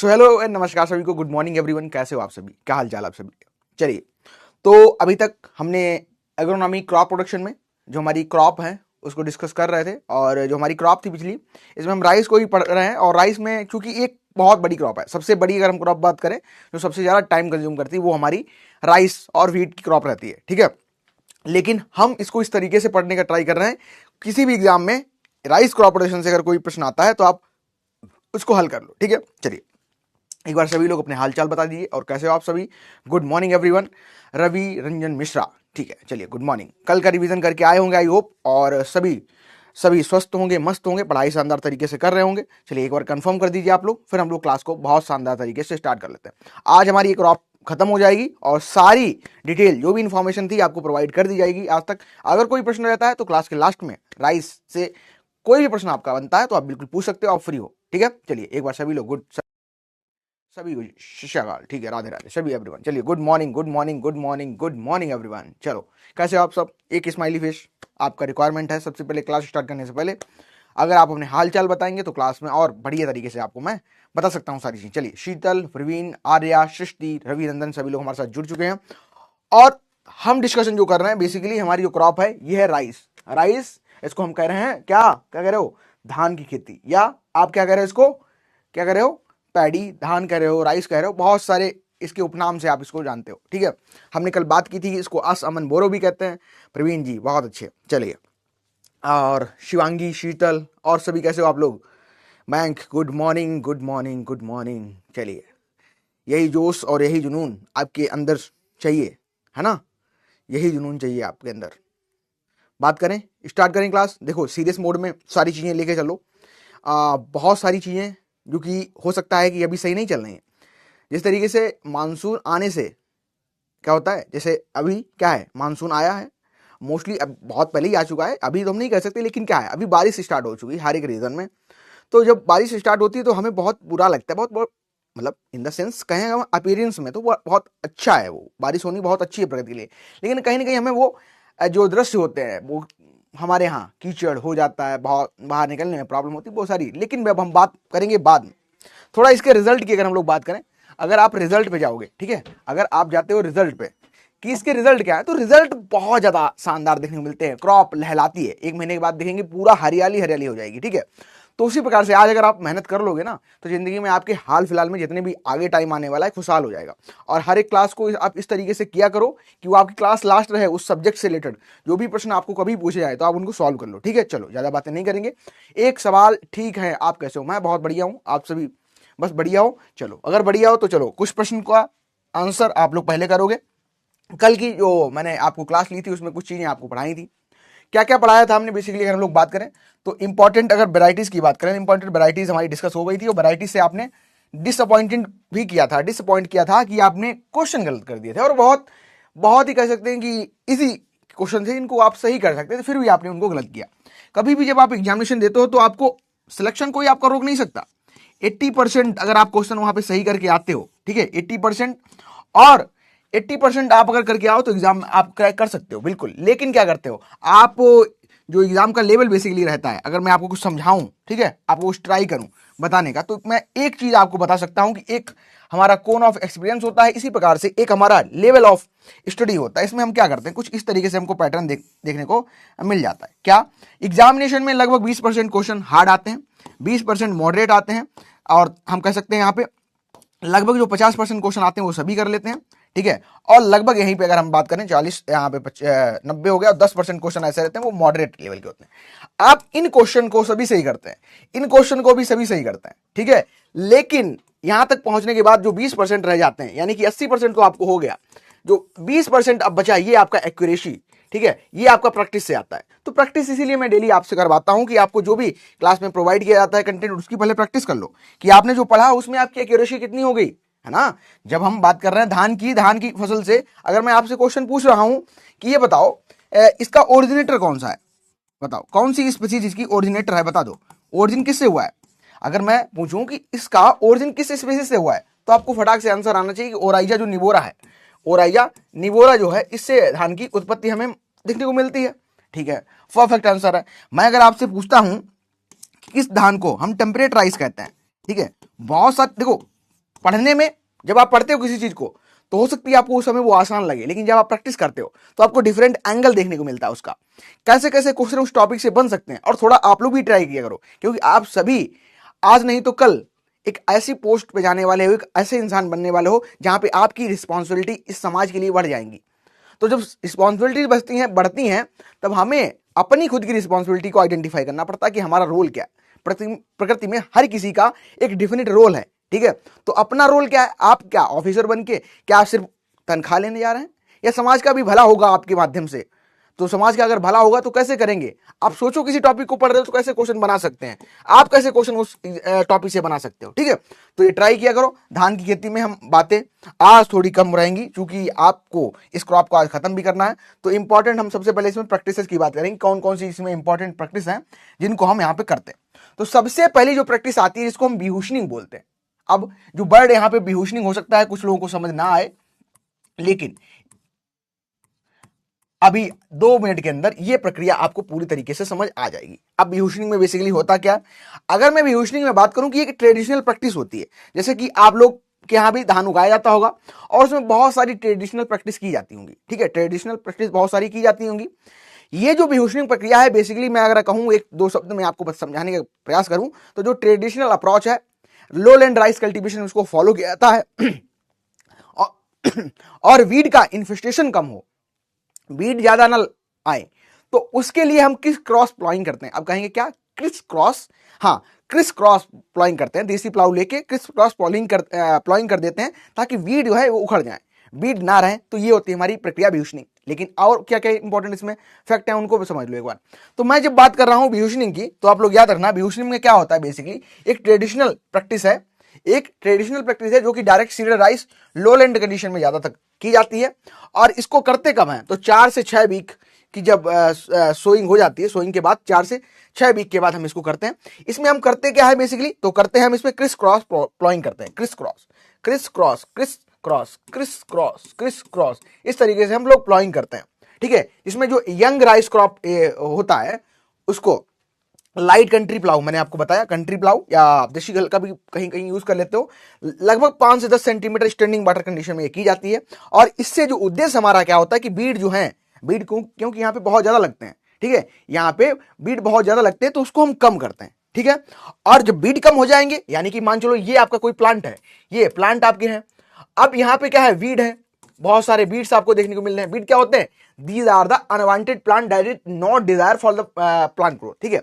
So hello and नमस्कार सभी को, गुड मॉर्निंग एवरीवन। कैसे हो आप सभी, क्या हाल चाल आप सभी। चलिए, तो अभी तक हमने एग्रोनॉमी क्रॉप प्रोडक्शन में जो हमारी क्रॉप है उसको डिस्कस कर रहे थे, और जो हमारी क्रॉप थी पिछली, इसमें हम राइस को ही पढ़ रहे हैं। और राइस में क्योंकि एक बहुत बड़ी क्रॉप है, सबसे बड़ी अगर हम क्रॉप बात करें जो सबसे ज़्यादा टाइम कंज्यूम करती है वो हमारी राइस और व्हीट की क्रॉप रहती है, ठीक है। लेकिन हम इसको इस तरीके से पढ़ने का ट्राई कर रहे हैं, किसी भी एग्जाम में राइस क्रॉप प्रोडक्शन से अगर कोई प्रश्न आता है तो आप उसको हल कर लो, ठीक है। चलिए, एक बार सभी लोग अपने हालचाल बता दीजिए और कैसे हो आप सभी। Good morning everyone. Ravi Ranjan Mishra, ठीक है। चलिए, गुड मॉर्निंग। कल का रिवीजन करके आए होंगे आई होप, और सभी सभी स्वस्थ होंगे, मस्त होंगे, पढ़ाई शानदार तरीके से कर रहे होंगे। चलिए, एक बार कंफर्म कर दीजिए आप लोग, फिर हम लोग क्लास को बहुत शानदार तरीके से स्टार्ट कर लेते हैं। आज हमारी एक क्रॉप खत्म हो जाएगी और सारी डिटेल जो भी इंफॉर्मेशन थी आपको प्रोवाइड कर दी जाएगी आज तक। अगर कोई प्रश्न रहता है तो क्लास के लास्ट में राइस से कोई भी प्रश्न आपका बनता है तो आप बिल्कुल पूछ सकते हो, आप फ्री हो, ठीक है। चलिए, एक बार सभी लोग सभी को शिष्याकाल, ठीक है, राधे राधे सभी एवरीवन। चलिए, good morning good morning good morning good morning everyone. चलो, कैसे हो आप सब। एक स्माइली फेस आपका रिक्वायरमेंट है सबसे पहले क्लास स्टार्ट करने से पहले। अगर आप अपने हाल चाल बताएंगे तो क्लास में और बढ़िया तरीके से आपको मैं बता सकता हूँ सारी चीज़। चलिए, शीतल, प्रवीण, आर्या, सृष्टि, रवि रंजन सभी लोग हमारे साथ जुड़ चुके हैं, और हम डिस्कशन जो कर रहे हैं बेसिकली हमारी जो क्रॉप है ये है राइस। राइस, इसको हम कह रहे हैं क्या क्या कह रहे हो, धान की खेती, या आप क्या कह रहे हो, इसको क्या कह रहे हो, पैडी, धान कह रहे हो, राइस कह रहे हो, बहुत सारे इसके उपनाम से आप इसको जानते हो, ठीक है। हमने कल बात की थी, इसको अस अमन बोरो भी कहते हैं। प्रवीण जी बहुत अच्छे। चलिए, और शिवांगी, शीतल और सभी कैसे हो आप लोग। Mayank, good morning good morning good morning. चलिए, यही जोश और यही जुनून आपके अंदर चाहिए, है ना, यही जुनून चाहिए आपके अंदर। बात करें, स्टार्ट करें क्लास। देखो, सीरियस मोड में सारी चीज़ें लेके चलो। बहुत सारी चीज़ें जो कि हो सकता है कि अभी सही नहीं चल रही हैं। जिस तरीके से मानसून आने से क्या होता है, जैसे अभी क्या है, मानसून आया है मोस्टली, अब बहुत पहले ही आ चुका है, अभी तो हम नहीं कह सकते, लेकिन क्या है, अभी बारिश स्टार्ट हो चुकी है हर एक रीजन में। तो जब बारिश स्टार्ट होती है तो हमें बहुत बुरा लगता है, बहुत बहुत मतलब इन द सेंस कहें हम अपीयरेंस में तो वो बहुत अच्छा है, वो बारिश होनी बहुत अच्छी है प्रकृति के लिए। लेकिन कहीं ना कहीं हमें वो जो दृश्य होते हैं वो हमारे यहाँ कीचड़ हो जाता है, बहुत बाहर निकलने में प्रॉब्लम होती है बहुत सारी। लेकिन अब हम बात करेंगे बाद में थोड़ा इसके रिजल्ट की। अगर हम लोग बात करें, अगर आप रिजल्ट पे जाओगे, ठीक है, अगर आप जाते हो रिजल्ट पे कि इसके रिजल्ट क्या है, तो रिजल्ट बहुत ज्यादा शानदार देखने को मिलते हैं। क्रॉप लहलाती है, 1 महीने के बाद देखेंगे पूरा हरियाली हरियाली हो जाएगी, ठीक है। तो उसी प्रकार से आज अगर आप मेहनत कर लोगे ना तो जिंदगी में आपके हाल फिलहाल में जितने भी आगे टाइम आने वाला है खुशहाल हो जाएगा। और हर एक क्लास को आप इस तरीके से किया करो कि वो आपकी क्लास लास्ट रहे, उस सब्जेक्ट से रिलेटेड जो भी प्रश्न आपको कभी पूछे जाए तो आप उनको सॉल्व कर लो, ठीक है। चलो, ज्यादा बातें नहीं करेंगे। एक सवाल, ठीक है, आप कैसे हो। मैं बहुत बढ़िया हूँ, आप सभी बस बढ़िया हो। चलो, अगर बढ़िया हो तो चलो, कुछ प्रश्न का आंसर आप लोग पहले करोगे। कल की जो मैंने आपको क्लास ली थी उसमें कुछ चीजें आपको पढ़ाई थी। क्या क्या पढ़ाया था हमने बेसिकली, अगर हम लोग बात करें तो इंपॉर्टेंट, अगर वेराइटीज की बात करें, इंपॉर्टेंट वेराइटीज हमारी डिस्कस हो गई थी। और वेराइटीज से आपने डिसअपॉइंटेड भी किया था, डिसअपॉइंट किया था कि आपने क्वेश्चन गलत कर दिए थे, और बहुत बहुत ही कह सकते हैं कि इजी क्वेश्चन थे, इनको आप सही कर सकते थे, फिर भी आपने उनको गलत किया। कभी भी जब आप एग्जामिनेशन देते हो तो आपको सिलेक्शन कोई आपका रोक नहीं सकता। 80% अगर आप क्वेश्चन वहां पे सही करके आते हो, ठीक है, 80%, और 80% आप अगर करके आओ तो एग्जाम आप क्रैक कर सकते हो बिल्कुल। लेकिन क्या करते हो आप, जो एग्जाम का लेवल बेसिकली रहता है, अगर मैं आपको कुछ समझाऊं, ठीक है, आपको कुछ ट्राई करूं बताने का, तो मैं एक चीज आपको बता सकता हूं कि एक हमारा कोन ऑफ एक्सपीरियंस होता है, इसी प्रकार से एक हमारा लेवल ऑफ स्टडी होता है। इसमें हम क्या करते हैं, कुछ इस तरीके से हमको पैटर्न देखने को मिल जाता है। क्या, एग्जामिनेशन में लगभग 20% क्वेश्चन हार्ड आते हैं, 20% मॉडरेट आते हैं, और हम कह सकते हैं यहाँ पे लगभग जो 50% क्वेश्चन आते हैं वो सभी कर लेते हैं, ठीक है। और लगभग यहीं पे अगर हम बात करें 40, यहाँ पे 90 हो गया, और 10% क्वेश्चन ऐसे रहते हैं वो मॉडरेट लेवल के होते हैं। आप इन क्वेश्चन को सभी सही करते हैं, इन क्वेश्चन को भी सभी सही करते हैं, ठीक है। लेकिन यहां तक पहुंचने के बाद जो 20% रह जाते हैं, यानी कि 80% तो आपको हो गया, जो 20% अब बचा ये आपका एक्यूरेसी, ठीक है, ये आपका प्रैक्टिस से आता है। तो प्रैक्टिस इसीलिए मैं डेली आपसे करवाता हूं कि आपको जो भी क्लास में प्रोवाइड किया जाता है कंटेंट, उसकी पहले प्रैक्टिस कर लो कि आपने जो पढ़ा उसमें आपकी एक्यूरेसी कितनी हो गई, है ना। जब हम बात कर रहे हैं धान की फसल से, अगर मैं आपसे क्वेश्चन पूछ रहा हूं कि ये बताओ इसका ओरिजिनेटर कौन सा है, बताओ कौन सी स्पीसीज इसकी ओरिजिनेटर है, बता दो ओरिजिन किससे हुआ है। अगर मैं पूछूं कि इसका ओरिजिन किस स्पीसीज से हुआ है तो आपको फटाक से आंसर आना चाहिए कि ओराइजा जो निबोरा है, ओराइजा निबोरा जो है, इससे धान की उत्पत्ति हमें देखने को मिलती है, ठीक है, परफेक्ट आंसर है। मैं अगर आपसे पूछता हूं कि किस धान को हम टेम्परेट राइस कहते हैं, ठीक है, बहुत सारे देखो पढ़ने में जब आप पढ़ते हो किसी चीज को तो हो सकती है आपको उस समय वो आसान लगे, लेकिन जब आप प्रैक्टिस करते हो तो आपको डिफरेंट एंगल देखने को मिलता है उसका, कैसे कैसे क्वेश्चन उस टॉपिक से बन सकते हैं। और थोड़ा आप लोग भी ट्राई किया करो, क्योंकि आप सभी आज नहीं तो कल एक ऐसी पोस्ट पे जाने वाले हो, एक ऐसे इंसान बनने वाले हो जहां पे आपकी रिस्पॉन्सिबिलिटी इस समाज के लिए बढ़ जाएंगी। तो जब रिस्पॉन्सिबिलिटी बढ़ती हैं तब हमें अपनी खुद की रिस्पॉन्सिबिलिटी को आइडेंटिफाई करना पड़ता है कि हमारा रोल क्या है। प्रकृति में हर किसी का एक डिफिनिट रोल है, ठीक है। तो अपना रोल क्या है, आप क्या ऑफिसर बन के क्या आप सिर्फ तनख्वाह लेने जा रहे हैं, या समाज का भी भला होगा आपके माध्यम से? तो समाज का अगर भला होगा तो कैसे करेंगे? आप सोचो, किसी टॉपिक को पढ़ रहे हो तो कैसे क्वेश्चन बना सकते हैं, आप कैसे क्वेश्चन उस टॉपिक से बना सकते हो, ठीक है। तो ये ट्राई किया करो। धान की खेती में हम बातें आज थोड़ी कम रहेंगी, क्योंकि आपको इस क्रॉप को आज खत्म भी करना है। तो इंपॉर्टेंट हम सबसे पहले इसमें प्रैक्टिसेस की बात करेंगे, कौन कौन सी इसमें इंपॉर्टेंट प्रैक्टिस है जिनको हम यहाँ पे करते हैं। तो सबसे पहली जो प्रैक्टिस आती है जिसको हम बिहुशनिंग बोलते हैं। अब जो वर्ड यहाँ पे बिहुशनिंग हो सकता है कुछ लोगों को समझ ना आए, लेकिन अभी 2 मिनट के अंदर ये प्रक्रिया आपको पूरी तरीके से समझ आ जाएगी। अब बिहुशनिंग में बेसिकली होता क्या? अगर मैं बिहुशनिंग में बात करूं कि एक ट्रेडिशनल प्रैक्टिस होती है, जैसे कि आप लोग के यहाँ भी धान उगाया जाता होगा और उसमें बहुत सारी ट्रेडिशनल प्रैक्टिस की जाती होंगी, ठीक है। ट्रेडिशनल प्रैक्टिस बहुत सारी की जाती होंगी। ये जो बिहुशनिंग प्रक्रिया है, बेसिकली मैं अगर कहूं 1-2 शब्द में आपको बस समझाने का प्रयास करूं, तो जो ट्रेडिशनल अप्रोच है, लो लैंड राइस कल्टीवेशन, उसको फॉलो किया जाता है और वीड का इन्फेस्टेशन कम हो, वीड ज्यादा ना आए, तो उसके लिए हम क्रिस क्रॉस प्लॉइंग करते हैं। अब कहेंगे क्या? क्रिस क्रॉस, हाँ, क्रिस क्रॉस प्लॉइंग करते हैं। देसी प्लाऊ लेके क्रिस क्रॉस प्लॉइंग कर देते हैं ताकि वीड जो है वो उखड़ जाए, वीड ना रहे। तो ये होती है हमारी प्रक्रिया बिहुशनिंग। लेकिन और क्या क्या इंपॉर्टेंट इसमें फैक्ट है उनको भी समझ लो एक बार। तो मैं जब बात कर रहा हूं बिहुशनिंग की, तो आप लोग याद रखना, बिहुशनिंग में क्या होता है, बेसिकली एक ट्रेडिशनल प्रैक्टिस है। एक ट्रेडिशनल प्रैक्टिस है जो कि डायरेक्ट सीडेड राइस लो लैंड कंडीशन में ज्यादा तक की जाती है। और इसको करते कब है? तो 4 से 6 वीक की जब सोइंग हो जाती है, सोइंग के बाद 4 से 6 वीक के बाद हम इसको करते हैं। इसमें हम करते क्या है बेसिकली? तो करते हैं हम इसमें क्रिस क्रॉस प्लॉइंग करते हैं। Criss cross, criss cross, criss cross, criss cross, criss cross, इस तरीके से हम लोग प्लॉइंग करते हैं, ठीक है। इसमें जो यंग राइस क्रॉप होता है उसको लाइट कंट्री प्लाऊ, मैंने आपको बताया कंट्री प्लाऊ या देशी हल का भी कहीं कहीं यूज कर लेते हो, लगभग 5 से 10 सेंटीमीटर स्टैंडिंग वाटर कंडीशन में ये की जाती है। और इससे जो उद्देश्य हमारा क्या होता है कि बीड जो है, बीड क्योंकि यहाँ पे बहुत ज्यादा लगते हैं, ठीक है, यहाँ पे बीड बहुत ज्यादा लगते हैं, तो उसको हम कम करते हैं, ठीक है। और जब बीड कम हो जाएंगे, यानी कि मान चलो ये आपका कोई प्लांट है, ये प्लांट आपके हैं, अब यहाँ पे क्या है, वीड है, बहुत सारे बीड्स आपको देखने को मिल रहे हैं। बीड क्या होते हैं? These are the unwanted plant that is not desire for the plant growth, ठीक है।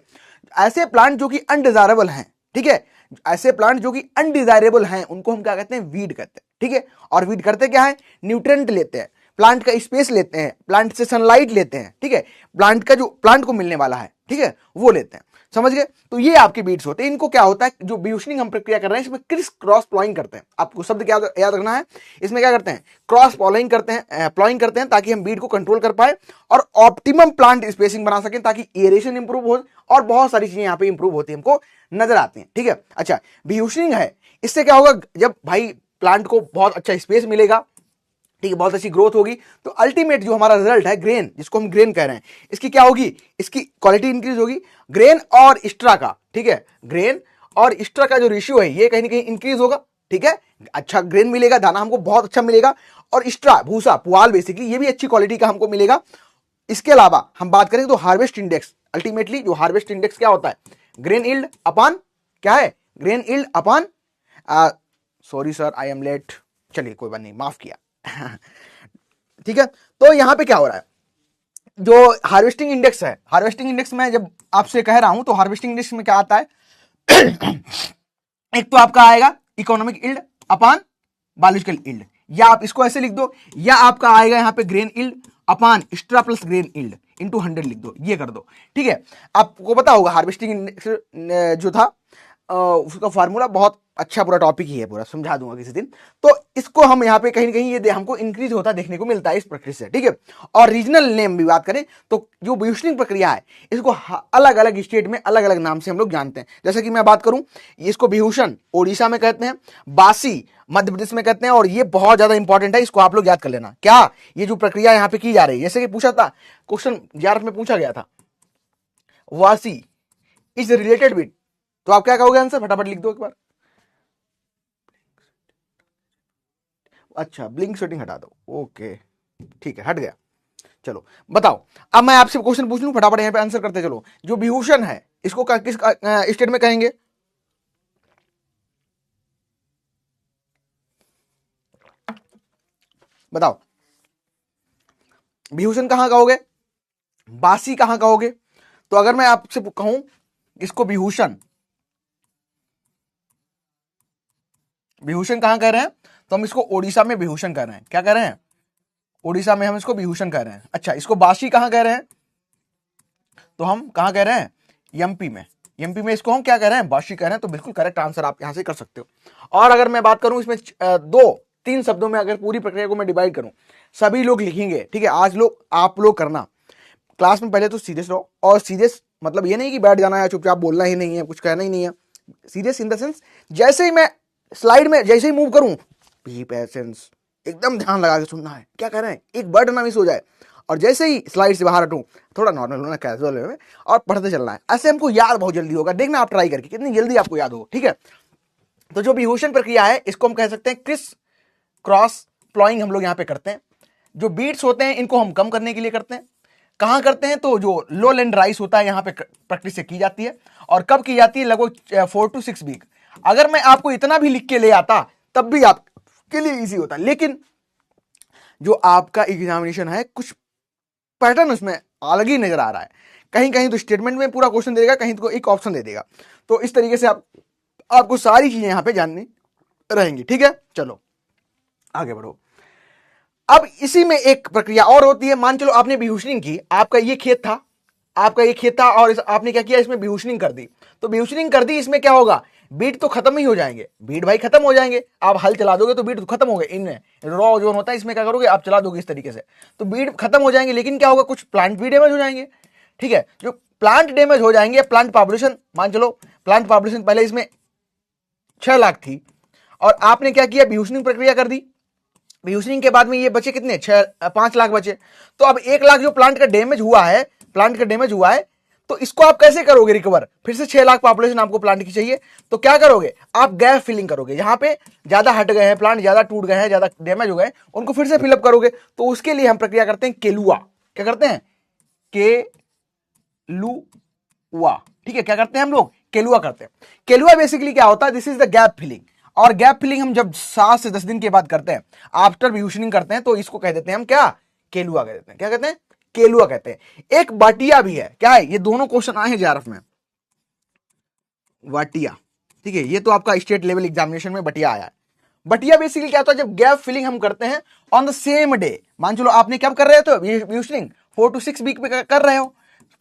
ऐसे प्लांट जो कि अनडिजायरेबल हैं, ठीक है, ऐसे प्लांट जो कि अनडिजायरेबल हैं उनको हम क्या कहते हैं? वीड कहते हैं, ठीक है। और वीड करते क्या है? न्यूट्रिएंट लेते हैं, प्लांट का स्पेस लेते हैं, प्लांट से सनलाइट लेते हैं, ठीक है, प्लांट का जो प्लांट को मिलने वाला है, ठीक है, वो लेते हैं, समझ गए। तो ये आपके बीड्स होते हैं। इनको क्या होता है, जो बिहुशनिंग हम प्रक्रिया कर रहे हैं इसमें क्रिस क्रॉस प्लॉइंग करते हैं। आपको शब्द क्या याद रखना है, इसमें क्या करते हैं? क्रॉस प्लॉइंग करते हैं, प्लॉइंग करते हैं, ताकि हम बीड को कंट्रोल कर पाए और ऑप्टिमम प्लांट स्पेसिंग बना सकें, ताकि एरेशन इंप्रूव हो और बहुत सारी चीजें यहाँ पे इंप्रूव होती है, हमको नजर आती हैं, ठीक है। अच्छा, बिहुशनिंग है, इससे क्या होगा? जब भाई प्लांट को बहुत अच्छा स्पेस मिलेगा, ठीक है, बहुत अच्छी ग्रोथ होगी, तो अल्टीमेट जो हमारा रिजल्ट है ग्रेन, जिसको हम ग्रेन कह रहे हैं, इसकी क्या होगी? इसकी क्वालिटी इंक्रीज होगी। ग्रेन और स्ट्रा का, ठीक है, ग्रेन और स्ट्रा का जो रेशियो है ये कहीं ना कहीं इंक्रीज होगा, ठीक है। अच्छा ग्रेन मिलेगा, दाना हमको बहुत अच्छा मिलेगा, और स्ट्रा, भूसा, पुआल बेसिकली ये भी अच्छी क्वालिटी का हमको मिलेगा। इसके अलावा हम बात करें तो हार्वेस्ट इंडेक्स, अल्टीमेटली जो हार्वेस्ट इंडेक्स क्या होता है? ग्रेन यील्ड अपॉन क्या है? Grain yield upon, sorry sir I am late, चलिए कोई बात नहीं, माफ किया ठीक है। तो यहां पे क्या हो रहा है, जो हार्वेस्टिंग इंडेक्स है, हार्वेस्टिंग इंडेक्स में जब आपसे कह रहा हूं तो हार्वेस्टिंग इंडेक्स में क्या आता है? एक तो आपका आएगा economic yield upon biological yield, या आप इसको ऐसे लिख दो, या आपका आएगा यहां पे grain yield upon straw plus grain yield into 100 लिख दो, ये कर दो, ठीक है। आपको पता होगा हार्वेस्टिंग इंडेक्स जो था उसका फार्मूला बहुत अच्छा, पूरा टॉपिक ही है, पूरा समझा दूंगा किसी दिन। तो इसको हम यहाँ पे कहीं ना कहीं ये हमको इंक्रीज होता देखने को मिलता है इस प्रक्रिया से, ठीक है। और रीजनल नेम भी बात करें तो जो बिहुशनिंग प्रक्रिया है इसको अलग अलग स्टेट में अलग अलग नाम से हम लोग जानते हैं। जैसे कि मैं बात करूं, इसको बिहुशन ओडिशा में कहते हैं, बासी मध्य प्रदेश में कहते हैं, और ये बहुत ज्यादा इंपॉर्टेंट है, इसको आप लोग याद कर लेना। क्या ये जो प्रक्रिया यहाँ पे की जा रही है, जैसे कि पूछा था क्वेश्चन 11 में पूछा गया था, वासी इज रिलेटेड विद, तो आप क्या कहोगे आंसर? फटाफट लिख दो एक बार। अच्छा, ब्लिंक सेटिंग हटा दो, ओके ठीक है, हट गया। चलो बताओ, अब मैं आपसे क्वेश्चन पूछ लूं, फटाफट यहाँ पे आंसर करते चलो। जो विभूषण है इसको किस स्टेट में कहेंगे? बताओ, विभूषण कहां कहोगे, बासी कहां कहोगे? तो अगर मैं आपसे कहूं इसको विभूषण, विभूषण कहां कह रहे हैं? तो हम इसको ओडिशा में विभूषण कह रहे हैं। क्या कह रहे हैं? ओडिशा में हम इसको विभूषण कह रहे हैं। अच्छा, इसको बासी कहां कह रहे हैं? तो हम कहां कह रहे हैं? एमपी में। एमपी में इसको हम क्या कह रहे हैं? बासी कह रहे हैं। तो बिल्कुल करेक्ट आंसर आप यहां से कर सकते हो। और अगर मैं बात करूं इसमें दो तीन शब्दों में अगर पूरी प्रक्रिया को मैं डिवाइड करूं, सभी लोग लिखेंगे, ठीक है, आज लोग आप लोग करना क्लास में, पहले तो सीरियस रहो। और सीरियस मतलब ये नहीं कि बैठ जाना है, चुपचाप बोलना ही नहीं है, कुछ कहना ही नहीं है। सीरियस इन द सेंस, जैसे ही मैं स्लाइड में जैसे ही मूव करूं, बी पेशेंस, एकदम ध्यान लगा के सुनना है क्या कह रहे हैं, एक वर्ड ना मिस हो जाए। और जैसे ही स्लाइड से बाहर हटूं, थोड़ा नॉर्मल होना, कैजुअल में, और पढ़ते चलना है। ऐसे हमको याद बहुत जल्दी होगा। देखना आप ट्राई करके कितनी जल्दी आपको याद हो, ठीक है। तो जो विभूषण प्रक्रिया है इसको हम कह सकते हैं क्रिस क्रॉस प्लॉइंग हम लोग यहाँ पे करते हैं। जो बीट्स होते हैं इनको हम कम करने के लिए करते हैं। कहां करते हैं? तो जो लो लैंड राइस होता है यहाँ पे प्रैक्टिस से की जाती है। और कब की जाती है? लगभग 4 to 6 वीक। अगर मैं आपको इतना भी लिख के ले आता तब भी आपके लिए इजी होता, लेकिन जो आपका एग्जामिनेशन है कुछ पैटर्न उसमें अलग ही नजर आ रहा है। कहीं कहीं तो स्टेटमेंट में पूरा क्वेश्चन दे देगा, कहीं तो एक ऑप्शन दे देगा। तो इस तरीके से आपको सारी चीजें यहां पे जाननी रहेंगी, ठीक है। चलो आगे बढ़ो। अब इसी में एक प्रक्रिया और होती है। मान चलो आपने बेहुशनिंग की, आपका ये खेत था, आपका ये खेत था, और आपने क्या किया, इसमें बेहुशनिंग कर दी। तो बेहुशनिंग कर दी, इसमें क्या होगा? बीट तो खत्म ही हो जाएंगे, बीट भाई खत्म हो जाएंगे। आप हल चला दोगे तो बीट तो खत्म हो गए। इनमें रॉ जोन होता है, इसमें क्या करोगे आप? चला दोगे इस तरीके से, तो बीट खत्म हो जाएंगे। लेकिन क्या होगा? कुछ प्लांट भी डैमेज हो जाएंगे, ठीक है। जो प्लांट डैमेज हो जाएंगे, प्लांट पॉपुलेशन, मान चलो प्लांट पॉपुलेशन पहले इसमें 6 लाख थी, और आपने क्या किया? बेहुशनिंग प्रक्रिया कर दी। बेहुशनिंग के बाद में ये बचे कितने? 5 लाख बचे। तो अब 1 लाख जो प्लांट का डैमेज हुआ है, प्लांट का डैमेज हुआ है, तो इसको आप कैसे करोगे रिकवर? फिर से 6 लाख पॉपुलेशन आपको प्लांट की चाहिए, तो क्या करोगे आप? गैप फिलिंग करोगे। जहां पे ज्यादा हट गए हैं प्लांट, ज्यादा टूट गए हैं, ज्यादा डैमेज हो गए, उनको फिर से फिलअप करोगे। तो उसके लिए हम प्रक्रिया करते हैं केलुआ। क्या करते हैं? केलुआ, ठीक है। क्या करते हैं हम लोग? केलुआ करते हैं। केलुआ बेसिकली क्या होता है? This is the gap filling. और गैप फिलिंग हम जब 7 से 10 दिन के बाद करते हैं, आफ्टर बेहुशनिंग करते हैं, तो इसको कह देते हैं हम क्या? केलुआ कह देते हैं। क्या कहते हैं? केलुआ कहते हैं। एक बाटिया भी है। क्या है? ये दोनों क्वेश्चन आए हैं जेआरएफ में। वाटिया, ठीक है, ये तो आपका स्टेट लेवल एग्जामिनेशन में बटिया आया है। बटिया बेसिकली क्या होता है? जब गैप फिलिंग हम करते हैं ऑन द सेम डे। मान चलो आपने कब कर रहे हो? बेहुशनिंग 4 to 6 वीक पे कर रहे हो,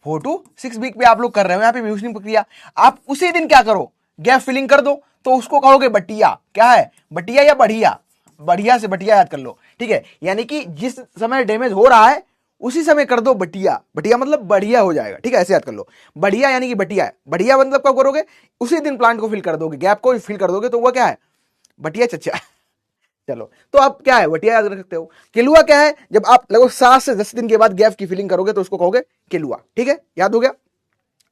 4 to 6 वीक पे आप लोग कर रहे हो यहाँ पे बेहुशनिंग प्रक्रिया। आप उसी दिन क्या करो? गैप फिलिंग कर दो, तो उसको कहोगे बटिया। क्या है? बटिया या बढ़िया? बढ़िया से बटिया याद कर लो, ठीक है। यानी कि जिस समय डैमेज हो रहा है उसी समय कर दो बटिया। बटिया मतलब बढ़िया हो जाएगा, ठीक है, ऐसे याद कर लो। बढ़िया यानी कि बटिया है। बढ़िया मतलब कब करोगे? उसी दिन प्लांट को फिल कर दोगे, गैप को फिल कर दोगे, तो वह क्या है? बटिया चचा। चलो, तो आप क्या है? बटिया याद रख सकते हो। केलुआ क्या है? जब आप लगभग 7 से 10 दिन के बाद गैप की फिलिंग करोगे तो उसको कहोगे केलुआ, ठीक है, याद हो गया।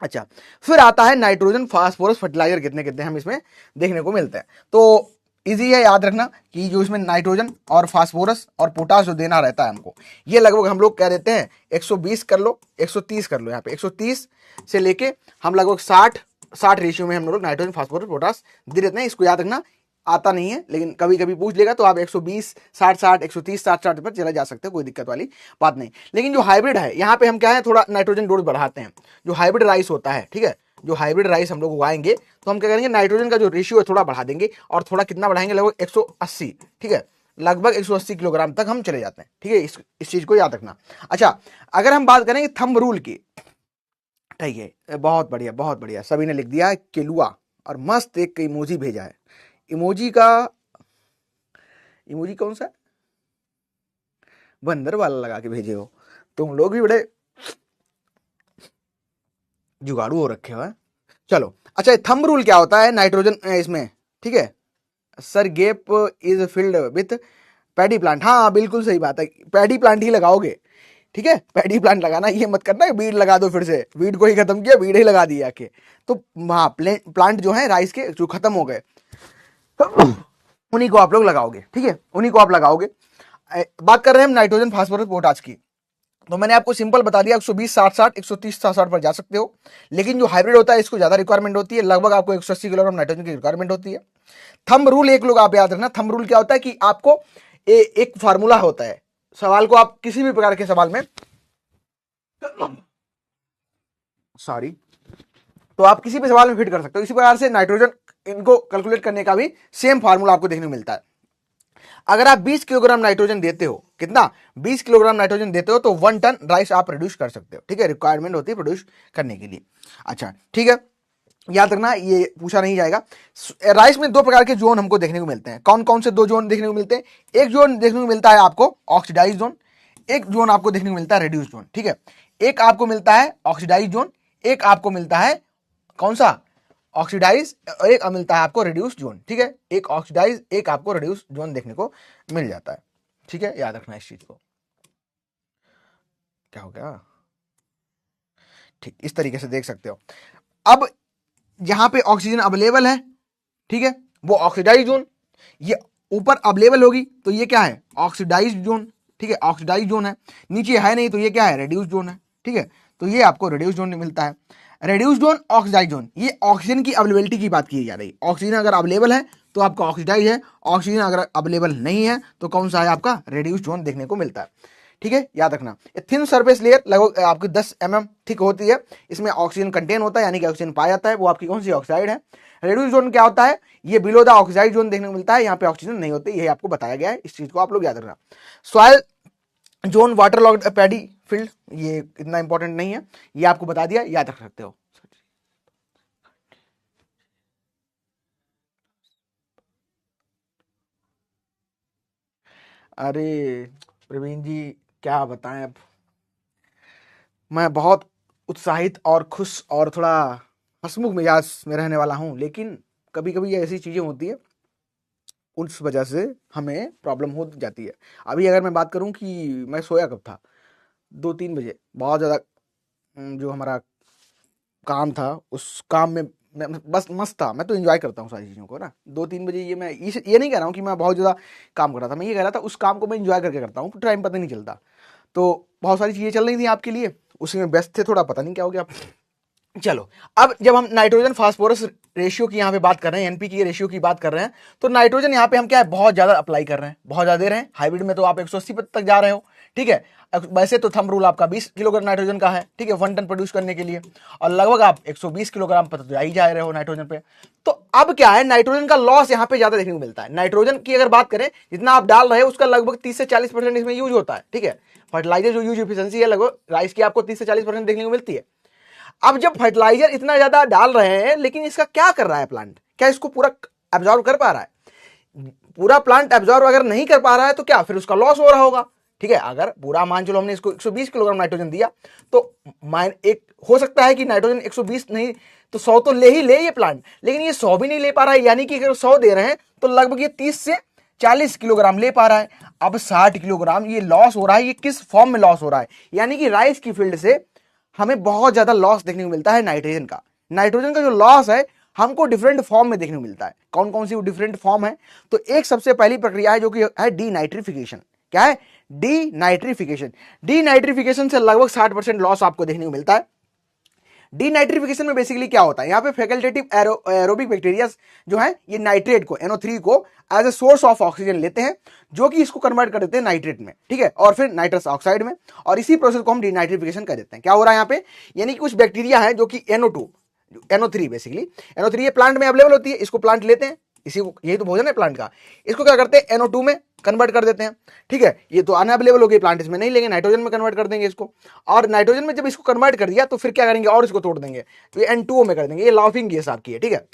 अच्छा, फिर आता है नाइट्रोजन फास्फोरस फर्टिलाइजर कितने कितने हम इसमें देखने को मिलते हैं। तो इजी है याद रखना कि जो इसमें नाइट्रोजन और फास्फोरस और पोटास जो देना रहता है हमको, ये लगभग हम लोग कह देते हैं 120 कर लो, 130 कर लो। यहाँ पे 130 से लेके हम लगभग 60 रेशियो में हम लोग नाइट्रोजन फास्फोरस पोटास दे देते हैं। इसको याद रखना। आता नहीं है, लेकिन कभी कभी पूछ लेगा तो आप 120 60 60 130 60 60 पर चला जा सकते हो, कोई दिक्कत वाली बात नहीं। लेकिन जो हाइब्रिड है, यहाँ पे हम क्या है, थोड़ा नाइट्रोजन डोज बढ़ाते हैं। जो हाइब्रिड राइस होता है, ठीक है, जो हाइब्रिड राइस हम लोग उगाएंगे तो हम क्या करेंगे? नाइट्रोजन का जो रेशियो है थोड़ा बढ़ा देंगे। और थोड़ा कितना बढ़ाएंगे? लगभग 180, ठीक है, लगभग 180 किलोग्राम तक हम चले जाते हैं, ठीक है। इस चीज को याद रखना। अच्छा, अगर हम बात करेंगे थंब रूल की, ठीक है, बहुत बढ़िया बहुत बढ़िया, सभी ने लिख दिया है केलुआ, और मस्त एक इमोजी भेजा है। इमोजी कौन सा? बंदर वाला लगा के भेजे हो। तुम लोग भी बड़े जुगाड़ू हो रखे हो है? चलो, अच्छा, थंब रूल क्या होता है? नाइट्रोजन इसमें, ठीक है, sir gap is filled with paddy plant. हाँ बिल्कुल सही बात है, पैडी प्लांट ही लगाओगे, ठीक है, पैडी प्लांट लगाना, ये मत करना बीड लगा दो। फिर से बीड को ही खत्म किया, बीड ही लगा दिया के। तो हाँ, प्लांट जो है राइस के जो खत्म हो गए उन्हीं को आप लोग लगाओगे, ठीक है, उन्हीं को आप लगाओगे। बात कर रहे हैं हम नाइट्रोजन फास्फोरस पोटाश की। तो मैंने आपको सिंपल बता दिया 120 60 60 130 60 पर जा सकते हो, लेकिन जो हाइब्रिड होता है इसको ज्यादा रिक्वायरमेंट होती है, लगभग आपको 180 किलोग्राम नाइट्रोजन की रिक्वायरमेंट होती है। थंब रूल एक लोग आप याद रखना, थंब रूल क्या होता है कि आपको एक फार्मूला होता है, सवाल को आप किसी भी प्रकार के सवाल में, सॉरी, तो आप किसी भी सवाल में फिट कर सकते हो। इसी प्रकार से नाइट्रोजन इनको कैलकुलेट करने का भी सेम फार्मूला आपको देखने को मिलता है। अगर आप 20 किलोग्राम नाइट्रोजन देते हो, कितना, 20 किलोग्राम नाइट्रोजन देते हो तो 1 टन राइस आप प्रोड्यूस कर सकते हो, ठीक है, रिक्वायरमेंट होती है प्रोड्यूस करने के लिए। अच्छा ठीक है, याद रखना ये पूछा नहीं जाएगा। राइस में दो प्रकार के जोन हमको देखने को मिलते हैं। कौन कौन से दो जोन देखने को मिलते हैं? एक जोन देखने को मिलता है आपको ऑक्सीडाइज जोन, एक जोन आपको देखने को मिलता है रेड्यूस जोन, ठीक है। एक आपको मिलता है ऑक्सीडाइज जोन, एक आपको मिलता है कौन सा, ऑक्सीडाइज, और एक मिलता है आपको रिड्यूस जोन, ठीक है। एक ऑक्सीडाइज, एक आपको रिड्यूस जोन देखने को मिल जाता है, ठीक है, याद रखना इस चीज को। क्या हो गया, ठीक, इस तरीके से देख सकते हो। अब जहां पे ऑक्सीजन अवेलेबल है, ठीक है, वो ऑक्सीडाइज जोन, ये ऊपर अवेलेबल होगी तो ये क्या है, ऑक्सीडाइज जोन, ठीक है, ऑक्सीडाइज जोन है। नीचे है नहीं तो ये क्या है, रेड्यूस जोन है, ठीक है। तो ये आपको रेड्यूस जोन मिलता है। रेड्यूस जोन, ऑक्सीडाइज जोन, ये ऑक्सीजन की अवेलेबिलिटी की बात की जा रही है। ऑक्सीजन अगर अवेलेबल है तो आपका ऑक्सीडाइज है, ऑक्सीजन अगर अवेलेबल नहीं है तो कौन सा है, आपका रेड्यूस जोन देखने को मिलता है, ठीक है, याद रखना। थिन सरफेस लेयर लगभग आपकी 10 थिक होती है, इसमें ऑक्सीजन कंटेन होता है, यानी कि ऑक्सीजन पाया जाता है, वो आपकी कौन सी ऑक्साइड है। रेड्यूस जोन क्या होता है, ये बिलो द ऑक्साइड जोन देखने को मिलता है, यहाँ पे ऑक्सीजन नहीं होती, यही आपको बताया गया है, इस चीज को आप लोग याद रखना। Soil zone, water logged paddy field, ये इतना इंपॉर्टेंट नहीं है, ये आपको बता दिया, याद रख सकते हो। अरे प्रवीण जी, क्या बताएं, अब मैं बहुत उत्साहित और खुश और थोड़ा हंसमुख मिजाज में रहने वाला हूं, लेकिन कभी कभी ऐसी चीजें होती है, उस वजह से हमें प्रॉब्लम हो जाती है। अभी अगर मैं बात करूं कि मैं सोया कब था, 2-3 बजे, बहुत ज़्यादा जो हमारा काम था उस काम में मैं बस मस्त था। मैं तो एंजॉय करता हूँ सारी चीज़ों को ना। 2-3 बजे ये मैं ये नहीं कह रहा हूँ कि मैं बहुत ज़्यादा काम कर रहा था, मैं ये कह रहा था उस काम को मैं एंजॉय करके करता हूँ, टाइम पता नहीं चलता। तो बहुत सारी चीज़ें चल रही थी आपके लिए, उसी में व्यस्त थे, थोड़ा पता नहीं क्या हो गया। चलो, अब जब हम नाइट्रोजन फास्फोरस रेशियो की यहाँ पे बात कर रहे हैं, एनपी की रेशियो की बात कर रहे हैं, तो नाइट्रोजन यहाँ पे हम क्या है, बहुत ज्यादा अप्लाई कर रहे हैं, बहुत ज्यादा दे रहे हैं। हाइब्रिड में तो आप 180 तक जा रहे हो, ठीक है। वैसे तो थंब रूल आपका 20 किलोग्राम नाइट्रोजन का है, ठीक है, 1 टन प्रोड्यूस करने के लिए, और लगभग आप 120 किलोग्राम पर तो जा ही जा रहे हो नाइट्रोजन पे। तो अब क्या है, नाइट्रोजन का लॉस यहाँ पे ज्यादा देखने को मिलता है। नाइट्रोजन की अगर बात करें, जितना आप डाल रहे हो उसका लगभग 30 से 40% इसमें यूज होता है, ठीक है। फर्टिलाइजर जो यूज एफिशिएंसी है लगभग राइस की आपको 30 से 40% देखने को मिलती है। अब जब फर्टिलाइजर इतना ज्यादा डाल रहे हैं, लेकिन इसका क्या कर रहा है प्लांट, क्या इसको पूरा एब्जॉर्ब कर पा रहा है? पूरा प्लांट एब्जॉर्ब अगर नहीं कर पा रहा है तो क्या फिर उसका लॉस हो रहा होगा, ठीक है। अगर पूरा मान चलो हमने इसको 120 किलोग्राम नाइट्रोजन दिया, तो मान एक हो सकता है कि नाइट्रोजन 120 नहीं तो 100 तो ले ही ले ये प्लांट, लेकिन ये 100 भी नहीं ले पा रहा है, यानी कि अगर 100 दे रहे हैं तो लगभग ये 30 से 40 किलोग्राम ले पा रहा है। अब 60 किलोग्राम ये लॉस हो रहा है, ये किस फॉर्म में लॉस हो रहा है, यानी कि राइस की फील्ड से हमें बहुत ज्यादा लॉस देखने को मिलता है नाइट्रोजन का। नाइट्रोजन का जो लॉस है हमको डिफरेंट फॉर्म में देखने को मिलता है। कौन कौन सी वो डिफरेंट फॉर्म है? तो एक सबसे पहली प्रक्रिया है जो कि है डीनाइट्रिफिकेशन। क्या है? डीनाइट्रिफिकेशन। डीनाइट्रिफिकेशन से लगभग 60% लॉस आपको देखने को मिलता है। डीनाइट्रिफिकेशन में बेसिकली क्या होता है, यहाँ पे फैकल्टेटिव एरोबिक बैक्टीरिया जो है ये नाइट्रेट को NO3 को as a source of oxygen लेते हैं, जो कि इसको कन्वर्ट कर देते हैं नाइट्रेट में, ठीक है, और फिर नाइट्रस ऑक्साइड में, और इसी प्रोसेस को हम डीनाइट्रिफिकेशन कर देते हैं। क्या हो रहा है यहाँ पे, यानी कि कुछ बैक्टीरिया है जो कि NO3 बेसिकली NO3 ये प्लांट में अवेलेबल होती है, इसको प्लांट लेते हैं, इसी को, यही तो भोजन है प्लांट का, इसको क्या करते हैं NO2 में कन्वर्ट कर देते हैं, ठीक है। ये तो अनअवेलेबल हो गई, प्लांट इसमें नहीं लेंगे, नाइट्रोजन में कन्वर्ट कर देंगे इसको, और नाइट्रोजन में जब इसको कन्वर्ट कर दिया तो फिर क्या करेंगे, और इसको तोड़ देंगे, तो ये N2O में कर देंगे, ये लाफिंग गैस आपकी है, ठीक है,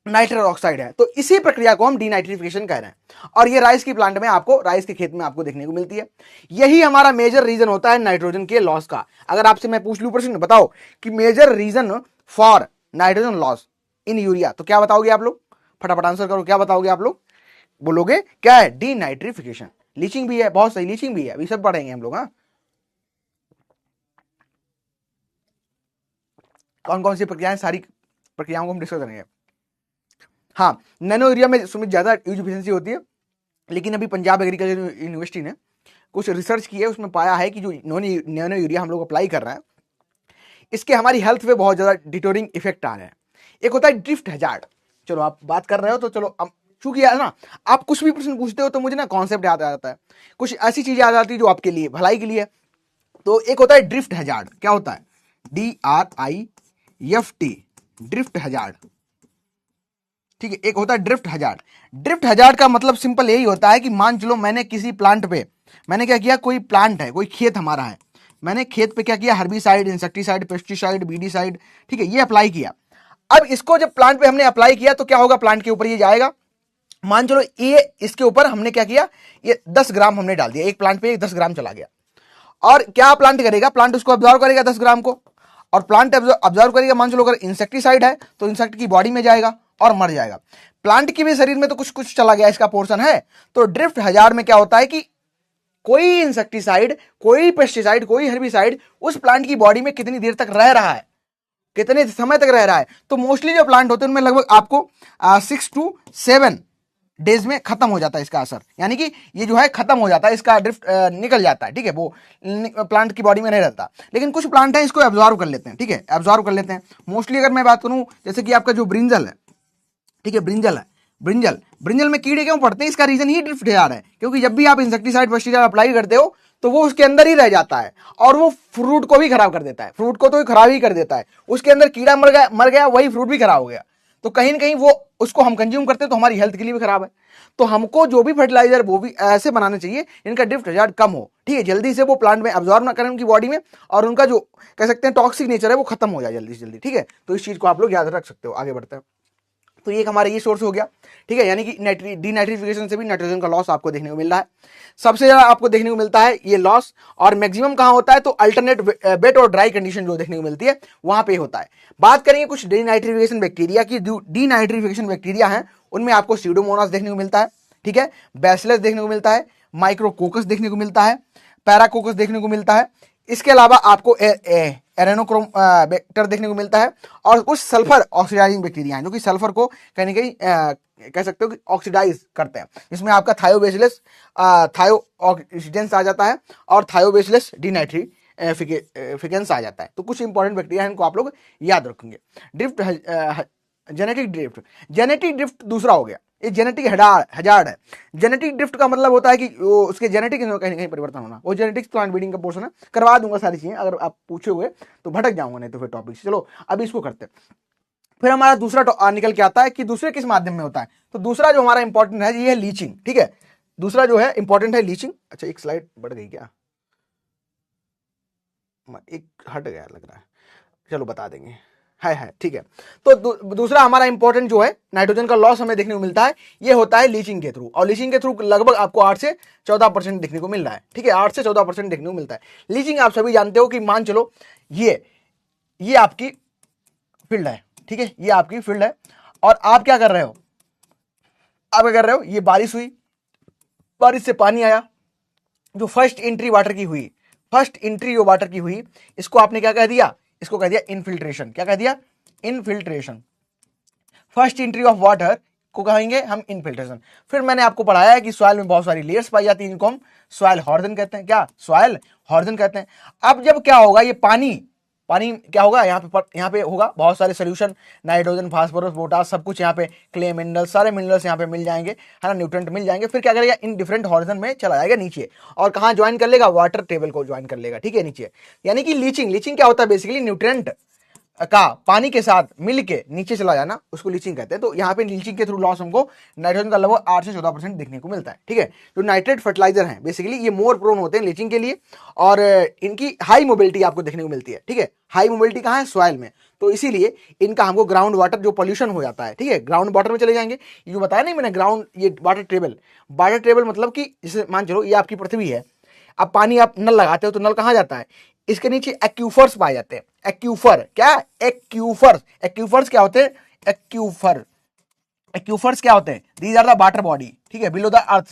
नाइट्रस ऑक्साइड है। तो इसी प्रक्रिया को हम डीनाइट्रिफिकेशन कह रहे हैं, और ये राइस की प्लांट में आपको, राइस के खेत में आपको देखने को मिलती है। यही हमारा मेजर रीजन होता है नाइट्रोजन के लॉस का। अगर आपसे मैं पूछ लूं प्रश्न, बताओ कि major reason for nitrogen loss in urea, तो क्या बताओगे आप लोग? फटाफट आंसर करो, क्या बताओगे आप लोग? बोलोगे क्या है? डीनाइट्रिफिकेशन। लीचिंग भी है, बहुत सही, लीचिंग भी है, अभी सब पढ़ेंगे हम लोग। हाँ, कौन कौन सी प्रक्रियाएं, सारी प्रक्रियाओं को हम डिस्कस करेंगे। हाँ, नैनो यूरिया में सुमित ज़्यादा यूज एफिशिएंसी होती है, लेकिन अभी पंजाब एग्रीकल्चर यूनिवर्सिटी ने कुछ रिसर्च की है, उसमें पाया है कि जो नैनो यूरिया हम लोग अप्लाई कर रहे हैं, इसके हमारी हेल्थ पे बहुत ज़्यादा डिटोरिंग इफेक्ट आ रहे हैं। एक होता है ड्रिफ्ट हैजार्ड। चलो आप बात कर रहे हो तो चलो अब चूंकि है ना, आप कुछ भी प्रश्न पूछते हो तो मुझे ना कॉन्सेप्ट याद आ जाता है, कुछ ऐसी चीज़ें याद आती है जो आपके लिए भलाई के लिए है। तो एक होता है ड्रिफ्ट हैजार्ड। क्या होता है? DRIFT, drift hazard. ठीक है, एक होता है ड्रिफ्ट हैजार्ड। ड्रिफ्ट हैजार्ड का मतलब सिंपल यही होता है कि मान चलो मैंने किसी प्लांट पे, मैंने क्या किया, कोई प्लांट है, कोई खेत हमारा है, मैंने खेत पे क्या किया, हर्बिसाइड, इंसेक्टिसाइड, पेस्टिसाइड, बीडीसाइड, ठीक है, ये अप्लाई किया। अब इसको जब प्लांट पे हमने अप्लाई किया तो क्या होगा, प्लांट के ऊपर ये जाएगा। मान चलो ये इसके ऊपर हमने क्या किया, ये 10 ग्राम हमने डाल दिया, एक प्लांट पे 10 ग्राम चला गया। और क्या प्लांट करेगा, प्लांट उसको ऑब्जर्व करेगा 10 ग्राम को, और प्लांट ऑब्जर्व करेगा। मान चलो अगर इंसेक्टिसाइड है तो इंसेक्ट की बॉडी में जाएगा और मर जाएगा। प्लांट की भी शरीर में तो कुछ कुछ चला गया, इसका पोर्शन है। तो ड्रिफ्ट हैजार्ड में क्या होता है कि कोई इंसेक्टिसाइड, कोई पेस्टिसाइड, कोई हर्बिसाइड उस प्लांट की बॉडी में कितनी देर तक रह रहा है, कितने समय तक रह रहा है। तो मोस्टली जो प्लांट होते हैं उनमें लगभग आपको 6 to 7 डेज में खत्म हो जाता है इसका असर, यानी कि ये जो है खत्म हो जाता है, इसका ड्रिफ्ट निकल जाता है। ठीक है, वो प्लांट की बॉडी में नहीं रहता। लेकिन कुछ प्लांट है इसको एब्जॉर्व कर लेते हैं। ठीक है, एब्जॉर्व कर लेते हैं। मोस्टली अगर मैं बात करूं, जैसे कि आपका जो ब्रिंजल है, ठीक है, ब्रिंजल है, ब्रिंजल में कीड़े क्यों पड़ते हैं, इसका रीजन ही ड्रिफ्ट हैजार्ड है। क्योंकि जब भी आप इंसेक्टिसाइड पेस्टिसाइड अप्लाई करते हो तो वो उसके अंदर ही रह जाता है और वो फ्रूट को भी खराब कर देता है। फ्रूट को तो खराब ही कर देता है, उसके अंदर कीड़ा मर गया, वही फ्रूट भी खराब हो गया। तो कहीं ना कहीं वो उसको हम कंज्यूम करते हैं तो हमारी हेल्थ के लिए भी खराब है। तो हमको जो भी फर्टिलाइजर वो भी ऐसे बनाने चाहिए इनका ड्रिफ्ट हैजार्ड कम हो। ठीक है, जल्दी से वो प्लांट में अब्जॉर्ब ना करें उनकी बॉडी में, और उनका जो कह सकते हैं टॉक्सिक नेचर है वो खत्म हो जाए जल्दी से जल्दी। ठीक है, तो इस चीज को आप लोग याद रख सकते हो। आगे बढ़ते हैं। तो ये हमारा ये सोर्स हो गया। ठीक है, यानी कि डीनाइट्रिफिकेशन से भी नाइट्रोजन का लॉस आपको देखने को मिल रहा है। सबसे ज्यादा आपको देखने को मिलता है ये लॉस, और मैक्सिमम कहां होता है, तो अल्टरनेट वेट और ड्राई कंडीशन जो देखने को मिलती है वहां पे होता है। बात करेंगे कुछ डीनाइट्रिफिकेशन बैक्टीरिया की। डीनाइट्रिफिकेशन बैक्टीरिया है उनमें आपको स्यूडोमोनास देखने को मिलता है। ठीक है, बैसिलस देखने को मिलता है, माइक्रोकोकस देखने को मिलता है, पैराकोकस देखने को मिलता है। इसके अलावा आपको एरेनोक्रोम बैक्टर देखने को मिलता है, और कुछ सल्फर ऑक्सीडाइजिंग बैक्टीरिया हैं जो कि सल्फर को कहीं ना कहीं कह सकते हो कि ऑक्सीडाइज करते हैं। जिसमें आपका थायोबैसिलस थायोऑक्सीडेंस आ जाता है और थायोबैसिलस डिनाइट्रिफिकेंस आ जाता है। तो कुछ इंपॉर्टेंट बैक्टीरिया हैं, इनको आप लोग याद रखेंगे। जेनेटिक ड्रिफ्ट दूसरा हो गया, ये जेनेटिक हैजार्ड है। जेनेटिक ड्रिफ्ट का मतलब होता है कि वो उसके जेनेटिक में कहीं ना कहीं परिवर्तन होना। वो जेनेटिक्स प्लांट ब्रीडिंग का पोर्शन है, करवा दूंगा सारी चीजें, अगर आप पूछोगे तो भटक जाऊंगा नहीं तो फिर टॉपिक। चलो अभी इसको करते हैं। फिर हमारा दूसरा निकल के आता है कि दूसरे किस माध्यम में होता है। तो दूसरा जो हमारा इंपॉर्टेंट है ये है लीचिंग। ठीक है, दूसरा जो है इंपॉर्टेंट है लीचिंग। अच्छा, एक स्लाइड बढ़ गई क्या, एक हट गया लग रहा है, चलो बता देंगे। है ठीक है। तो दूसरा हमारा इंपॉर्टेंट जो है नाइट्रोजन का लॉस हमें देखने को मिलता है, ये होता है लीचिंग के थ्रू। और लीचिंग के थ्रू लगभग आपको 8 से 14% देखने को मिल रहा है। ठीक है, 8 से 14% देखने को मिलता है। लीचिंग आप सभी जानते हो कि मान चलो ये आपकी फील्ड है। ठीक है, ये आपकी फील्ड है और आप क्या कर रहे हो, ये बारिश हुई, बारिश से पानी आया, जो फर्स्ट एंट्री वाटर की हुई, इसको आपने क्या कह दिया, इसको कह दिया इनफिल्ट्रेशन। क्या कह दिया, infiltration. First entry of water को कहेंगे हम इनफिल्ट्रेशन। फिर मैंने आपको पढ़ाया है कि सॉइल में बहुत सारी लेयर्स पाई जाती है, इनको हम सॉइल हॉर्जन कहते हैं। क्या, सॉइल हॉर्जन कहते हैं। अब जब क्या होगा, ये पानी क्या होगा, यहाँ पे होगा बहुत सारे सोल्यूशन, नाइट्रोजन, फास्फोरस, पोटास, सब कुछ यहाँ पे, क्ले मिनरल्स, सारे मिनरल्स यहाँ पे मिल जाएंगे, है ना, न्यूट्रेंट मिल जाएंगे। फिर क्या करेगा, इन डिफरेंट हॉरिजन में चला जाएगा नीचे, और कहाँ ज्वाइन कर लेगा, वाटर टेबल को ज्वाइन कर लेगा। ठीक है, नीचे। यानी कि लीचिंग क्या होता है, बेसिकली न्यूट्रेंट का पानी के साथ मिल के नीचे चला जाना, उसको लीचिंग कहते हैं। तो यहाँ पे लीचिंग के थ्रू लॉस हमको नाइट्रोजन का लगभग 8 से 14% देखने को मिलता है। ठीक है, जो नाइट्रेट फर्टिलाइजर हैं बेसिकली ये मोर प्रोन होते हैं लीचिंग के लिए, और इनकी हाई मोबिलिटी आपको देखने को मिलती है। ठीक है, हाई मोबिलिटी कहाँ है, सॉइल में। तो इसीलिए इनका हमको ग्राउंड वाटर जो पॉल्यूशन हो जाता है, ठीक है, ग्राउंड वाटर में चले जाएंगे। ये जो बताया नहीं मैंने, ग्राउंड, ये वाटर टेबल मतलब कि जैसे मान चलो ये आपकी पृथ्वी है, अब पानी आप नल लगाते हो तो नल कहाँ जाता है, इसके नीचे एक्यूफर्स पाए जाते हैं। एक्यूफर्स क्या होते हैं, एक्यूफर्स क्या होते हैं, these are the water body. ठीक है, बिलो द अर्थ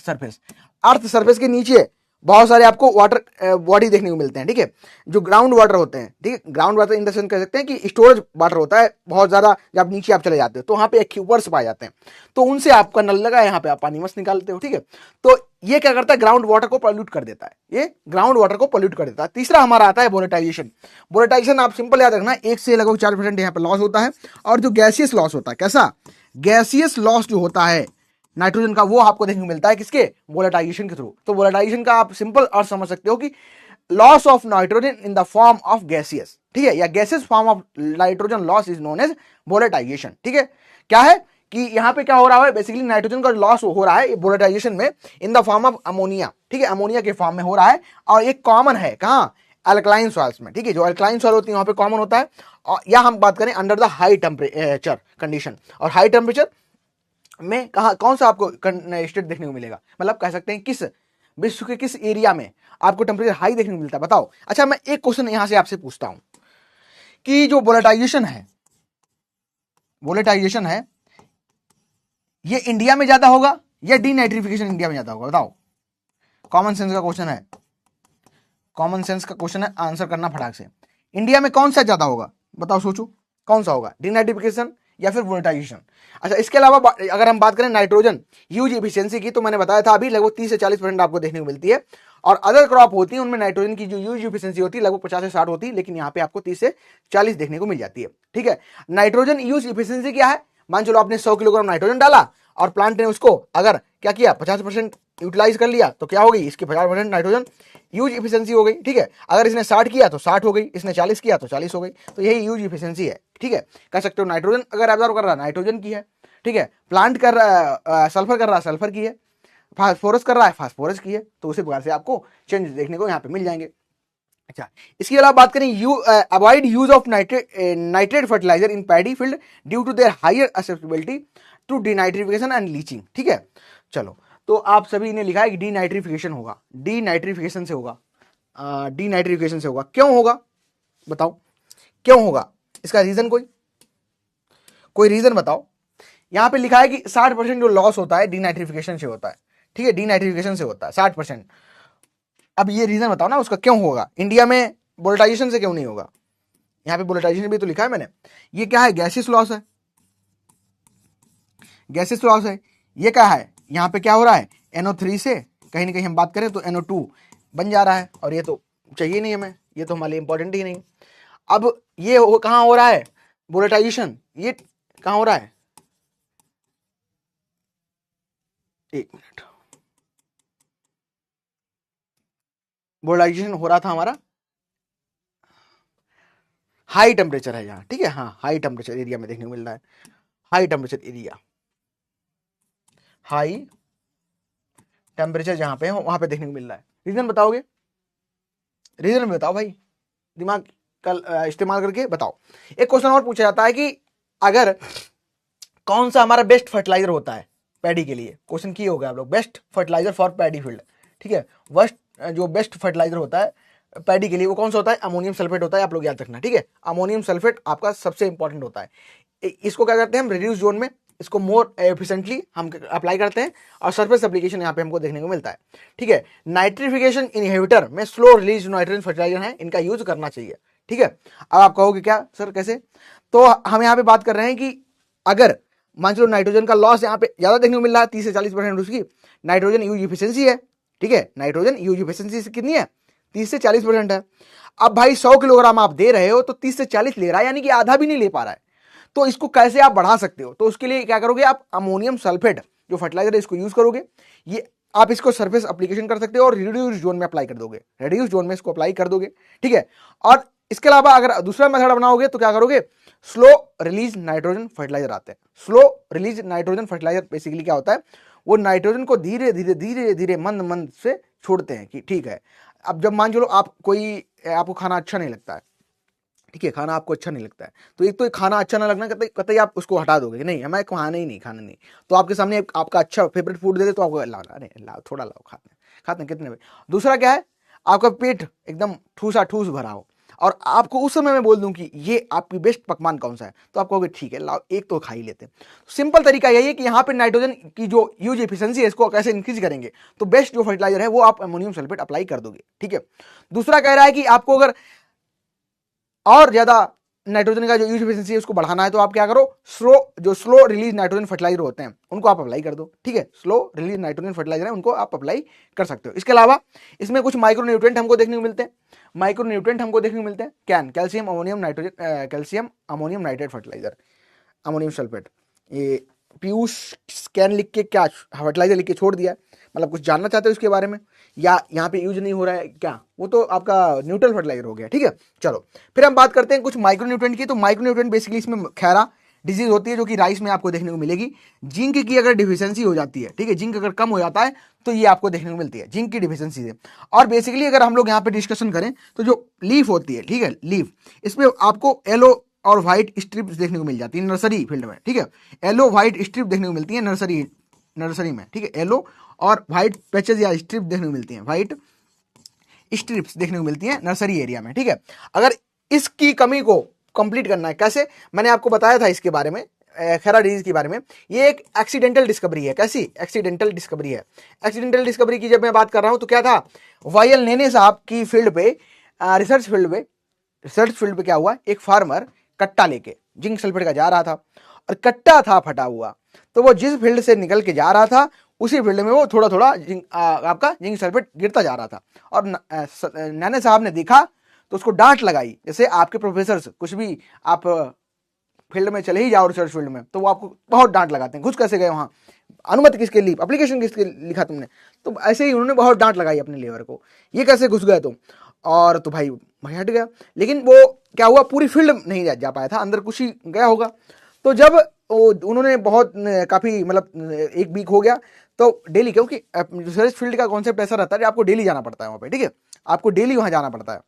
सरफेस के नीचे बहुत सारे आपको वाटर बॉडी देखने को मिलते हैं, ठीक है, जो ग्राउंड वाटर होते हैं, ठीक है, ground water in the sense कह सकते हैं कि स्टोरेज वाटर होता है बहुत ज्यादा, जब नीचे आप चले जाते हो तो वहां पे एक्यूपर्स पाए जाते हैं, तो उनसे आपका नल लगा है, यहाँ पे आप पानी मस्त निकालते हो, ठीक है। तो ये क्या करता है, ग्राउंड वाटर को पॉल्यूट कर देता है, ये ग्राउंड वाटर को पॉल्यूट कर देता है। तीसरा हमारा आता है वोलेटाइजेशन। वोलेटाइजेशन आप सिंपल याद रखना, 1 से लगभग 4% यहाँ पे लॉस होता है, और जो गैसियस लॉस होता है, कैसा गैसियस लॉस जो होता है नाइट्रोजन का, वो आपको देखने को मिलता है किसके, वोलेटाइजेशन के थ्रू। तो वोलेटाइजेशन का आप सिंपल अर्थ समझ सकते हो कि loss of nitrogen in the form of gaseous, ठीक है, या gaseous form of nitrogen loss is known as volatilisation, ठीक है। क्या है कि यहां पे क्या हो रहा है, बेसिकली नाइट्रोजन का लॉस हो रहा है वोलेटाइजेशन में इन द फॉर्म ऑफ अमोनिया, ठीक है, अमोनिया के फॉर्म में हो रहा है, और एक कॉमन है कहां, अल्कलाइन सॉइल्स में, ठीक है, जो अल्कलाइन सॉइल होती है वहां पे कॉमन होता है। और या हम बात करें under the high temperature condition, और हाई टेम्परेचर में कहा कौन सा आपको स्टेट देखने को मिलेगा, मतलब कह सकते हैं किस विश्व के किस एरिया में आपको टेम्परेचर हाई देखने को मिलता है, बताओ। अच्छा, मैं एक क्वेश्चन यहां से आपसे पूछता हूं कि जो वोलेटाइजेशन है ये इंडिया में ज्यादा होगा या डीनाइट्रिफिकेशन इंडिया में ज्यादा होगा, बताओ। कॉमन सेंस का क्वेश्चन है, कॉमन सेंस का क्वेश्चन है, आंसर करना फटाक से। इंडिया में कौन सा ज्यादा होगा, बताओ, सोचो कौन सा होगा, डीनाइट्रिफिकेशन या फिर वोलेटाइजेशन। अच्छा, इसके अलावा अगर हम बात करें नाइट्रोजन यूज इफिशियंसी की, तो मैंने बताया था अभी लगभग 30 से 40% आपको देखने को मिलती है, और अदर क्रॉप होती है उनमें नाइट्रोजन की जो यूज इफिशियंसी होती है लगभग 50 से 60 होती है, लेकिन यहाँ पे आपको 30 से 40 देखने को मिल जाती है, ठीक है। नाइट्रोजन यूज इफिशियंसी क्या है, मान चलो आपने 100 किलोग्राम नाइट्रोजन डाला और प्लांट ने उसको अगर क्या किया 50% यूटिलाइज कर लिया, तो क्या हो गई, इसकी 50% नाइट्रोजन यूज इफिशियंसी हो गई, ठीक है। अगर इसने 60 किया तो 60 हो गई, इसने 40 किया तो 40 हो गई, तो यही यूज इफिशियंसी है, ठीक है। कह सकते हो नाइट्रोजन अगर एब्जॉर्ब कर रहा है नाइट्रोजन की है, ठीक है, प्लांट कर रहा है सल्फर कर रहा है सल्फर की है, फास्फोरस कर रहा है फास्फोरस की है, तो उसी प्रकार से आपको चेंज देखने को यहाँ पे मिल जाएंगे। अच्छा, इसके अलावा बात करें avoid use of nitrate fertiliser in paddy field due to their higher susceptibility to denitrification and leaching, ठीक है। चलो, तो आप सभी ने लिखा है कि डीनाइट्रिफिकेशन होगा, डीनाइट्रिफिकेशन से होगा, डीनाइट्रिफिकेशन से होगा, क्यों होगा बताओ, क्यों होगा, इसका रीजन कोई रीजन बताओ। यहां पे लिखा है कि 60% जो लॉस होता है डीनाइट्रिफिकेशन से होता है, ठीक है, डीनाइट्रिफिकेशन से होता है 60%। अब ये रीजन बताओ ना उसका, क्यों होगा इंडिया में वोलेटाइजेशन से क्यों नहीं होगा। यहां पे वोलेटाइजेशन भी तो लिखा है मैंने, ये क्या है, गैसियस लॉस है, गैसियस लॉस है। ये क्या है, यहां पे क्या हो रहा है, NO3 से कहीं ना कहीं हम बात करें तो NO2 बन जा रहा है, और ये तो चाहिए नहीं हमें, ये तो हमारे लिए इंपॉर्टेंट ही नहीं। अब ये कहां हो रहा है वोलेटाइजेशन, ये कहां हो रहा है, एक मिनट, वोलेटाइजेशन हो रहा था हमारा हाई टेम्परेचर है यहाँ, ठीक है, हाँ, हाई टेम्परेचर एरिया में देखने को मिल रहा है, high temperature area, high temperature जहां पे है वहां पे देखने को मिल रहा है। रीजन बताओगे, रीजन बताओ भाई, दिमाग का इस्तेमाल करके बताओ। एक क्वेश्चन और पूछा जाता है कि अगर कौन सा हमारा बेस्ट फर्टिलाइजर होता है पैडी के लिए, क्वेश्चन किए होगा आप लोग, best fertiliser for paddy field, ठीक है, जो बेस्ट फर्टिलाइजर होता है पैडी के लिए वो कौन सा होता है, अमोनियम सल्फेट होता है, आप लोग याद रखना, ठीक है। अमोनियम सल्फेट आपका सबसे इंपॉर्टेंट होता है। इसको क्या करते हैं हम, रिड्यूस जोन में इसको मोर एफिशिएंटली हम अप्लाई करते हैं, और सरफेस एप्लीकेशन यहाँ पे हमको देखने को मिलता है, ठीक है। नाइट्रिफिकेशन इनहिबिटर में स्लो रिलीज नाइट्रोजन फर्टिलाइजर है, इनका यूज करना चाहिए, ठीक है। अब आप कहोगे क्या सर कैसे, तो हम यहाँ पे बात कर रहे हैं कि अगर मान चलो नाइट्रोजन का लॉस यहाँ पे ज्यादा देखने को मिल रहा है 30 से 40% उसकी नाइट्रोजन यूज इफिशियंसी है, ठीक है, नाइट्रोजन यूज इफिशियंसी कितनी है, 30 से 40% है। अब भाई 100 किलोग्राम आप दे रहे हो तो 30 से 40 ले रहा है, यानी कि आधा भी नहीं ले पा रहा है, तो इसको कैसे आप बढ़ा सकते हो, तो उसके लिए क्या करोगे आप, अमोनियम सल्फेट जो फर्टिलाइजर है इसको यूज करोगे, ये आप इसको सरफेस एप्लीकेशन कर सकते हो और रिड्यूस जोन में अप्लाई कर दोगे, रिड्यूस जोन में इसको अप्लाई कर दोगे, ठीक है। और इसके अलावा अगर दूसरा मेथड बनाओगे तो क्या करोगे, स्लो रिलीज नाइट्रोजन फर्टिलाइजर आते हैं। Slow release nitrogen fertiliser basically क्या होता है, वो नाइट्रोजन को धीरे धीरे धीरे धीरे मंद मंद से छोड़ते हैं कि ठीक है। अब जब मान चलो आपको खाना अच्छा नहीं लगता है, ठीक है, खाना आपको अच्छा नहीं लगता है, तो एक तो खाना अच्छा ना लगना कतई आप उसको हटा दोगे कि नहीं हमें खाना ही नहीं, खाना नहीं, तो आपके सामने आपका अच्छा फेवरेट फूड दे दे तो आपको लाओ थोड़ा लाओ, खाते हैं कितने में। दूसरा क्या है, आपका पेट एकदम ठूसा ठूस भरा हो, और आपको उस समय मैं बोल दूं कि ये आपकी बेस्ट पकवान कौन सा है, तो आप कहोगे ठीक है लाओ एक तो खा ही लेते हैं। सिंपल तरीका यही है कि यहाँ पे नाइट्रोजन की जो यूज एफिशिएंसी है इसको कैसे इंक्रीज करेंगे, तो बेस्ट जो फर्टिलाइजर है वो आप अमोनियम सल्फेट अप्लाई कर दोगे। ठीक है, दूसरा कह रहा है कि आपको अगर और ज्यादा नाइट्रोजन का जो यूज एफिशिएंसी है उसको बढ़ाना है तो आप क्या करो, स्लो रिलीज नाइट्रोजन फर्टिलाइजर होते हैं उनको आप अप्लाई कर दो। ठीक है, स्लो रिलीज नाइट्रोजन फर्टिलाइजर है उनको आप अप्लाई कर सकते हो। इसके अलावा इसमें कुछ माइक्रोन्यूट्रिएंट हमको देखने को मिलते हैं, माइक्रोन्यूट्रिएंट हमको देखने को मिलते हैं calcium ammonium nitrogen, calcium ammonium nitrate fertiliser, ammonium sulphate. ये पीयूष स्कैन लिख के क्या फर्टिलाइजर लिख के छोड़ दिया है, मतलब कुछ जानना चाहते हो इसके बारे में, या यहाँ पे यूज नहीं हो रहा है क्या, वो तो आपका न्यूट्रल फर्टिलाइजर हो गया। ठीक है, चलो फिर हम बात करते हैं कुछ माइक्रोन्यूट्रिएंट की। तो माइक्रोन्यूट्रिएंट बेसिकली इसमें खैरा डिजीज होती है जो कि राइस में आपको देखने को मिलेगी। जिंक की अगर डिफिशियंसी हो जाती है, ठीक है, जिंक अगर कम हो जाता है तो ये आपको देखने को मिलती है जिंक की डिफिशियंसी से। और बेसिकली अगर हम लोग यहाँ पे डिस्कशन करें तो जो लीफ होती है, ठीक है, लीफ, इसमें आपको येलो और व्हाइट स्ट्रिप्स देखने को मिल जाती है नर्सरी फील्ड में। ठीक है, येलो व्हाइट स्ट्रिप देखने को मिलती है नर्सरी में। ठीक है, येलो और व्हाइट पैचेज या स्ट्रिप देखने को मिलती हैं, व्हाइट स्ट्रिप्स देखने को मिलती हैं नर्सरी एरिया में। ठीक है, अगर इसकी कमी को कंप्लीट करना है कैसे, मैंने आपको बताया था इसके बारे में, खैरा डिजीज के बारे में। ये एक एक्सीडेंटल डिस्कवरी है। कैसी एक्सीडेंटल डिस्कवरी है? एक्सीडेंटल डिस्कवरी की जब मैं बात कर रहा हूं तो क्या था, वाई.एल. नेने साहब की फील्ड पे, रिसर्च फील्ड पे क्या हुआ, एक फार्मर कट्टा लेके जिंक सल्फेट का जा रहा था और कट्टा था फटा हुआ, तो वो जिस फील्ड से निकल के जा रहा था उसी फील्ड में वो थोड़ा थोड़ा आपका जिंक सल्फेट गिरता जा रहा था। और नैने साहब ने देखा तो उसको डांट लगाई। जैसे आपके प्रोफेसर कुछ भी आप फील्ड में चले ही जाओ रिसर्च फील्ड में तो वो आपको बहुत डांट लगाते हैं, घुस कैसे गए वहां, अनुमति किसके लिए, एप्लीकेशन किसके लिखा तुमने, तो ऐसे ही उन्होंने बहुत डांट लगाई अपने लेबर को, ये कैसे घुस गए तुम, और तो भाई हट गया। लेकिन वो क्या हुआ, पूरी फील्ड नहीं जा पाया था, अंदर कुछ ही गया होगा। तो जब उन्होंने बहुत काफी मतलब एक वीक हो गया तो डेली, क्योंकि रिसर्च फील्ड का कॉन्सेप्ट ऐसा रहता है आपको डेली जाना पड़ता है वहाँ पे। ठीक है, आपको डेली वहाँ जाना पड़ता है,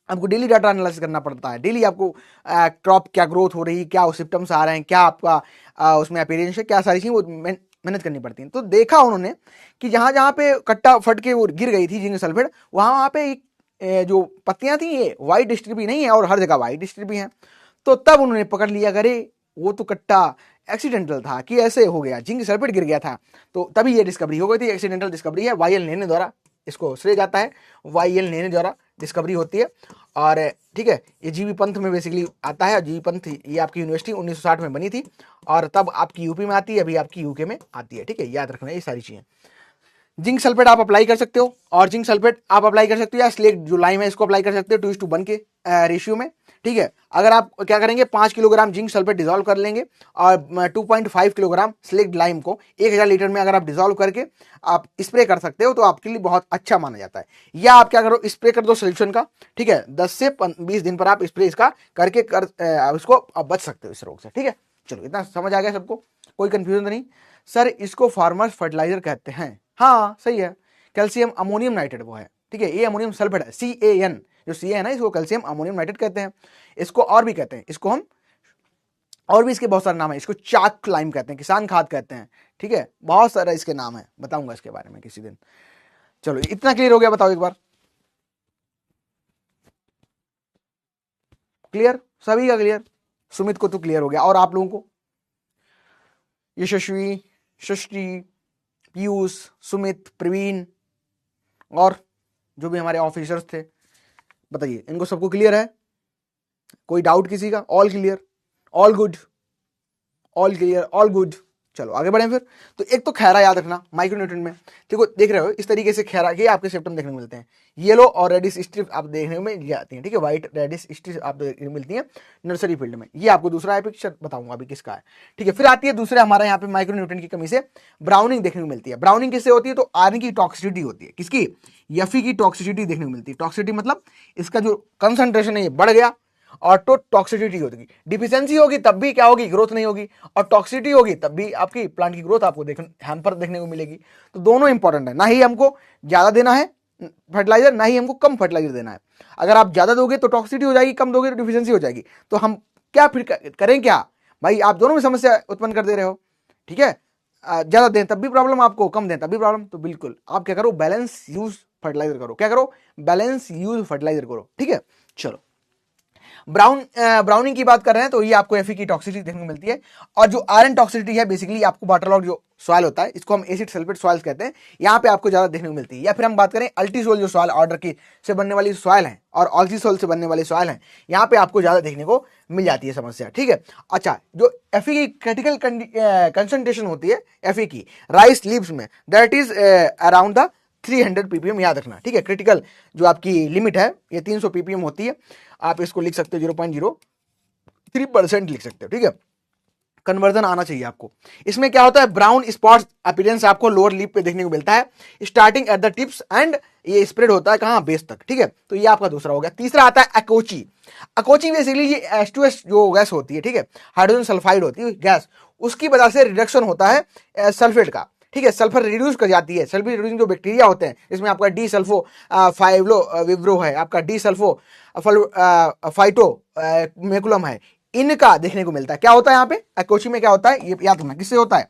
आपको डेली डाटा एनालिसिस करना पड़ता है, डेली आपको क्रॉप क्या ग्रोथ हो रही है, क्या सिम्टम्स आ रहे हैं, क्या आपका उसमें अपीयरेंस है, क्या सारी चीजें वो मेहनत करनी पड़ती हैं। तो देखा उन्होंने कि जहाँ जहाँ पे कट्टा फट के वो गिर गई थी जिंक सल्फेट, वहाँ पे जो पत्तियां थी ये व्हाइट डिस्ट्रीब्यू नहीं है और हर जगह व्हाइट डिस्ट्रीब्यू है। तो तब उन्होंने पकड़ लिया, करे वो तो कट्टा एक्सीडेंटल था कि ऐसे हो गया, जिंक सल्फेट गिर गया था, तो तभी ये डिस्कवरी हो गई थी। एक्सीडेंटल डिस्कवरी है, वाई.एल. नेने द्वारा इसको श्रेय जाता है, वाई.एल. नेने द्वारा डिस्कवरी होती है। और ठीक है, ये जीवी पंथ में बेसिकली आता है। जीवी पंथ ये आपकी यूनिवर्सिटी 1960 में बनी थी और तब आपकी यूपी में आती है, अभी आपकी यूके में आती है। ठीक है, याद रखना ये सारी चीजें। जिंक सल्फेट आप अप्लाई कर सकते हो, और जिंक सल्फेट आप अप्लाई कर सकते हो या स्लेट जो लाइम है इसको अप्लाई कर सकते हो 2:1 के रेशियो में। ठीक है, अगर आप क्या करेंगे 5 किलोग्राम जिंक सल्फेट डिजोल्व कर लेंगे और 2.5 किलोग्राम स्लेक्ट लाइम को 1000 लीटर में अगर आप डिजोल्व करके आप स्प्रे कर सकते हो तो आपके लिए बहुत अच्छा माना जाता है। या आप क्या करो, स्प्रे कर दो सोल्यूशन का। ठीक है, 10 से 20 दिन पर आप स्प्रे इसका करके इसको बच सकते हो इस रोग से। ठीक है, चलो इतना समझ आ गया सबको, कोई कंफ्यूजन नहीं। सर इसको फार्मर्स फर्टिलाइजर कहते हैं, हाँ सही है, कैल्शियम अमोनियम नाइट्रेट वो है। ठीक है, ये अमोनियम सल्फेट है, CAN, जो CA है ना इसको कैल्शियम अमोनियम नाइट्रेट कहते हैं। इसको और भी कहते हैं, इसको हम और भी इसके बहुत सारे नाम है, इसको चाक लाइम कहते हैं, किसान खाद कहते हैं। ठीक है, बहुत सारा इसके नाम है, बताऊंगा इसके बारे में किसी दिन। चलो इतना क्लियर हो गया, बताओ एक बार, क्लियर सभी का क्लियर? सुमित को तो क्लियर हो गया, और आप लोगों को यशस्वी, सृष्टि, पीयूष, सुमित, प्रवीण और जो भी हमारे ऑफिसर्स थे, बताइए इनको सबको क्लियर है? कोई डाउट किसी का? All clear, all good, all clear, all good. चलो आगे बढ़ें फिर। तो एक तो खैरा याद रखना माइक्रोन्यूट्रिएंट में, देखो देख रहे हो इस तरीके से खैरा के आपके सिम्टम देखने को मिलते हैं, येलो और रेडिश स्ट्रिप आप देखने को मिल जाती हैं। ठीक है, व्हाइट रेडिश स्ट्रिप आप मिलती हैं नर्सरी फील्ड में। ये आपको दूसरा है पिक्चर बताऊंगा अभी किसका है। ठीक है, फिर आती है दूसरा हमारा यहाँ पे माइक्रोन्यूट्रिएंट की कमी से ब्राउनिंग देखने को मिलती है। ब्राउनिंग किससे होती है? तो आयरन की टॉक्सिसिटी होती है। किसकी? Fe की टॉक्सिसिटी देखने को मिलती है। टॉक्सिसिटी मतलब इसका जो कंसंट्रेशन है ये बढ़ गया और तो टॉक्सिसिटी होगी। डिफिशियंसी होगी तब भी क्या होगी, ग्रोथ नहीं होगी, और टॉक्सिसिटी होगी तब भी आपकी प्लांट की ग्रोथ आपको हैम्पर देखने को मिलेगी। तो दोनों इंपॉर्टेंट है, ना ही हमको ज्यादा देना है फर्टिलाइजर, ना ही हमको कम फर्टिलाइजर देना है। अगर आप ज्यादा दोगे तो टॉक्सिसिटी हो जाएगी, कम दोगे तो डिफिशियंसी हो जाएगी। तो हम क्या फिर करें क्या भाई, आप दोनों में समस्या उत्पन्न कर दे रहे हो। ठीक है, ज्यादा दें तब भी प्रॉब्लम, आपको कम दें तब भी प्रॉब्लम। तो बिल्कुल आप क्या करो, बैलेंस यूज फर्टिलाइजर करो। क्या करो? बैलेंस यूज फर्टिलाइजर करो। ठीक है, चलो ब्राउनिंग की बात कर रहे हैं तो ये आपको Fe की टॉक्सिसिटी देखने को मिलती है। और जो आयरन टॉक्सिसिटी है बेसिकली आपको वाटरलॉग जो सॉइल होता है, इसको हम एसिड सल्फेट सॉइल कहते हैं, यहाँ पे आपको ज्यादा देखने को मिलती है। या फिर हम बात करें अल्टीसोल जो सॉइल ऑर्डर की से बनने वाली सॉइल है और ऑक्सीसोल से बनने वाली सॉइल है, यहाँ पे आपको ज्यादा देखने को मिल जाती है समस्या, ठीक है। अच्छा, जो Fe की क्रिटिकल कंसंट्रेशन होती है Fe की राइस लीव्स में, that is around the 300 ppm, याद रखना, ठीक है। क्रिटिकल जो आपकी लिमिट है ये 300 ppm होती है। आप इसको लिख सकते हो 0.03% लिख सकते हो, ठीक है। कन्वर्जन आना चाहिए आपको। इसमें क्या होता है, ब्राउन स्पॉट्स अपीयरेंस आपको लोअर लिप पे देखने को मिलता है, starting at the tips and ये स्प्रेड होता है कहां, बेस तक, ठीक है। तो ये आपका दूसरा हो गया। तीसरा आता है अकोची। अकोची बेसिकली ये H2S जो गैस होती है, ठीक है, हाइड्रोजन सल्फाइड होती है गैस, उसकी वजह से रिडक्शन होता है सल्फेट का, ठीक है। सल्फर रिड्यूस कर जाती है। सल्फर रिड्यूसिंग जो बैक्टीरिया होते हैं, इसमें आपका डी सल्फो फाइवलो विब्रो है, आपका डी सल्फो फाइटो मेकुलम है, इनका देखने को मिलता है। क्या होता है यहाँ पे अकोची में, क्या होता है ये याद रखना, किससे होता है,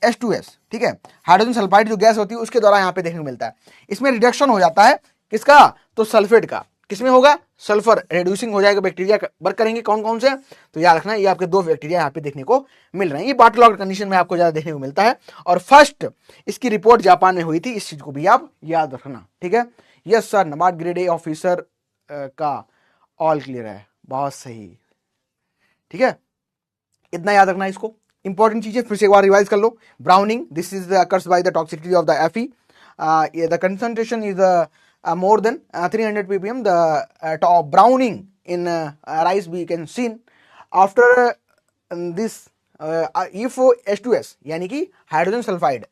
H2S, ठीक है, हाइड्रोजन सल्फाइड जो गैस होती है उसके द्वारा यहाँ पे देखने को मिलता है। इसमें रिडक्शन हो जाता है किसका, तो सल्फेट का। किसमें होगा, सल्फर रिड्यूसिंग हो जाएगा, बैक्टीरिया वर्क करेंगे कौन कौन से, तो याद रखना ये आपके 2 बैक्टीरिया यहाँ पे देखने को मिल रहे हैं। ये वाटरलॉग्ड कंडीशन में आपको ज्यादा देखने को मिलता है। और फर्स्ट इसकी रिपोर्ट जापान में हुई थी, इस चीज को भी आप याद रखना, ठीक है। Yes sir, NABARD grade A officer का ऑल क्लियर है, बहुत सही, ठीक है। इतना याद रखना इसको, इंपॉर्टेंट चीजें फिर से एक बार रिवाइज कर लो। Browning, this is occurs by the toxicity of the Fe, the concentration is more than 300 ppm. The browning in rice we can see after this if H2S यानी कि हाइड्रोजन सल्फाइड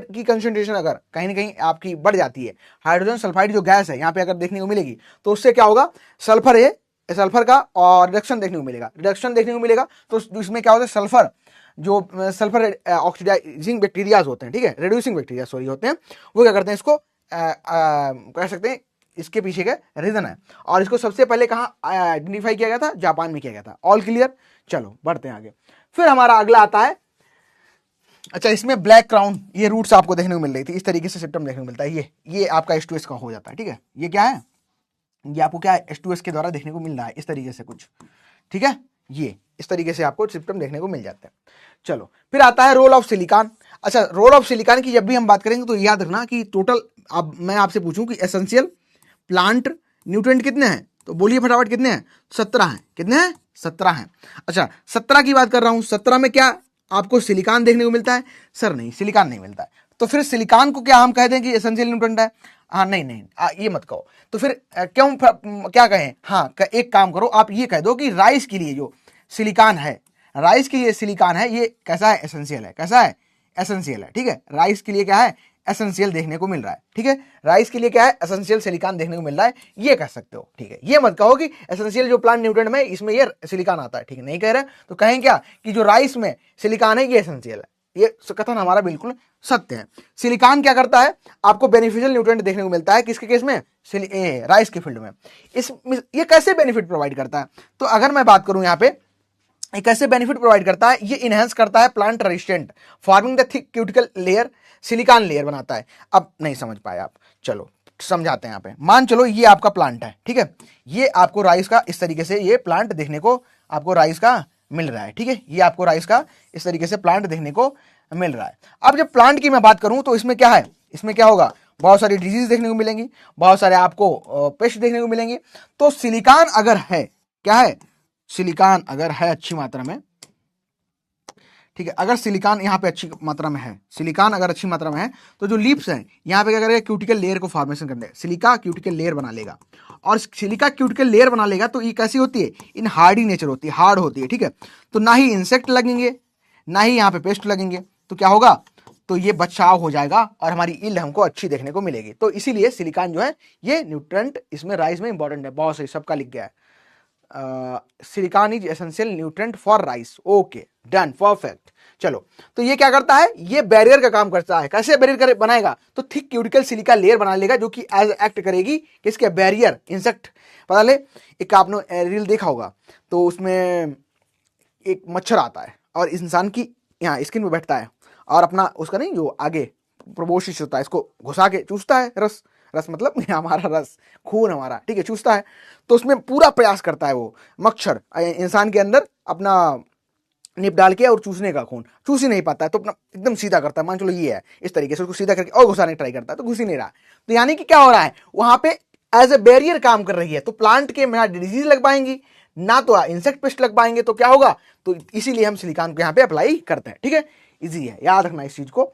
की कंसंट्रेशन अगर कहीं ना कहीं आपकी बढ़ जाती है, हाइड्रोजन सल्फाइड जो गैस है यहाँ पे अगर देखने को मिलेगी, तो उससे क्या होगा, सल्फर का और रिडक्शन देखने को मिलेगा। तो इसमें क्या होता है, सल्फर ऑक्सीडाइजिंग बैक्टीरियाज होते हैं, ठीक है, रिड्यूसिंग बैक्टीरिया सॉरी होते हैं, वो क्या करते हैं, इसको कह सकते हैं इसके पीछे का रीजन है। और इसको सबसे पहले कहाँ आइडेंटिफाई किया गया था, जापान में किया गया था। ऑल क्लियर, चलो बढ़ते हैं आगे। फिर हमारा अगला आता है, अच्छा इसमें ब्लैक क्राउन, ये रूट्स आपको देखने को मिल रही थी, इस तरीके से सिम्टम देखने को मिलता है। ये आपका H2S का हो जाता है, ठीक है। ये क्या है, ये आपको क्या है, H2S के द्वारा देखने को मिल रहा है इस तरीके से कुछ, ठीक है। ये इस तरीके से आपको सिम्टम देखने को मिल जाते हैं। चलो फिर आता है रोल ऑफ सिलिकॉन। अच्छा, रोल ऑफ सिलिकॉन की जब भी हम बात करेंगे तो याद रखना कि टोटल, अब मैं आपसे पूछूं कि एसेंशियल प्लांट न्यूट्रिएंट कितने हैं, तो बोलिए फटाफट कितने हैं, 17 हैं। कितने हैं, 17 हैं। अच्छा 17 की बात कर रहा हूं, 17 में क्या आपको सिलिकॉन देखने को मिलता है, सर नहीं सिलिकॉन नहीं मिलता है। तो फिर सिलिकॉन को क्या हम कह दें कि एसेंशियल न्यूट्रिएंट है, हाँ नहीं ये मत कहो। तो फिर क्यों क्या कहें, हाँ एक काम करो, आप ये कह दो कि राइस के लिए जो सिलिकॉन है, राइस के लिए सिलिकॉन है, ये कैसा है, एसेंशियल है। कैसा है, एसेंशियल है, ठीक है। राइस के लिए क्या है, एसेंशियल देखने को मिल रहा है, ठीक है। राइस के लिए क्या है, एसेंशियल सिलिकॉन देखने को मिल रहा है, ये कह सकते हो, ठीक है। ये मत कहो कि एसेंशियल जो प्लांट न्यूट्रिएंट में इसमें ये सिलिकॉन आता है, ठीक है, नहीं कह रहे। तो कहें क्या कि जो राइस में सिलिकॉन है ये एसेंशियल है। ये कथन हमारा बिल्कुल सत्य है। सिलिकॉन क्या करता है, आपको बेनिफिशियल न्यूट्रिएंट देखने को मिलता है, किसके केस में, राइस के फील्ड में। ये कैसे बेनिफिट प्रोवाइड करता है, तो अगर मैं बात करूं यहाँ पे ये कैसे बेनिफिट प्रोवाइड करता है, ये इनहेंस करता है plant resistant, forming the thick cuticle layer, silicon layer बनाता है। अब नहीं समझ पाए आप, चलो समझाते हैं यहाँ पे। मान चलो ये आपका प्लांट है, ठीक है, ये आपको राइस का इस तरीके से ये प्लांट देखने को आपको राइस का मिल रहा है, ठीक है। ये आपको राइस का इस तरीके से प्लांट देखने को मिल रहा है। अब जब प्लांट की मैं बात करूं तो इसमें क्या है, इसमें क्या होगा, बहुत सारी डिजीज देखने को मिलेंगी, बहुत सारे आपको पेस्ट देखने को मिलेंगे। तो सिलिकॉन अगर है, क्या है, सिलिकॉन अगर है अच्छी मात्रा में, ठीक है, अगर सिलिकॉन यहाँ पे अच्छी मात्रा में है, सिलिकॉन अगर अच्छी मात्रा में है, तो जो लीप्स हैं यहाँ पे क्या करेगा, क्यूटिकल लेयर को फॉर्मेशन कर देगा, सिलिका क्यूटिकल लेयर बना लेगा। और सिलिका क्यूटिकल लेयर बना लेगा तो ये कैसी होती है, इन हार्डी नेचर होती है, हार्ड होती है, ठीक है। तो ना ही इंसेक्ट लगेंगे, ना ही यहाँ पे पेस्ट लगेंगे, तो क्या होगा, तो ये बचाव हो जाएगा और हमारी ईल्ड हमको अच्छी देखने को मिलेगी। तो इसीलिए सिलिकॉन जो है ये न्यूट्रिएंट इसमें राइस में इंपॉर्टेंट है, बहुत सही, सबका लिख गया है। Silicon is essential nutrient for rice, okay done perfect. चलो तो ये क्या करता है, ये बैरियर का काम करता है। कैसे बैरियर बनाएगा, तो थिक क्यूटिकल सिलिका लेयर बना लेगा, जो कि एज एक्ट करेगी किसके, बैरियर, इंसेक्ट। पता ले, एक आपने रील देखा होगा, तो उसमें एक मच्छर आता है और इंसान की यहाँ स्किन पे बैठता है और अपना उसका नहीं जो आगे प्रोबोसिस होता है इसको घुसा के चूसता है रस, रस मतलब हमारा रस, खून हमारा, ठीक है, चूसता है। तो उसमें पूरा प्रयास करता है वो मच्छर इंसान के अंदर अपना निप डाल के और चूसने का, खून चूस ही नहीं पाता है, तो अपना एकदम सीधा करता है, मान चलो ये है, इस तरीके से उसको सीधा करके और घुसाने ट्राई करता है, तो घुस ही नहीं रहा। तो यानी कि क्या हो रहा है, वहां पे एज ए बैरियर काम कर रही है। तो प्लांट के ना डिजीज लग पाएंगी, ना तो इंसेक्ट पेस्ट लग पाएंगे, तो क्या होगा, तो इसीलिए हम सिलिकॉन को यहाँ पे अप्लाई करते हैं, ठीक है, इजी है, याद रखना इस चीज को।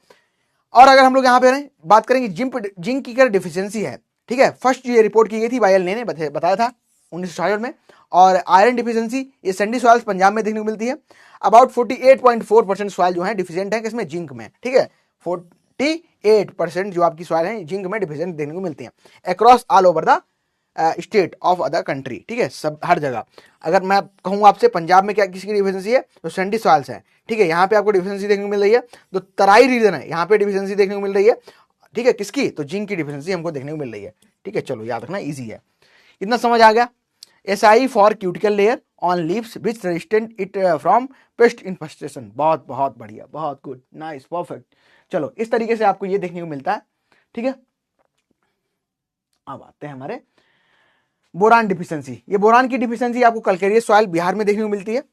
और अगर हम लोग यहाँ पे बात करेंगे जिंक की क्या डिफिशियंसी है, ठीक है, फर्स्ट ये रिपोर्ट की गई थी वायल ने बताया था 1966 में। और आयरन डिफिशियंसी ये सैंडी सॉइल्स पंजाब में देखने को मिलती है। अबाउट 48.4% सॉइल जो है डिफिशियंट है किसमें, जिंक में, ठीक है, 48% जो आपकी सॉइल है जिंक में डिफिशियंट देखने को मिलती है across all over the state of other country, ठीक है, सब हर जगह। अगर मैं कहूँ आपसे पंजाब में क्या किसकी डिफिशियंसी है, तो सैंडी सॉइल्स है, ठीक है, यहाँ पे आपको डिफिशियंसी देखने को मिल रही है। तो तराई रीजन है, यहाँ पे डिफिशियंसी देखने को मिल रही है, ठीक है, किसकी, तो जिंक की डिफिशियंसी हमको देखने को मिल रही है, ठीक है। चलो याद रखना, इजी है, इतना समझ आ गया। SI for cuticle layer on leaves which resistant it from paste infestation, बहुत बहुत बढ़िया, बहुत गुड, नाइस, परफेक्ट। चलो इस तरीके से आपको ये देखने को मिलता है, ठीक है। अब आते हैं हमारे बोरान डिफिशियंसी। ये बोरान की डिफिशियंसी आपको कैल्केरियस सॉइल बिहार में देखने को मिलती है।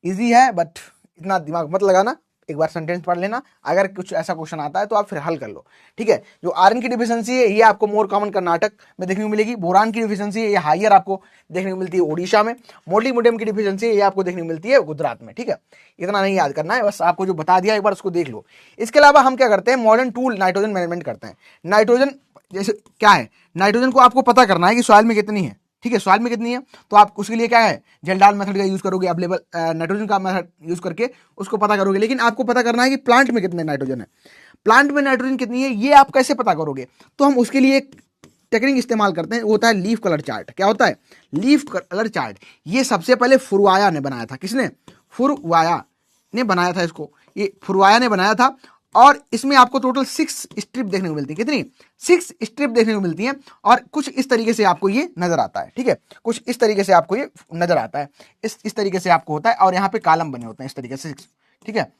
इजी है बट इतना दिमाग मत लगाना, एक बार सेंटेंस पढ़ लेना, अगर कुछ ऐसा क्वेश्चन आता है तो आप फिर हल कर लो, ठीक है। जो आयरन की डिफिशियंसी है ये आपको मोर कॉमन कर्नाटक में देखने को मिलेगी। बोरान की डिफिशियंसी है ये हायर आपको देखने को मिलती है उड़ीसा में। मोलिब्डेनम की डिफिशियंसी है ये आपको देखने को मिलती है गुजरात में, ठीक है। इतना नहीं याद करना है, बस आपको जो बता दिया एक बार उसको देख लो। इसके अलावा हम क्या करते हैं, मॉडर्न टूल नाइट्रोजन मैनेजमेंट करते हैं। नाइट्रोजन जैसे क्या है, नाइट्रोजन को आपको पता करना है कि सॉइल में कितनी है, ठीक है, सॉइल में कितनी है, तो आप उसके लिए क्या है, जेलडाल मेथड का यूज करोगे, अवेलेबल नाइट्रोजन का मेथड यूज करके उसको पता करोगे। लेकिन आपको पता करना है कि प्लांट में कितने नाइट्रोजन है, प्लांट में नाइट्रोजन कितनी है ये आप कैसे पता करोगे, तो हम उसके लिए एक टेक्निक इस्तेमाल करते हैं, वो होता है लीफ कलर चार्ट। क्या होता है, लीफ कलर चार्ट। ये सबसे पहले फुरवाया ने बनाया था, किसने, फुरवाया ने बनाया था इसको, ये फुरवाया ने बनाया था। और इसमें आपको टोटल 6 स्ट्रिप देखने को मिलती है, कितनी, 6 स्ट्रिप देखने को मिलती हैं। और कुछ इस तरीके से आपको ये नजर आता है, ठीक है, कुछ इस तरीके से आपको ये नजर आता है, इस तरीके से आपको होता है। और यहाँ पे कॉलम बने होते हैं इस तरीके से 6, ठीक है,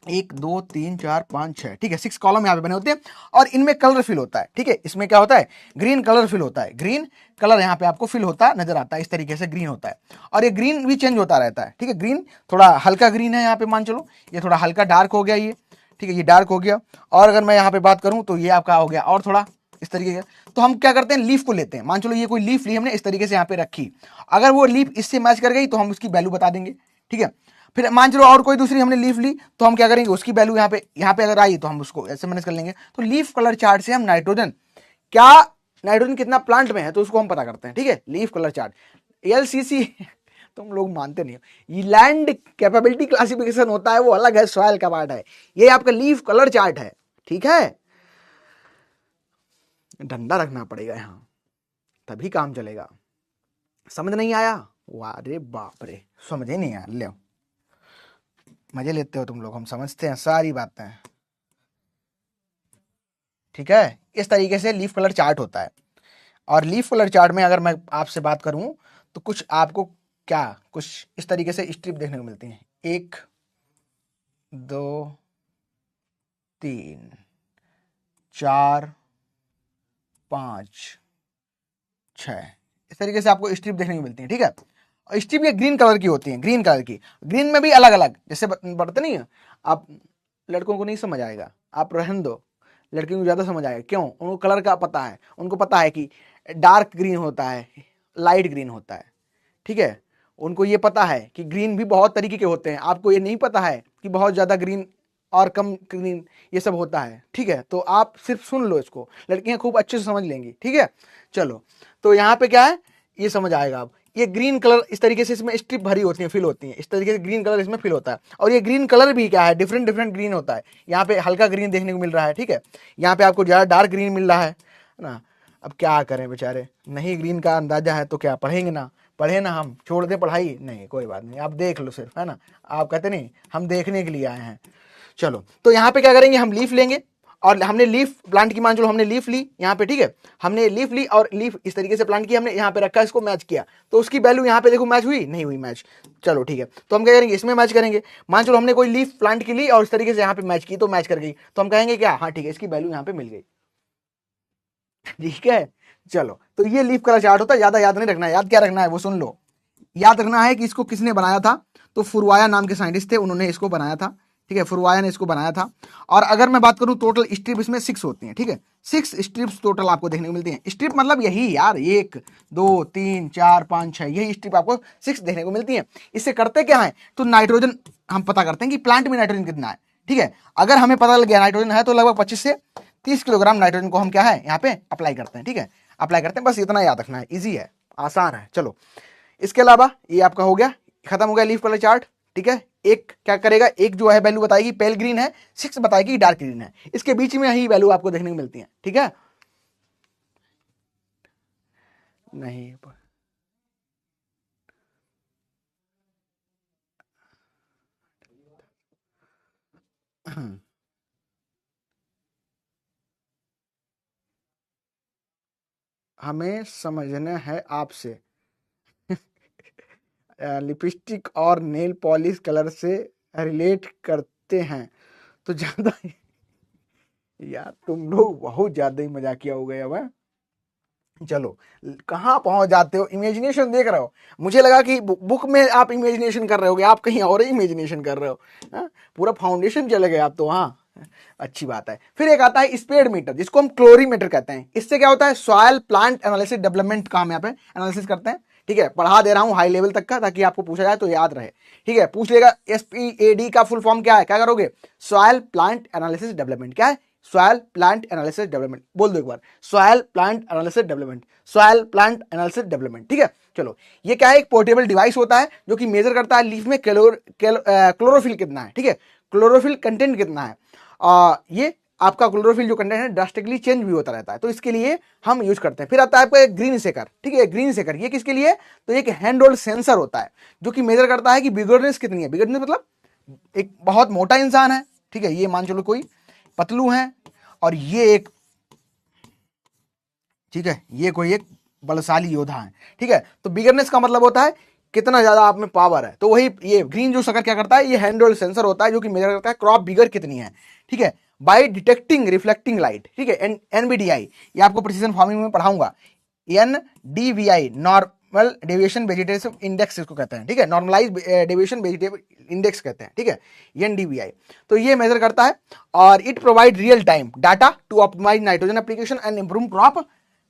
1 2 3 4 5 6, ठीक है, 6 कॉलम यहाँ पे बने होते हैं। और इनमें कलर फिल होता है, ठीक है, इसमें क्या होता है, ग्रीन कलर फिल होता है, ग्रीन कलर यहाँ पे आपको फिल होता नजर आता है, इस तरीके से ग्रीन होता है। और ये ग्रीन भी चेंज होता रहता है, ठीक है, ग्रीन थोड़ा हल्का ग्रीन है यहाँ पे, मान चलो ये थोड़ा हल्का डार्क हो गया ये, ठीक है, ये डार्क हो गया। और अगर मैं यहाँ पे बात करूं तो ये आपका हो गया और थोड़ा इस तरीके का। तो हम क्या करते हैं, लीफ को लेते हैं, मान चलो ये कोई लीफ ली हमने इस तरीके से यहाँ पे रखी, अगर वो लीफ इससे मैच कर गई तो हम उसकी वैल्यू बता देंगे, ठीक है। फिर मान चलो और कोई दूसरी हमने लीफ ली तो हम क्या करेंगे, उसकी वैल्यू यहाँ पे अगर आई तो हम उसको ऐसे मैनेज कर लेंगे। तो लीफ कलर चार्ट से हम नाइट्रोजन नाइट्रोजन कितना प्लांट में है तो उसको हम पता करते हैं, ठीक है, लीफ कलर चार्ट, LCC तुम लोग मानते नहीं हो, ये लैंड कैपेबिलिटी क्लासिफिकेशन होता है, वो अलग है, सॉइल का पार्ट है, ये आपका लीफ कलर चार्ट है, ठीक है। डंडा रखना पड़ेगा यहां तभी काम चलेगा, समझ नहीं आया, वारे बाप रे, समझ ही नहीं आया, ले मजे लेते हो तुम लोग, हम समझते हैं सारी बातें, ठीक है। इस तरीके से लीफ कलर चार्ट होता है। और लीफ कलर चार्ट में अगर मैं आपसे बात करूं तो कुछ आपको क्या कुछ इस तरीके से स्ट्रिप देखने को मिलती हैं, 1 2 3 4 5 6 इस तरीके से आपको स्ट्रिप देखने को मिलती है, ठीक है। और स्ट्रिप ये ग्रीन कलर की होती है, ग्रीन कलर की, ग्रीन में भी अलग अलग जैसे बढ़ते नहीं है। आप लड़कों को नहीं समझ आएगा, आप रहन दो, लड़कियों को ज्यादा समझ आएगा, क्यों, उनको कलर का पता है, उनको पता है कि डार्क ग्रीन होता है, लाइट ग्रीन होता है, ठीक है, उनको ये पता है कि ग्रीन भी बहुत तरीके के होते हैं, आपको ये नहीं पता है कि बहुत ज्यादा ग्रीन और कम ग्रीन ये सब होता है, ठीक है। तो आप सिर्फ सुन लो इसको, लड़कियां खूब अच्छे से समझ लेंगी, ठीक है। चलो तो यहाँ पे क्या है ये समझ आएगा। अब ये ग्रीन कलर इस तरीके से इसमें स्ट्रिप भरी होती है, फिल होती है, इस तरीके से ग्रीन कलर इसमें फिल होता है। और ये ग्रीन कलर भी क्या है, डिफरेंट डिफरेंट ग्रीन होता है, यहाँ पे हल्का ग्रीन देखने को मिल रहा है, ठीक है, यहाँ पे आपको ज्यादा डार्क ग्रीन मिल रहा है ना। अब क्या करें बेचारे, नहीं ग्रीन का अंदाजा है तो क्या पढ़ेंगे ना, पढ़े ना, हम छोड़ दें पढ़ाई, नहीं कोई बात नहीं, आप देख लो सिर्फ, है ना, आप कहते नहीं हम देखने के लिए आए हैं। चलो तो यहाँ पे क्या करेंगे, हम लीफ लेंगे, और हमने लीफ प्लांट की मान चलो हमने लीफ ली यहाँ पे, ठीक है, हमने लीफ ली और लीफ इस तरीके से प्लांट किया, हमने यहाँ पे रखा, इसको मैच किया, तो उसकी वैल्यू यहाँ पे देखो मैच हुई, नहीं हुई मैच, चलो ठीक है, तो हम क्या करेंगे, इसमें मैच करेंगे। मान चलो हमने कोई लीफ प्लांट की ली और इस तरीके से यहाँ पे मैच की तो मैच कर गई, तो हम कहेंगे क्या, हाँ ठीक है, इसकी वैल्यू यहाँ पे मिल गई, ठीक है, चलो तो ये लीफ कलर चार्ट होता है, ज्यादा याद नहीं रखना है। याद क्या रखना है वो सुन लो। याद रखना है कि इसको किसने बनाया था, तो फुरवाया नाम के साइंटिस्ट थे, उन्होंने इसको बनाया था। ठीक है, फुरवाया ने इसको बनाया था। और अगर मैं बात करूं टोटल स्ट्रिप इसमें 6 होती हैं। ठीक है, 6 स्ट्रिप्स टोटल आपको देखने को मिलती हैं। स्ट्रिप मतलब यही यार, 1 2 3 4 5 6, यही स्ट्रिप आपको 6 देखने को मिलती है। इससे करते क्या है, तो नाइट्रोजन हम पता करते हैं कि प्लांट में नाइट्रोजन कितना है। ठीक है, अगर हमें पता लग गया नाइट्रोजन है तो लगभग 25 से 30 किलोग्राम नाइट्रोजन को हम क्या है यहाँ पे अप्लाई करते हैं। ठीक है, अप्लाई करते हैं, बस इतना याद रखना है, इजी है, आसान है। चलो, इसके अलावा ये आपका हो गया, खत्म हो गया लीफ कलर चार्ट। ठीक है, एक क्या करेगा, एक जो है वैल्यू बताएगी पेल ग्रीन है, 6 बताएगी डार्क ग्रीन है। इसके बीच में ही वैल्यू आपको देखने को मिलती है। ठीक है, नहीं हमें समझना है आपसे लिपस्टिक और नेल पॉलिश कलर से रिलेट करते हैं तो ज्यादा यार तुम लोग बहुत ज्यादा ही मजाकिया हो गए अब हैं? चलो, कहाँ पहुंच जाते हो, इमेजिनेशन देख रहे हो। मुझे लगा कि बुक में आप इमेजिनेशन कर रहे होगे, आप कहीं और ही इमेजिनेशन कर रहे हो। हाँ? पूरा फाउंडेशन चले गए आप तो। हाँ, अच्छी बात है। फिर एक आता है स्पेड मीटर, जिसको हम क्लोरीमीटर कहते हैं। इससे क्या होता है, सॉयल प्लांट एनालिसिस डेवलपमेंट का हम यहाँ पे एनालिसिस करते हैं। ठीक है, पढ़ा दे रहा हूँ हाई लेवल तक का, ताकि आपको पूछा जाए तो याद रहे। ठीक है, पूछ लेगा SPAD का फुल फॉर्म क्या है, क्या करोगे, सॉयल प्लांट एनालिसिस डेवलपमेंट। क्या है, सॉयल प्लांट एनालिसिस डेवलपमेंट। बोल दो एक बार, soil plant analysis development, soil plant analysis development. ठीक है, चलो, ये क्या है, एक पोर्टेबल डिवाइस होता है जो कि मेजर करता है लीफ में क्लोरोफिल कितना है। ठीक है, क्लोरोफिल कंटेंट कितना है। ये आपका क्लोरोफिल जो कंटेंट है ड्रास्टिकली चेंज भी होता रहता है, तो इसके लिए हम यूज करते हैं। फिर आता है आपका एक ग्रीन सेकर। ठीक है, ग्रीन सेकर ये किसके लिए, तो एक हैंड होल्ड सेंसर होता है जो कि मेजर करता है कि बिगरनेस कितनी है। बिगरनेस मतलब एक बहुत मोटा इंसान है, ठीक है, ये मान चलो कोई पतलू है, और ये एक, ठीक है, ये कोई एक बलशाली योद्धा है। ठीक है, तो बिगरनेस का मतलब होता है कितना ज्यादा आप में पावर है। तो वही ये ग्रीन जो शकर क्या करता है, ये हैंड होल्ड सेंसर होता है जो कि मेजर करता है क्रॉप बिगर कितनी है। ठीक है, बाय डिटेक्टिंग रिफ्लेक्टिंग लाइट। ठीक है, NBDI, ये आपको प्रिसीजन फार्मिंग में पढ़ाऊंगा। NDVI, normal deviation vegetative index इसको कहते हैं। ठीक है, नॉर्मलाइज डेविएशन वेजिटेटिव इंडेक्स कहते हैं। ठीक है, NDVI, तो ये मेजर करता है, और it provide real time data to optimise nitrogen application and improve crop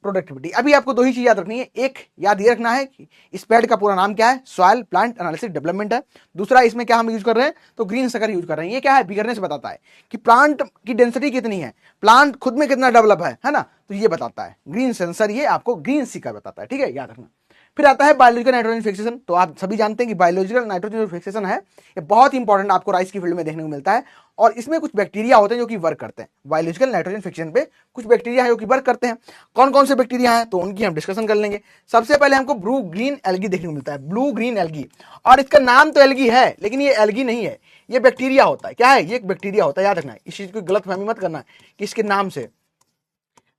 productivity. अभी आपको 2 ही चीज याद रखनी है, एक याद ये रखना है कि इस पैड का पूरा नाम क्या है, सॉइल प्लांट एनालिसिस डेवलपमेंट है। दूसरा, इसमें क्या हम यूज कर रहे हैं, तो ग्रीन सकर यूज कर रहे हैं। ये क्या है, बिगरनेस बताता है कि प्लांट की डेंसिटी कितनी है, प्लांट खुद में कितना डेवलप है ना, तो ये बताता है ग्रीन सेंसर, ये आपको ग्रीन सीकर बताता है। ठीक है, याद रखना। फिर आता है बायोलॉजिकल नाइट्रोजन फिक्सेशन। तो आप सभी जानते हैं कि बायोलॉजिकल नाइट्रोजन फिक्सेशन है, ये बहुत इंपॉर्टेंट आपको राइस की फील्ड में देखने को मिलता है। और इसमें कुछ बैक्टीरिया होते हैं जो कि वर्क करते हैं बायोलॉजिकल नाइट्रोजन फिक्सेशन पे। कुछ बैक्टीरिया है जो कि वर्क करते हैं। कौन कौन से बैक्टीरिया हैं, तो उनकी हम डिस्कशन कर लेंगे। सबसे पहले हमको ब्लू ग्रीन एल्गी देखने को मिलता है, ब्लू ग्रीन एल्गी। और इसका नाम तो एल्गी है, लेकिन ये एल्गी नहीं है, ये बैक्टीरिया होता है। क्या है, ये एक बैक्टीरिया होता है, याद रखना है। इस चीज को गलत फहमी मत करना कि इसके नाम से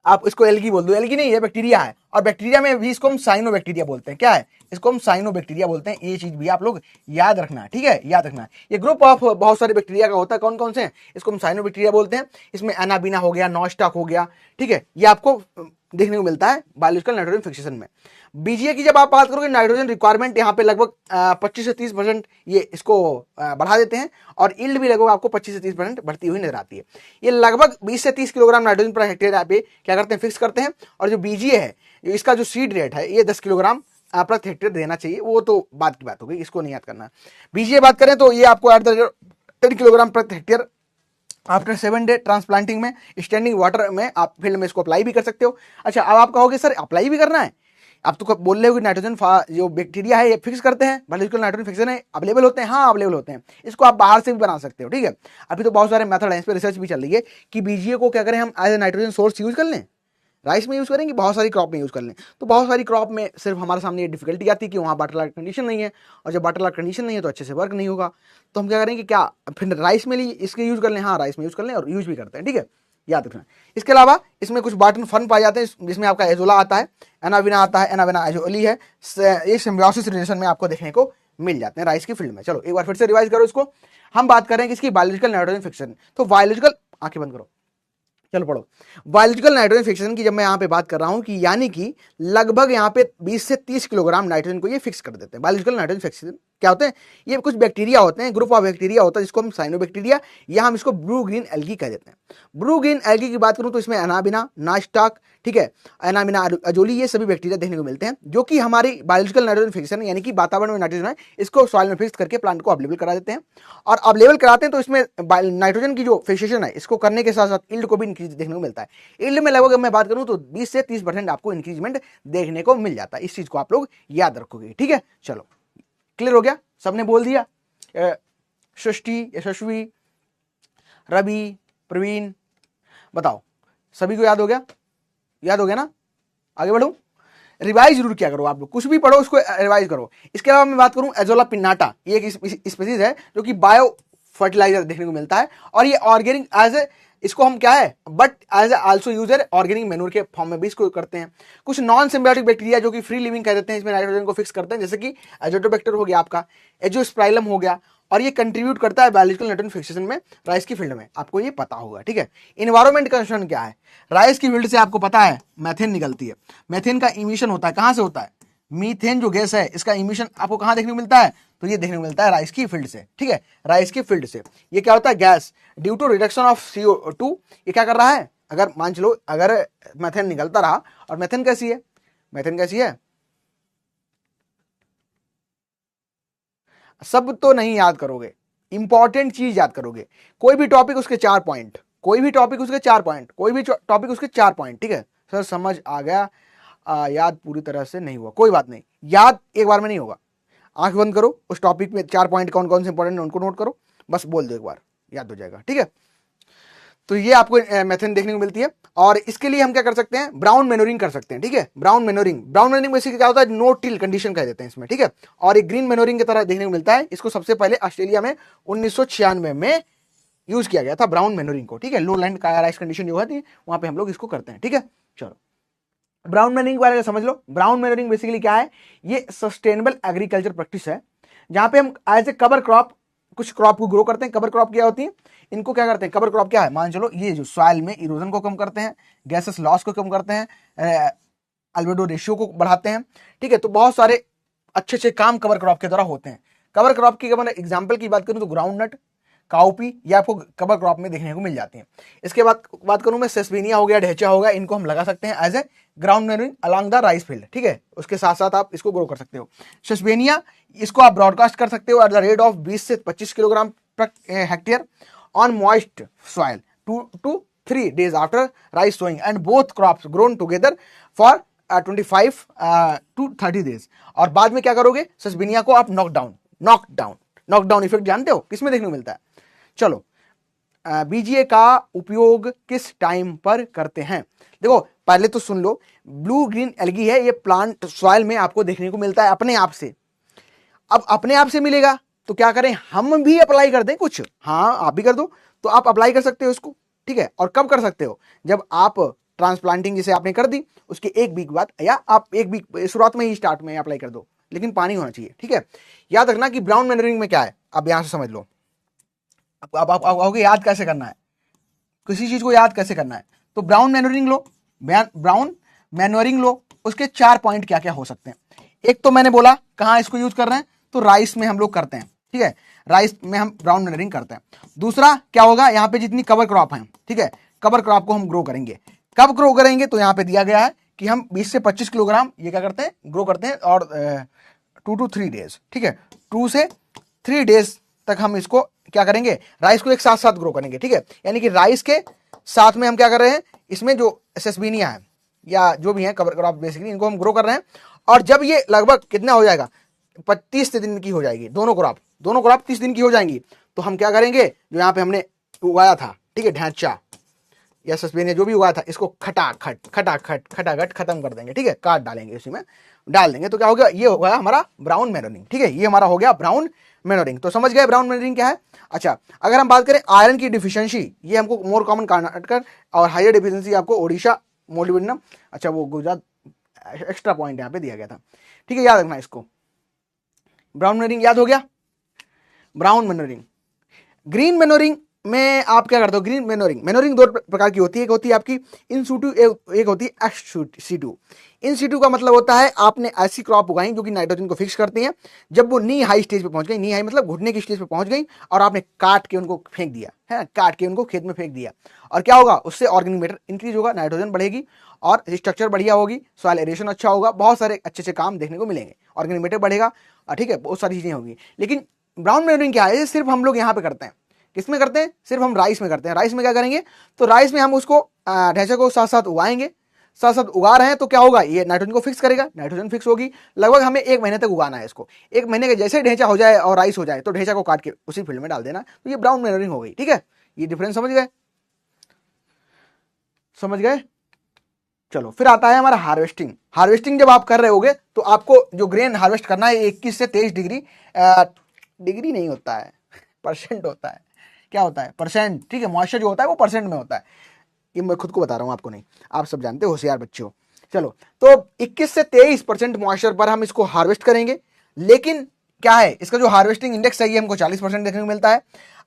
आप इसको एल्गी बोल दो, एल्गी नहीं है, बैक्टीरिया है। और बैक्टीरिया में भी इसको हम साइनो बैक्टीरिया बोलते हैं। क्या है, इसको हम साइनो बैक्टीरिया बोलते हैं। ये चीज भी आप लोग याद रखना। ठीक है, याद रखना। ये ग्रुप ऑफ बहुत सारे बैक्टीरिया का होता है। कौन कौन से हैं, इसको हम साइनो बैक्टीरिया बोलते हैं। इसमें एनाबीना हो गया, नॉस्टॉक हो गया। ठीक है, ये आपको देखने को मिलता है बायोलॉजिकल नाइट्रोजन फिक्सेशन में। बीजीए की जब आप बात करोगे, नाइट्रोजन रिक्वायरमेंट यहाँ पे लगभग 25 से 30% ये इसको बढ़ा देते हैं, और यील्ड भी लगभग आपको 25 से 30% बढ़ती हुई नजर आती है। ये लगभग 20 से 30 किलोग्राम नाइट्रोजन पर हेक्टेयर यहाँ पे क्या करते हैं, फिक्स करते हैं। और जो बीजीए है, इसका जो सीड रेट है, ये 10 किलोग्राम प्रति हेक्टेयर देना चाहिए। वो तो बात की बात हो गई, इसको नहीं याद करना। बीजीए बात करें तो ये आपको 10 किलोग्राम प्रति हेक्टेयर आफ्टर 7 डे ट्रांसप्लांटिंग में स्टैंडिंग वाटर में आप फील्ड में इसको अप्लाई भी कर सकते हो। अच्छा, अब आप कहोगे सर अप्लाई भी करना है, आप तो बोल रहे हो कि नाइट्रोजन जो बैक्टीरिया है ये फिक्स करते हैं, बायोलॉजिकल नाइट्रोजन फिक्सन है, अवेलेबल होते हैं। हाँ, अवेलेबल होते हैं, इसको आप बाहर से भी बना सकते हो। ठीक है, अभी तो बहुत सारे मेथड हैं, इस पर रिसर्च भी चल रही है कि बीजीए को क्या करें हम as a nitrogen source use कर लें, राइस में यूज करें कि बहुत सारी क्रॉप में यूज कर लें। तो बहुत सारी क्रॉप में सिर्फ हमारे सामने ये डिफिकल्टी आती है कि वहाँ वाटर लाइट कंडीशन नहीं है, और जब वाटर लाइट कंडीशन नहीं है तो अच्छे से वर्क नहीं होगा। तो हम क्या करेंगे, क्या फिर राइस में इसके यूज कर लें। हाँ, राइस में यूज कर लें, और यूज भी करते हैं। ठीक है, याद रखना। इसके अलावा इसमें कुछ बॉटन फन पाए जाते हैं, जिसमें आपका एजोला आता है, एनाविना आता है, एनाविना एजोली है। ये सिम्बियोसिस रिलेशन में आपको देखने को मिल जाते हैं राइस की फील्ड में। चलो एक बार फिर से रिवाइज करो इसको। हम बात करें कि इसकी बायोलॉजिकल नाइट्रोजन फिक्सेशन। तो बायोलॉजिकल, आंखें बंद करो। चलो पढ़ो। बायोलॉजिकल नाइट्रोजन फिक्सेशन की जब मैं यहाँ पे बात कर रहा हूँ कि यानी कि लगभग यहाँ पे 20 से 30 किलोग्राम नाइट्रोजन को ये फिक्स कर देते हैं। बायोलॉजिकल नाइट्रोजन फिक्सेशन क्या होते हैं? ये कुछ बैक्टीरिया होते हैं, ग्रुप ऑफ बैक्टीरिया होता है जिसको हम साइनोबैक्टीरिया या हम इसको ब्लू ग्रीन एल्गी कह देते हैं। ब्लू ग्रीन एल्गी की बात करूँ तो इसमें एनाबिना, नास्टाक, ठीक है, एनाबिना अजोली, ये सभी बैक्टीरिया देखने को मिलते हैं जो कि हमारी बायोलॉजिकल नाइट्रोजन फिक्सेशन यानी कि वातावरण में नाइट्रोजन है इसको सॉइल में फिक्स करके प्लांट को अवेलेबल करा देते हैं। और अवेलेबल कराते हैं तो इसमें नाइट्रोजन की जो फिक्सेशन है इसको करने के साथ साथ यील्ड को भी इंक्रीज देखने को मिलता है। यील्ड में लगभग मैं बात करूं तो 20 से 30% आपको इंक्रीजमेंट देखने को मिल जाता है। इस चीज को आप लोग याद रखोगे, ठीक है। चलो क्लियर हो गया, सबने बोल दिया। सृष्टि, यशस्वी, रवि, प्रवीण, बताओ सभी को याद हो गया? याद हो गया ना? आगे बढ़ो, रिवाइज जरूर क्या करो आप लोग, कुछ भी पढ़ो उसको रिवाइज करो। इसके अलावा मैं बात करूं एजोला पिन्नाटा, ये एक स्पीसीज है जो कि बायो फर्टिलाइजर देखने को मिलता है और ये ऑर्गेनिक एज ए, इसको हम क्या है but as a also user organic manure के फॉर्म में भी इसको करते हैं। कुछ नॉन सिम्बायोटिक बैक्टीरिया जो कि फ्री लिविंग कह देते हैं इसमें नाइट्रोजन को फिक्स करते हैं, जैसे कि एजोटोबैक्टर हो गया आपका, एजोस्पाइलम हो गया, और ये कंट्रीब्यूट करता है बायोलॉजिकल नाइट्रोजन फिक्सेशन में राइस की फील्ड में, आपको ये पता होगा, ठीक है। इन्वायरमेंट कंसर्न क्या है? राइस की फील्ड से आपको पता है मैथेन निकलती है, मैथेन का इमिशन होता है, कहां से होता है? मीथेन जो गैस है इसका इमिशन आपको कहां देखने को मिलता है? तो ये देखने को मिलता है राइस की फील्ड से, ठीक है, राइस की फील्ड से। ये क्या होता है? Gas due to reduction of CO2 ये क्या कर रहा है? अगर मान चलो अगर मैथेन निकलता रहा, और मैथेन कैसी है? मैथेन कैसी है? सब तो नहीं याद करोगे, इंपॉर्टेंट चीज याद करोगे। कोई भी टॉपिक उसके 4 पॉइंट, कोई भी टॉपिक उसके 4 पॉइंट, कोई भी टॉपिक उसके 4 पॉइंट, ठीक है। सर समझ आ गया, याद पूरी तरह से नहीं हुआ, कोई बात नहीं, याद एक बार में नहीं होगा। आंख बंद करो, उस टॉपिक में 4 पॉइंट कौन कौन से इंपॉर्टेंट है उनको नोट करो, बस बोल दो एक बार, याद हो जाएगा, ठीक है। तो ये आपको मेथड देखने को मिलती है। और इसके लिए हम क्या कर सकते हैं? ब्राउन मैन्योरिंग कर सकते हैं, ठीक है। ब्राउन मैन्योरिंग बेसिकली क्या होता है? नो टिल कंडीशन कह देते हैं इसमें, ठीक है। और एक ग्रीन मैन्योरिंग की तरह देखने को मिलता है। इसको सबसे पहले ऑस्ट्रेलिया में 1996 में यूज किया गया था ब्राउन मैन्योरिंग को, ठीक है। लो लैंड का राइस कंडीशन जो होती है वहां पे हम लोग इसको करते हैं, ठीक है। चलो ब्राउन मैन्योरिंग के बारे में समझ लो। ब्राउन मैन्योरिंग बेसिकली क्या है? ये सस्टेनेबल एग्रीकल्चर प्रैक्टिस है जहां पे हम एज ए कवर क्रॉप कुछ क्रॉप को ग्रो करते हैं। कवर क्रॉप क्या होती है? इनको क्या करते हैं? कवर क्रॉप क्या है? मान चलो ये जो सॉइल में इरोजन को कम करते हैं, गैसेस लॉस को कम करते हैं, अल्बेडो रेशियो को बढ़ाते हैं, ठीक है। तो बहुत सारे अच्छे अच्छे काम कवर क्रॉप के द्वारा होते हैं। कवर क्रॉप की अगर एग्जाम्पल की बात करूं तो ग्राउंड नट, काउपी ये आपको कवर क्रॉप में देखने को मिल जाती हैं। इसके बाद बात करूं मैं सेसबेनिया हो गया, ढेचा हो गया, इनको हम लगा सकते हैं as a ground manuring along the rice field, ठीक है। उसके साथ साथ आप इसको ग्रो कर सकते हो। सेसबेनिया इसको आप ब्रॉडकास्ट कर सकते हो एट द रेट ऑफ 20 से 25 kilogram per hectare on moist soil 2 to 3 days after rice sowing and both crops grown together for 25 to 30 days। और बाद में क्या करोगे? सेसबेनिया को आप नॉकडाउन इफेक्ट जानते हो किसमें देखने को मिलता है? चलो बीजीए का उपयोग किस टाइम पर करते हैं? देखो पहले तो सुन लो, ब्लू ग्रीन एल्गी है, ये प्लांट सॉइल में आपको देखने को मिलता है अपने आप से। अब अपने आप से मिलेगा तो क्या करें? हम भी अप्लाई कर दें कुछ, हाँ आप भी कर दो, तो आप अप्लाई कर सकते हो इसको, ठीक है। और कब कर सकते हो? जब आप ट्रांसप्लांटिंग जैसे आपने कर दी उसके 1 वीक बाद, या आप 1 वीक शुरुआत में ही स्टार्ट में अप्लाई कर दो, लेकिन पानी होना चाहिए, ठीक है। याद रखना कि ब्राउन मैन्योरिंग में क्या है, अब यहां से समझ लो। अब आप याद कैसे करना है, किसी चीज को याद कैसे करना है? तो ब्राउन मैन्योरिंग लो, ब्राउन मैन्योरिंग लो, उसके 4 पॉइंट क्या क्या हो सकते हैं। एक तो मैंने बोला कहां इसको यूज कर रहे हैं, तो राइस में हम लोग करते हैं, ठीक है, राइस में हम ब्राउन मैन्योरिंग करते हैं। दूसरा क्या होगा? यहाँ पे जितनी कवर क्रॉप है, ठीक है, कवर क्रॉप को हम ग्रो करेंगे। कब ग्रो करेंगे? तो यहाँ पे दिया गया है कि हम 20 से 25 किलोग्राम ये क्या करते हैं? ग्रो करते हैं, और 2 to 3 days, ठीक है, 2 से 3 days तक हम इसको क्या करेंगे? राइस को एक साथ साथ ग्रो करेंगे, ठीक है। यानी कि राइस के साथ में हम क्या कर रहे हैं? इसमें जो सेसबेनिया है या जो भी है कवर क्रॉप बेसिकली, इनको हम ग्रो कर रहे हैं। और जब ये लगभग कितना हो जाएगा? 30 दिन की हो जाएगी, दोनों क्रॉप 30 दिन की हो जाएंगी, तो हम क्या करेंगे? जो यहाँ पे हमने उगाया था, ठीक है, ढांचा या सेसबेनिया जो भी उगाया था, इसको खटाखट खत्म कर देंगे, ठीक है, काट डालेंगे, उसी में डाल देंगे। तो क्या हो गया? ये हो गया हमारा ब्राउन मैन्योरिंग, ठीक है, ये हमारा हो गया ब्राउन मैन्योरिंग। तो समझ गए ब्राउन मैन्योरिंग क्या है? अच्छा, अगर हम बात करें आयरन की डिफिशियंसी, ये हमको मोर कॉमन कर्नाटक, और हायर डिफिशियंसी आपको ओडिशा, मोलिब्डेनम, अच्छा वो गुजरात, एक्स्ट्रा पॉइंट यहाँ पे दिया गया था, ठीक है, याद रखना इसको। ब्राउन मैन्योरिंग याद हो गया? Brown manuring. ग्रीन मैन्योरिंग में आप क्या करते हो, ग्रीन मैनोरिंग। मैनोरिंग दो प्रकार की होती है, एक होती है आपकी इन सीटू, एक होती है एक्स सीटू। इन सीटू का मतलब होता है आपने ऐसी क्रॉप उगाई जो कि नाइट्रोजन को फिक्स करती हैं। जब वो नी हाई स्टेज पे पहुंच गई, नी हाई मतलब घुटने की स्टेज पे पहुंच गई, और आपने काट के उनको फेंक दिया है, काट के उनको खेत में फेंक दिया, और क्या होगा उससे ऑर्गेनिक मैटर इंक्रीज होगा, नाइट्रोजन बढ़ेगी और स्ट्रक्चर बढ़िया होगी, सॉइल एरेशन अच्छा होगा, बहुत सारे अच्छे अच्छे काम देखने को मिलेंगे, ऑर्गेनिक मैटर बढ़ेगा, ठीक है, बहुत सारी चीजें होगी। लेकिन ब्राउन मैनोरिंग क्या है, सिर्फ हम लोग यहाँ पे करते हैं। किसमें करते हैं, सिर्फ हम राइस में करते हैं। राइस में क्या करेंगे, तो राइस में हम उसको ढैंचे को साथ साथ उगाएंगे, साथ साथ उगा रहे हैं तो क्या होगा, ये नाइट्रोजन को फिक्स करेगा, नाइट्रोजन फिक्स होगी। लगभग हमें 1 महीने तक उगाना है इसको। 1 महीने के जैसे ढेंचा हो जाए और राइस हो जाए तो ढेंचा को काट के उसी फील्ड में डाल देना, तो ये ब्राउन मैनोरिंग हो गई। ठीक है, ये डिफरेंस समझ गए, समझ गए। चलो फिर आता है हमारा हार्वेस्टिंग। हार्वेस्टिंग जब आप कर रहे होगे तो आपको जो ग्रेन हार्वेस्ट करना है 21 से 23 डिग्री, डिग्री नहीं होता है, परसेंट होता है। क्या होता है, परसेंट। ठीक है, मॉइस्चर जो होता है वो परसेंट में होता है, ये मैं खुद को बता रहा हूं, आपको नहीं, आप सब जानते हो, होशियार बच्चे हो। चलो, तो 21 से 23% मॉइस्चर पर हम इसको हार्वेस्ट करेंगे। लेकिन क्या है, इसका जो हार्वेस्टिंग इंडेक्स है ये हमको 40% देखने को मिलता है।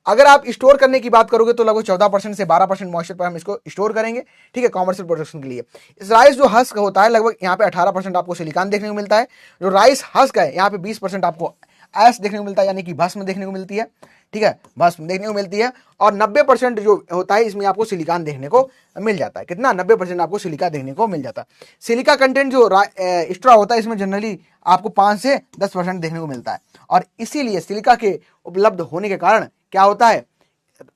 अगर आप स्टोर करने की बात करोगे तो लगभग 14% से 12% मॉइस्चर पर हम इसको स्टोर करेंगे, ठीक है, कॉमर्शियल प्रोडक्शन के लिए। इस राइस जो हस्क होता है लगभग यहाँ पे 18% आपको सिलिकॉन देखने को मिलता है। जो राइस हस्क है यहाँ पे 20% आपको ऐश देखने को मिलता है, यानी कि भस्म देखने को मिलती है। ठीक है, भस्म देखने को मिलती है। और 90% जो होता है इसमें आपको सिलिकॉन देखने को मिल जाता है। कितना, 90% आपको सिलिका देखने को मिल जाता है। सिलिका कंटेंट जो स्ट्रॉ होता है इसमें जनरली आपको 5 से 10% देखने को मिलता है। और इसीलिए सिलिका के उपलब्ध होने के कारण क्या होता है,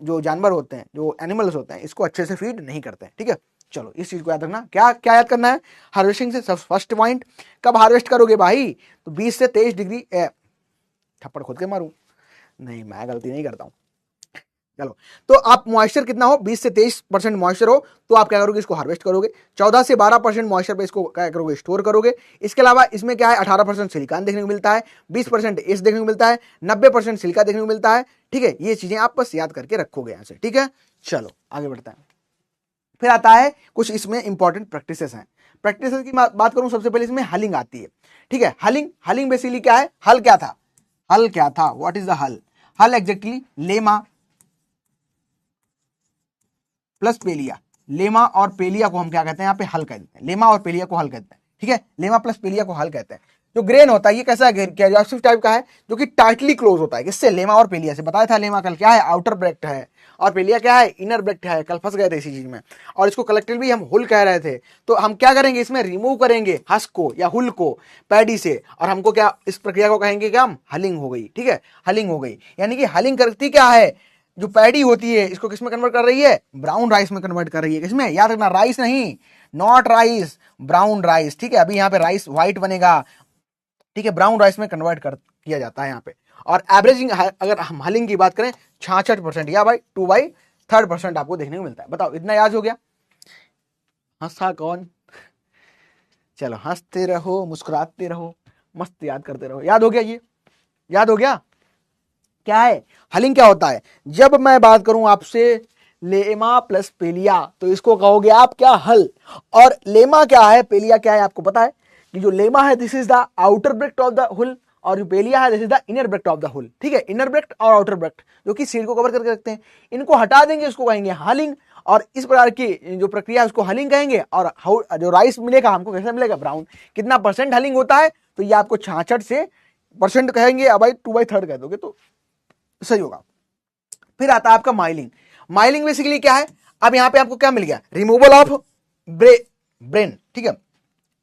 जो जानवर होते हैं, जो एनिमल्स होते हैं, इसको अच्छे से फीड नहीं करते हैं। ठीक है, चलो इस चीज को याद रखना। क्या क्या याद करना है, हार्वेस्टिंग से फर्स्ट पॉइंट, कब हार्वेस्ट करोगे भाई, तो 20 से 23 डिग्री, थप्पड़ खुद के मारूं, नहीं मैं गलती नहीं करता हूं। चलो, तो आप मॉइस्चर कितना हो, 20 से 23% मॉइस्चर हो तो आप क्या करोगे, इसको हार्वेस्ट करोगे। 14 से 12% मॉइस्चर पे इसको क्या करोगे, स्टोर करोगे। इसके अलावा इसमें क्या है, 18% सिलिकॉन देखने को मिलता है, 20% एस देखने को मिलता है, 90% सिलिका देखने को मिलता है। ठीक है, ये चीजें आप बस याद करके रखोगे यहां से। ठीक है, चलो आगे बढ़ते हैं। फिर आता है कुछ इसमें इंपॉर्टेंट प्रैक्टिसेस हैं। प्रैक्टिसेस की बात करूं, सबसे पहले इसमें हलिंग आती है। ठीक है, हलिंग, हलिंग बेसिकली क्या है, हल क्या था, हल क्या था, व्हाट इज द हल, हल एग्जैक्टली लेमा प्लस पेलिया। लेमा और पेलिया को हम क्या कहते हैं, यहाँ पे हल कहते हैं, लेमा और पेलिया को हल कहते हैं। ठीक है, लेमा प्लस पेलिया को हल कहते हैं। जो ग्रेन होता है ये कैसा है, कैरियोसिव टाइप का है, जो कि टाइटली क्लोज होता है। किससे, लेमा और पेलिया से। बताया था लेमा कल क्या है, आउटर ब्रैक्ट है, और पेलिया क्या है, इनर ब्रैक्ट है। कल फंस गए थे इसी चीज में, और इसको कलेक्टिवली हम हुल कह रहे थे। तो हम क्या करेंगे, इसमें रिमूव करेंगे हस्क को या हुल को पैडी से, और हमको क्या, इस प्रक्रिया को कहेंगे क्या हम, हलिंग हो गई। ठीक है, हलिंग हो गई, यानी कि हलिंग करती क्या है, जो पैडी होती है इसको किसमें कन्वर्ट कर रही है, ब्राउन राइस में कन्वर्ट कर रही है। किसमें, याद रखना, राइस नहीं, नॉट राइस, ब्राउन राइस। ठीक है, अभी यहाँ पे राइस व्हाइट बनेगा, ठीक है, ब्राउन राइस में कन्वर्ट कर किया जाता है यहाँ पे। और एवरेजिंग अगर हम हलिंग की बात करें 66% या भाई 2/3% आपको देखने को मिलता है। बताओ, इतना याद हो गया, हंसा कौन, चलो हंसते रहो, मुस्कुराते रहो, मस्त याद करते रहो। याद हो गया, ये याद हो गया। क्या है हलिंग, क्या होता है, जब मैं बात करूं आपसे लेमा प्लस पेलिया तो इसको कहोगे आप क्या, हल। और लेमा क्या है, पेलिया क्या है, आपको पता है कि जो लेमा है this is the outer bract of the hull, और जो पेलिया है this is the inner bract of the hull. ठीक है, इनर ब्रैक्ट और आउटर ब्रैक्ट जो कि सीड को कवर करके रखते हैं, इनको हटा देंगे, इसको कहेंगे हलिंग। और इस प्रकार की जो प्रक्रिया है उसको हलिंग कहेंगे। और जो राइस मिलेगा हमको कैसा मिलेगा, ब्राउन। कितना परसेंट हलिंग होता है, तो ये आपको 66 से % कहेंगे, अब भाई 2/3 कह दोगे तो सही होगा। फिर आता है आपका माइलिंग। माइलिंग बेसिकली क्या है, अब यहां पे आपको क्या मिल गया, रिमूवल ऑफ ब्रेन, ठीक है,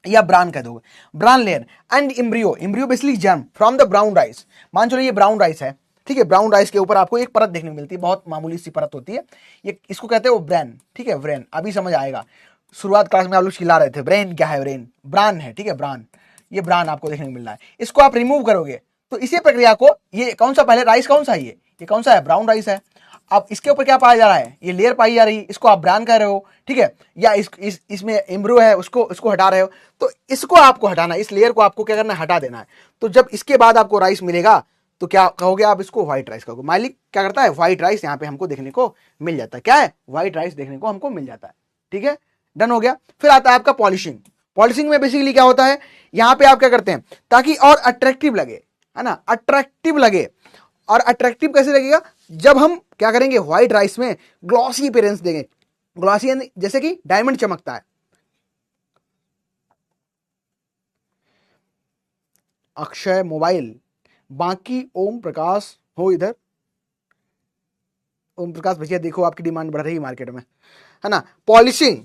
या ब्रान कह दोगे, bran layer and embryo. Embryo basically germ from the brown rice. मान चलो ये ब्राउन राइस है, ठीक है, ब्राउन राइस के ऊपर आपको एक परत देखने को मिलती है, बहुत मामूली सी परत होती है, ये इसको कहते हैं वो ब्रेन। ठीक है, ब्रेन अभी समझ आएगा, शुरुआत क्लास में आप लोग चिल्ला रहे थे ब्रेन क्या है, ब्रेन ब्रान है। ठीक है, ब्रान, ये ब्रान आपको देखने को मिल रहा है, इसको आप रिमूव करोगे तो इसी प्रक्रिया को, ये कौन सा पहले राइस कौन सा है, ये कौन सा है, ब्राउन राइस है। अब इसके ऊपर क्या पाया जा रहा है, ये लेयर पाई जा रही है, इसको आप ब्रान कह रहे हो। ठीक है, या इसमें एम्ब्रो है, उसको हटा रहे हो, तो इसको आपको हटाना, इस लेयर को आपको क्या करना है, हटा देना है। तो जब इसके बाद आपको राइस मिलेगा तो क्या कहोगे आप, इसको व्हाइट राइस कहोगे। मालिक क्या करता है, व्हाइट राइस यहाँ पे हमको देखने को मिल जाता है। क्या है, व्हाइट राइस देखने को हमको मिल जाता है। ठीक है, डन हो गया। फिर आता है आपका पॉलिशिंग। पॉलिशिंग में बेसिकली क्या होता है, यहाँ पे आप क्या करते हैं ताकि और अट्रैक्टिव लगे, है ना, अट्रैक्टिव लगे। और अट्रैक्टिव कैसे लगेगा, जब हम क्या करेंगे, व्हाइट राइस में ग्लॉसी अपीयरेंस देंगे, ग्लॉसी जैसे कि डायमंड चमकता है। अक्षय मोबाइल, बाकी ओम प्रकाश हो इधर, ओम प्रकाश भैया देखो आपकी डिमांड बढ़ रही है मार्केट में, है ना। पॉलिशिंग,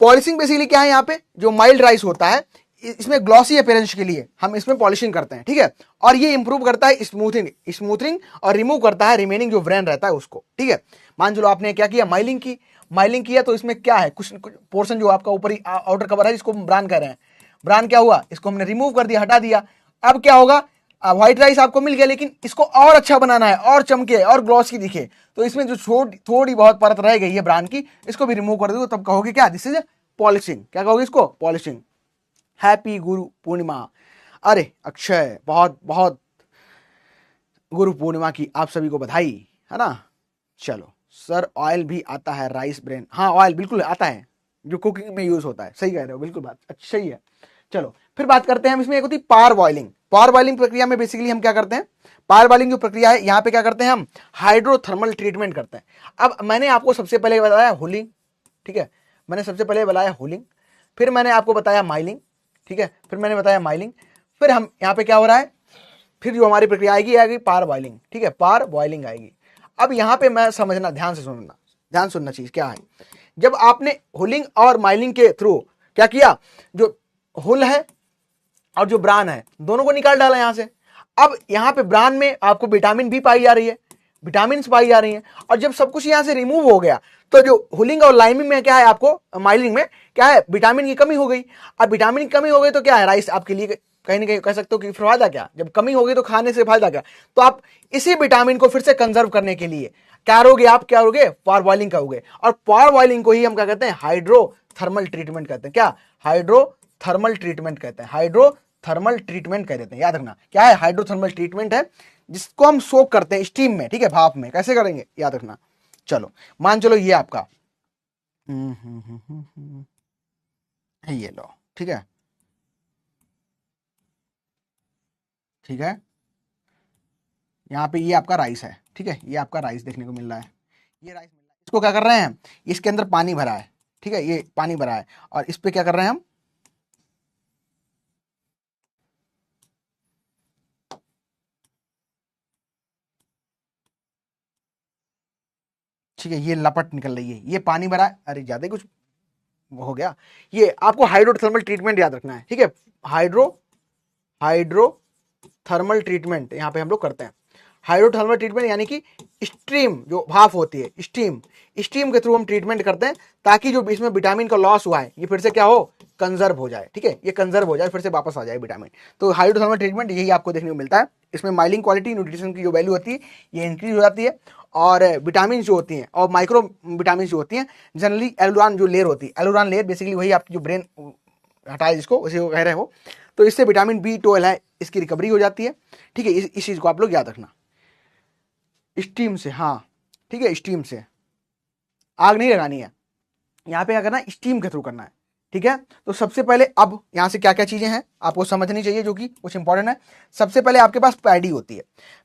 पॉलिशिंग बेसिकली क्या है, यहाँ पे जो माइल्ड राइस होता है इसमें ग्लॉसी अपीयरेंस के लिए हम इसमें पॉलिशिंग करते हैं, ठीक है। और ये इंप्रूव करता है स्मूथिंग, स्मूथिंग और रिमूव करता है रिमेनिंग जो ब्रेन रहता है उसको, ठीक है। मान चलो आपने क्या किया, माइलिंग की, माइलिंग किया तो इसमें क्या है, कुछ पोर्शन जो आपका ऊपरी आउटर कवर है जिसको ब्रान कह रहे हैं, ब्रान क्या हुआ, इसको हमने रिमूव कर दिया, हटा दिया। अब क्या होगा, व्हाइट राइस आपको मिल गया, लेकिन इसको और अच्छा बनाना है, और चमके और ग्लॉसी दिखे, तो इसमें जो थोड़ी बहुत परत रह गई है ब्रांड की, इसको भी रिमूव कर दो, तब कहोगे क्या, दिस इज पॉलिशिंग। क्या कहोगे इसको, पॉलिशिंग। हैप्पी गुरु पूर्णिमा। अरे अक्षय, बहुत बहुत गुरु पूर्णिमा की आप सभी को बधाई, है ना। चलो सर, ऑयल भी आता है राइस ब्रेन, हाँ ऑयल बिल्कुल आता है जो कुकिंग में यूज होता है, सही कह रहे हो, बिल्कुल बात अच्छा ही है। चलो फिर बात करते हैं हम, इसमें एक होती है पार बॉइलिंग। पार बॉइलिंग प्रक्रिया में बेसिकली हम क्या करते हैं, पार बॉइलिंग जो प्रक्रिया है यहाँ पे क्या करते हैं, हम हाइड्रोथर्मल ट्रीटमेंट करते हैं। अब मैंने आपको सबसे पहले बताया हुलिंग, ठीक है, मैंने सबसे पहले बताया हुलिंग, फिर मैंने आपको बताया माइलिंग, ठीक है, फिर मैंने बताया माइलिंग, फिर हम यहाँ पे क्या हो रहा है, फिर जो हमारी प्रक्रिया आएगी पार बॉइलिंग, ठीक है, पार बॉइलिंग आएगी। अब यहाँ पे मैं समझना, ध्यान से सुनना, ध्यान सुनना चीज क्या है, जब आपने हुलिंग और माइलिंग के थ्रू क्या किया, जो हुल है और जो ब्रान है दोनों को निकाल डाला यहां से। अब यहां पे ब्रान में आपको विटामिन भी पाई जा रही है, विटामिन पाई जा रही है, और जब सब कुछ यहां से रिमूव हो गया तो जो हुलिंग और लाइमिंग में क्या है, आपको माइलिंग में क्या है, विटामिन की कमी हो गई। अब विटामिन की कमी हो गई तो क्या है, राइस आपके लिए कहीं ना कहीं कह सकते हो कि फायदा क्या, जब कमी हो गई तो खाने से फायदा क्या, तो आप इसी विटामिन को फिर से कंजर्व करने के लिए क्या करोगे, आप क्या करोगे, पार बॉइलिंग करोगे। और पार बॉइलिंग को ही हम क्या कहते हैं, हाइड्रोथर्मल ट्रीटमेंट कहते हैं। क्या, हाइड्रोथर्मल ट्रीटमेंट कहते हैं, हाइड्रोथर्मल ट्रीटमेंट कह देते हैं, याद रखना क्या है, हाइड्रोथर्मल ट्रीटमेंट है जिसको हम सोक करते हैं स्टीम में, ठीक है, भाप में। कैसे करेंगे याद रखना। चलो मान चलो ये आपका ये लो, ठीक है, ठीक है, यहाँ पे ये आपका राइस है, ठीक है, ये आपका राइस देखने को मिल रहा है, ये राइस मिल रहा है, इसको क्या कर रहे हैं, इसके अंदर पानी भरा है, ठीक है, ये पानी भरा है, और इस पे क्या कर रहे हैं हम, ठीक है, ये लपट निकल रही है, ये पानी भरा है, अरे ज्यादा ही कुछ हो गया। ये आपको हाइड्रोथर्मल ट्रीटमेंट याद रखना है, ठीक है, हाइड्रोथर्मल ट्रीटमेंट यहाँ पे हम लोग करते हैं। हाइड्रोथर्मल ट्रीटमेंट यानी कि स्टीम, जो भाप होती है, स्टीम, स्टीम के थ्रू हम ट्रीटमेंट करते हैं ताकि जो इसमें विटामिन का लॉस हुआ है ये फिर से क्या हो, कंजर्व हो जाए, ठीक है, ये कंजर्व हो जाए, फिर से वापस आ जाए विटामिन। तो हाइड्रोथर्मल ट्रीटमेंट यही आपको देखने को मिलता है। इसमें माइलिंग क्वालिटी, न्यूट्रिशन की जो वैल्यू होती है ये इंक्रीज हो जाती है, और विटामिन जो होती हैं और माइक्रो विटामिन जो होती हैं, जनरली एलुरान जो लेयर होती है, एलुरान लेयर बेसिकली वही आपकी जो ब्रेन हटाए जिसको, उसे वो कह रहे हो, तो इससे विटामिन B12 है, इसकी रिकवरी हो जाती है, ठीक है। इस चीज को आप लोग याद रखना, स्टीम से, हाँ ठीक है, स्टीम से, आग नहीं लगानी है, यहाँ पे क्या करना है, स्टीम के थ्रू करना है, ठीक है। तो सबसे पहले अब यहाँ से क्या क्या चीजें हैं आपको समझनी चाहिए जो कि कुछ इंपॉर्टेंट है। सबसे पहले आपके पास पैडी होती है,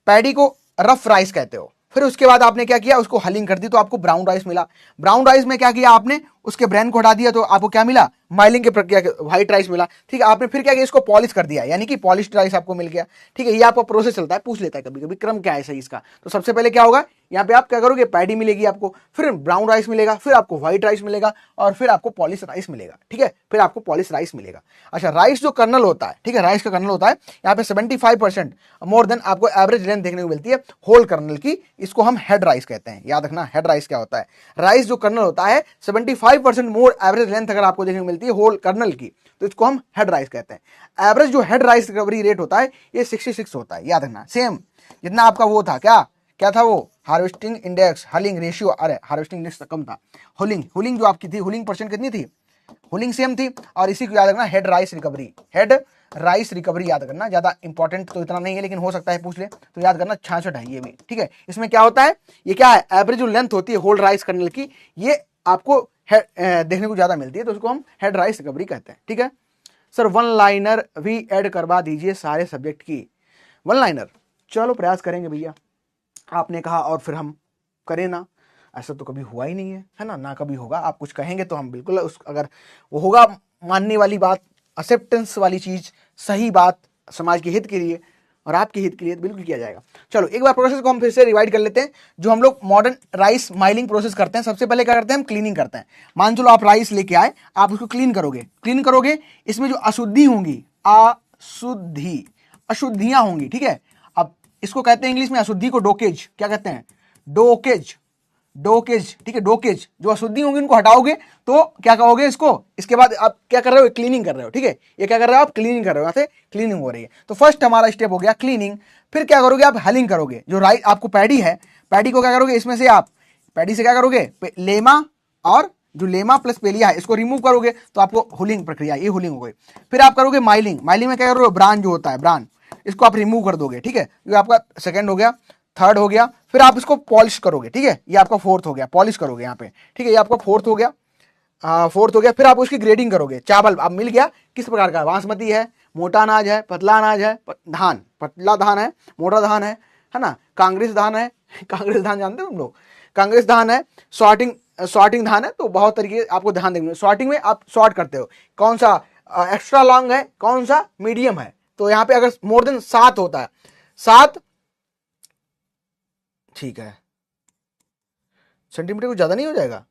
पैडी को रफ राइस कहते हो। फिर उसके बाद आपने क्या किया, उसको हलिंग कर दी तो आपको ब्राउन राइस मिला। ब्राउन राइस में क्या किया आपने, उसके ब्रेन को हटा दिया तो आपको क्या मिला, माइलिंग की प्रक्रिया व्हाइट राइस मिला, ठीक है। आपने फिर क्या किया, इसको पॉलिश कर दिया, यानी कि पॉलिश्ड राइस आपको मिल गया, ठीक है। ये आपका प्रोसेस चलता है, पूछ लेता है कभी कभी क्रम क्या है सही इसका। तो सबसे पहले क्या होगा, यहाँ पे आप क्या करोगे, पैडी मिलेगी आपको, फिर ब्राउन राइस मिलेगा, फिर आपको व्हाइट राइस मिलेगा, और फिर आपको पॉलिश राइस मिलेगा, ठीक है, फिर आपको पॉलिश राइस मिलेगा। अच्छा, राइस जो कर्नल होता है, ठीक है, राइस का कर्नल होता है, यहाँ पे 75% मोर देन आपको एवरेज लेंथ देखने को मिलती है होल कर्नल की, इसको हम हेड राइस कहते हैं। याद रखना, हेड राइस क्या होता है, राइस जो कर्नल होता है 75% मोर एवरेज लेंथ अगर आपको देखने को मिलती है होल कर्नल की, तो इसको हम हेड राइस कहते हैं। एवरेज जो हेड राइस रिकवरी रेट होता है ये 66 होता है, याद रखना। सेम जितना आपका वो था, क्या क्या था वो, हार्वेस्टिंग इंडेक्स, हलिंग रेशियो, अरे हार्वेस्टिंग इंडेक्स कम था, हुलिंग जो आपकी थी, हुलिंग परसेंट कितनी थी, हुलिंग सेम थी। और इसी को याद रखना, head rice recovery, head rice recovery याद करना, ज्यादा इंपॉर्टेंट तो इतना नहीं है लेकिन हो सकता है पूछ ले, तो याद करना 66 है ये भी, ठीक है। इसमें क्या होता है, ये क्या है, एवरेज जो लेंथ होती है होल राइस कर्नल की, ये आपको देखने को ज्यादा मिलती है, तो उसको हम हेड राइस रिकवरी कहते हैं, ठीक है। सर वन लाइनर भी ऐड करवा दीजिए सारे सब्जेक्ट की, वन लाइनर, चलो प्रयास करेंगे भैया, आपने कहा और फिर हम करें ना, ऐसा तो कभी हुआ ही नहीं है ना, ना कभी होगा। आप कुछ कहेंगे तो हम बिल्कुल उस, अगर वो होगा मानने वाली बात, एक्सेप्टेंस वाली चीज, सही बात, समाज के हित के लिए और आपके हित के लिए बिल्कुल किया जाएगा। चलो एक बार प्रोसेस को हम फिर से रिवाइड कर लेते हैं। जो हम लोग मॉडर्न राइस माइलिंग प्रोसेस करते हैं, सबसे पहले क्या करते हैं हम, क्लीनिंग करते हैं। मान चलो आप राइस लेके आए, आप उसको क्लीन करोगे, इसमें जो अशुद्धि होंगी, अशुद्धियां होंगी, ठीक है। अब इसको कहते हैं इंग्लिश में अशुद्धि को डोकेज, क्या कहते हैं, डोकेज, ठीक है, डोकेज। जो अशुद्धि होंगी उनको हटाओगे तो क्या कहोगे इसको, इसके बाद आप क्या कर रहे हो, क्लीनिंग कर रहे हो, ठीक है। ये क्या कर रहे हो आप, क्लीनिंग कर रहे हो, यहाँ से क्लीनिंग हो रही है। तो फर्स्ट हमारा स्टेप हो गया क्लीनिंग। फिर क्या करोगे आप, हलिंग करोगे। जो राइस आपको पैडी है, पैडी को क्या करोगे, इसमें से आप पैडी से क्या करोगे, लेमा और जो लेमा प्लस पेलिया है इसको रिमूव करोगे, तो आपको हुलिंग प्रक्रिया, ये हुलिंग हो गई। फिर आप करोगे माइलिंग में क्या करोगे, ब्रान जो होता है, ब्रान, इसको आप रिमूव कर दोगे, ठीक है। ये आपका सेकंड हो गया, थर्ड हो गया। फिर आप इसको पॉलिश करोगे, ठीक है, ये आपका फोर्थ हो गया, पॉलिश करोगे यहाँ पे, ठीक है, ये आपका फोर्थ हो गया। फिर आप उसकी ग्रेडिंग करोगे। चावल अब मिल गया किस प्रकार का, बासमती है, मोटा अनाज है, पतला अनाज है, धान, पतला धान है, मोटा धान है ना, कांग्रेस धान है, कांग्रेस धान जानते हो हम लोग, कांग्रेस धान है, सॉर्टिंग धान है। तो बहुत तरीके आपको ध्यान देंगे। सॉर्टिंग में आप सॉर्ट करते हो, कौन सा एक्स्ट्रा लॉन्ग है, कौन सा मीडियम है। तो यहाँ पे अगर मोर देन 7 होता है, 7, ठीक है, सेंटीमीटर कुछ ज्यादा नहीं हो जाएगा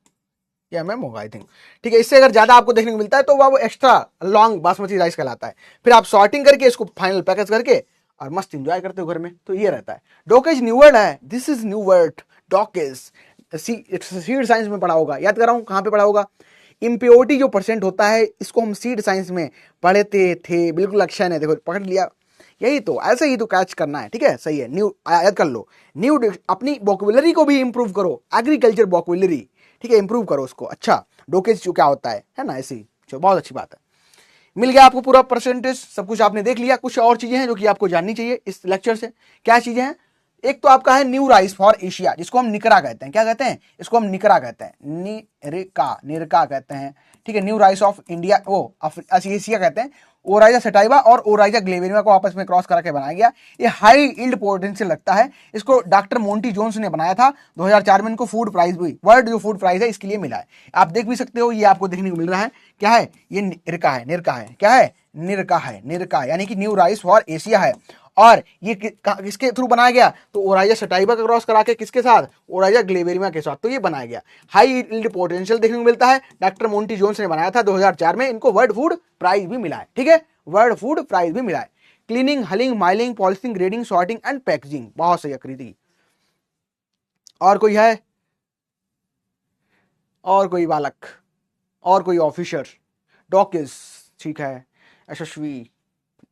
या मैम होगा आई थिंक, ठीक है। इससे अगर ज्यादा आपको देखने को मिलता है तो वो एक्स्ट्रा लॉन्ग बासमती राइस कहलाता है। फिर आप सॉर्टिंग करके इसको फाइनल पैकेज करके और मस्त एंजॉय करते हो घर में। तो ये रहता है। डोकेज न्यू वर्ड है, this is new word, dockage. Seed science में पढ़ा होगा, याद कर रहा हूं कहां पे पढ़ा होगा, इम्प्योरिटी जो परसेंट होता है इसको हम सीड साइंस में पढ़ते थे। बिल्कुल अक्षय ने देखो पकड़ लिया, यही तो, ऐसे ही तो कैच करना है, ठीक है, सही है। न्यू याद कर लो, न्यू अपनी वोकैबुलरी को भी इंप्रूव करो, एग्रीकल्चर वोकैबुलरी, ठीक है, इंप्रूव करो उसको। अच्छा, डोकेज क्या होता है ना, ऐसी बहुत अच्छी बात है। मिल गया आपको पूरा परसेंटेज, सब कुछ आपने देख लिया। कुछ और चीजें हैं जो कि आपको जाननी चाहिए इस लेक्चर से। क्या चीजें हैं, एक तो आपका है न्यू राइस फॉर एशिया, जिसको हम निकरा कहते हैं। क्या कहते हैं इसको, हम निकरा कहते हैं, निरका कहते हैं, ठीक है। न्यू राइस ऑफ इंडिया, वो एशिया कहते हैं। ओराइजा सटाइवा और ओराइजा ग्लेवेरिया को आपस में क्रॉस करके बनाया गया। ये हाई यील्ड पोटेंशियल लगता है। इसको डॉक्टर मोंटी जोन्स ने बनाया था 2004 में। इनको फूड प्राइज भी, वर्ल्ड जो फूड प्राइज है इसके लिए मिला है। आप देख भी सकते हो, ये आपको देखने को मिल रहा है। क्या है ये, निरका है, क्या है, निरका यानी कि न्यू राइस फॉर एशिया है। और ये किसके थ्रू बनाया गया, तो ओराइजा सटाइवा का क्रॉस करा के किसके साथ, ओराइजा ग्लेवेरिया के साथ, तो ये बनाया गया। हाई यील्ड पोटेंशियल देखने को मिलता है, डॉक्टर मोंटी जोन्स ने बनाया था 2004 में। इनको वर्ल्ड फूड प्राइज भी मिला है, ठीक है, वर्ल्ड फूड प्राइज भी मिला है। Cleaning, hulling, milling, polishing, grading, sorting and packaging, बहुत सही आकृति। और कोई है, और कोई बालक, और कोई ऑफिसर, डॉकिस, ठीक है, यशस्वी,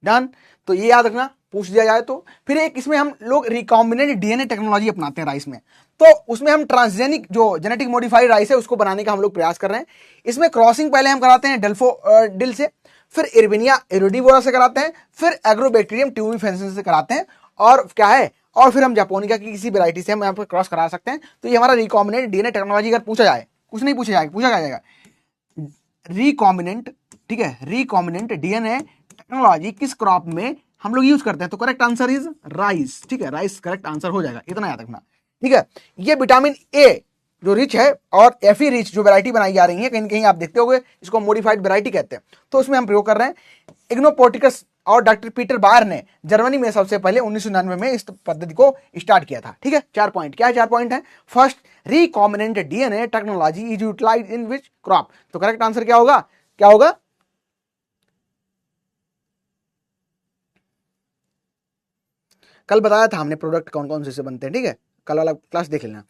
डन। तो ये याद रखना, पूछ दिया जाए तो। फिर एक इसमें हम लोग रिकॉम्बिनेंट डीएनए टेक्नोलॉजी अपनाते हैं राइस में। तो उसमें हम ट्रांसजेनिक जो जेनेटिक मॉडिफाइड राइस है उसको बनाने का हम लोग प्रयास कर रहे हैं। इसमें क्रॉसिंग पहले हम कराते हैं डेल्फोडिल से, फिर इर्विनिया इरिडीवोरा से कराते हैं, फिर एग्रोबैक्टीरियम ट्यूबिफेंसिस से कराते हैं, और क्या है, और फिर हम जापोनिका की किसी वैरायटी से हम यहाँ पर क्रॉस करा सकते हैं। तो ये हमारा रिकॉम्बिनेंट डीएनए टेक्नोलॉजी अगर पूछा जाए, कुछ नहीं पूछा जाएगा, रिकॉम्बिनेंट, ठीक है, रिकॉम्बिनेंट डीएनए टेक्नोलॉजी किस क्रॉप में हम लोग यूज करते हैं, तो करेक्ट आंसर इज राइस, ठीक है, राइस करेक्ट आंसर हो जाएगा, इतना याद रखना, ठीक है। ये विटामिन ए जो रिच है और एफी रिच जो वैरायटी बनाई जा रही है, कहीं कहीं आप देखते होंगे इसको मॉडिफाइड वैरायटी कहते हैं, तो उसमें हम प्रयोग कर रहे हैं। इग्नोपोर्टिकस और डॉक्टर पीटर बायर ने जर्मनी में सबसे पहले 1999 में इस पद्धति को स्टार्ट किया था, ठीक है। 4 पॉइंट, क्या है 4 पॉइंट है। First, recombinant DNA technology is utilised in which crop, तो करेक्ट आंसर क्या होगा, कल बताया था हमने प्रोडक्ट कौन कौन से बनते हैं, ठीक है, कल वाला क्लास देख लेना।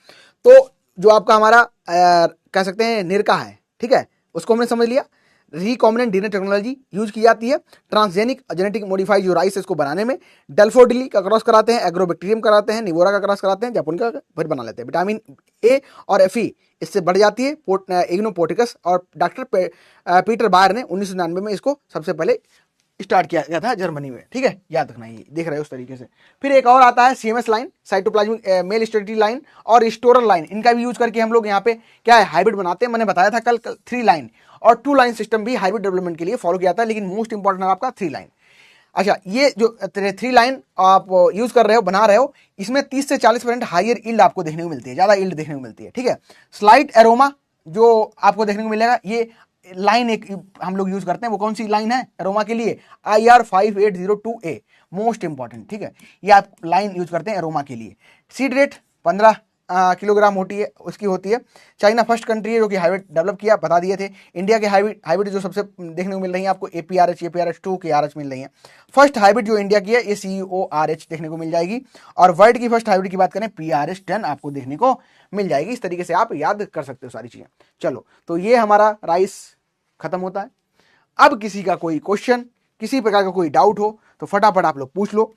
तो जो आपका हमारा कह सकते हैं निरका है, ठीक है, उसको हमने समझ लिया। रिकॉम्बिनेंट डीएनए टेक्नोलॉजी यूज की जाती है ट्रांसजेनिक जेनेटिक मॉडिफाइड जो राइस है इसको बनाने में। डेल्फोडिली का क्रॉस कराते हैं, एग्रोबैक्टीरियम कराते हैं, निवोरा का क्रॉस कराते हैं, जापान का फिर बना लेते हैं। विटामिन ए और एफई इससे बढ़ जाती है। इग्नोपोर्टिकस और डॉक्टर पीटर बायर ने 1999 में इसको सबसे पहले स्टार्ट किया गया था जर्मनी में, ठीक है, याद रखना, ये देख रहे हो उस तरीके से। फिर एक और आता है CMS line, cytoplasmic male sterility line और रिस्टोरर लाइन, इनका भी यूज करके हम लोग यहाँ पे क्या है हाइब्रिड बनाते हैं। मैंने बताया था कल 3 लाइन और 2 लाइन सिस्टम भी हाइब्रिड डेवलपमेंट के लिए फॉलो किया था, लेकिन मोस्ट इंपॉर्टेंट है आपका 3 लाइन। अच्छा, ये जो 3 लाइन आप यूज कर रहे हो, बना रहे हो, इसमें 30 से 40% हायर यील्ड आपको देखने को मिलती है, ज्यादा यील्ड देखने को मिलती है, ठीक है। स्लाइट एरोमा जो आपको देखने को मिलेगा, ये लाइन एक हम लोग यूज करते हैं, वो कौन सी लाइन है एरोमा के लिए, IR5802A, मोस्ट इंपॉर्टेंट, ठीक है। ये आप लाइन यूज करते हैं एरोमा के लिए। सीड रेट 15 किलोग्राम होती है, उसकी होती है। चाइना फर्स्ट कंट्री है जो कि हाइब्रिड डेवलप किया, बता दिए थे। इंडिया के हाइब्रिड जो सबसे देखने को मिल रही है आपको, APRH 2 KRH मिल रही है। फर्स्ट हाइब्रिड जो इंडिया की है ये CORH देखने को मिल जाएगी। और वर्ल्ड की फर्स्ट हाइब्रिड की बात करें, PRH10 आपको देखने को मिल जाएगी। इस तरीके से आप याद कर सकते हो सारी चीजें। चलो, तो ये हमारा राइस खत्म होता है। अब किसी का कोई क्वेश्चन, किसी प्रकार का कोई डाउट हो तो फटाफट आप लोग पूछ लो।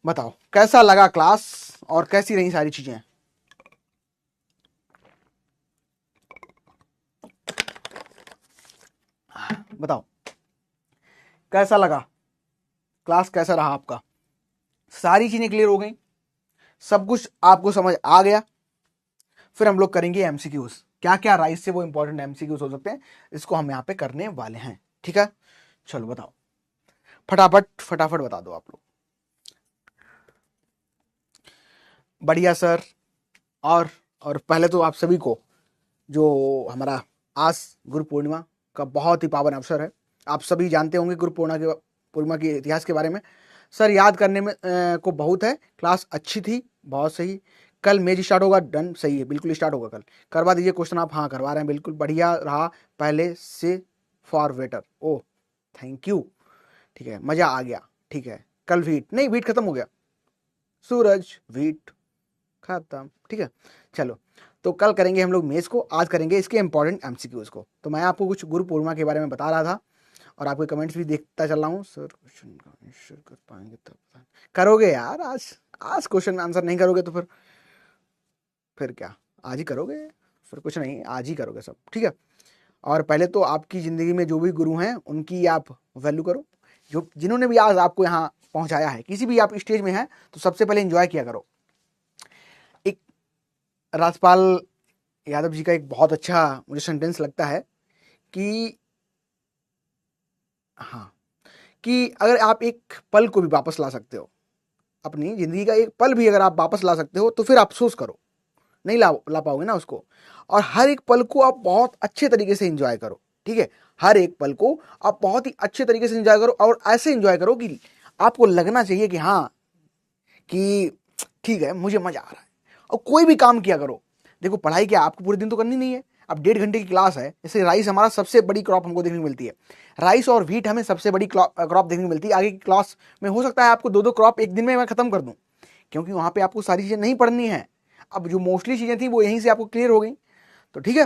बताओ कैसा लगा क्लास और कैसी रही सारी चीजें। बताओ कैसा लगा क्लास, कैसा रहा आपका, सारी चीजें क्लियर हो गई, सब कुछ आपको समझ आ गया। फिर हम लोग करेंगे MCQs, क्या क्या राइस से वो इंपॉर्टेंट MCQs हो सकते हैं, इसको हम यहाँ पे करने वाले हैं, ठीक है। चलो बताओ, फटाफट फटाफट बता दो आप लोग। बढ़िया सर। और पहले तो आप सभी को, जो हमारा आज गुरु पूर्णिमा का बहुत ही पावन अवसर है, आप सभी जानते होंगे गुरु पूर्णिमा के इतिहास के बारे में। सर याद करने में को बहुत है, क्लास अच्छी थी, बहुत सही। कल मेज स्टार्ट होगा, डन, सही है, बिल्कुल स्टार्ट होगा कल। करवा दीजिए क्वेश्चन आप, हाँ करवा रहे हैं, बिल्कुल बढ़िया रहा पहले से, for waiter, oh thank you, ठीक है, मजा आ गया, ठीक है। कल वीट नहीं, वीट खत्म हो गया, सूरज वीट खत्म, ठीक है। चलो, तो कल करेंगे हम लोग मेज को, आज करेंगे इसके इंपॉर्टेंट MCQs को। तो मैं आपको कुछ गुरु पूर्णिमा के बारे में बता रहा था और आपके कमेंट्स भी देखता चल रहा हूँ। सर क्वेश्चन आंसर कर पाएंगे तब करोगे यार, आज क्वेश्चन आंसर नहीं करोगे तो फिर क्या, आज ही करोगे, फिर कुछ नहीं, आज ही करोगे सब, ठीक है। और पहले तो आपकी ज़िंदगी में जो भी गुरु हैं उनकी आप वैल्यू करो, जो जिन्होंने भी आज आपको यहाँ पहुँचाया है, किसी भी आप स्टेज में हैं तो सबसे पहले इंजॉय किया करो। एक राजपाल यादव जी का एक बहुत अच्छा मुझे सेंटेंस लगता है कि हाँ, कि अगर आप एक पल को भी वापस ला सकते हो, अपनी ज़िंदगी का एक पल भी अगर आप वापस ला सकते हो तो फिर अफसोस करो, नहीं ला पाओगे ना उसको। और हर एक पल को आप बहुत अच्छे तरीके से एंजॉय करो, ठीक है। हर एक पल को आप बहुत ही अच्छे तरीके से एंजॉय करो, और ऐसे एंजॉय करो कि आपको लगना चाहिए कि हाँ, कि ठीक है मुझे मजा आ रहा है। और कोई भी काम किया करो, देखो पढ़ाई क्या आपको पूरे दिन तो करनी नहीं है, अब 1.5 घंटे की क्लास है। जैसे राइस हमारा सबसे बड़ी क्रॉप हमको देखने को मिलती है, राइस और व्हीट हमें सबसे बड़ी क्रॉप देखने को मिलती है। आगे की क्लास में हो सकता है आपको 2-2 क्रॉप एक दिन में मैं खत्म कर दूं, क्योंकि वहां पे आपको सारी चीजें नहीं पढ़नी है। अब जो मोस्टली चीजें थी वो यहीं से आपको क्लियर हो गई, तो ठीक है।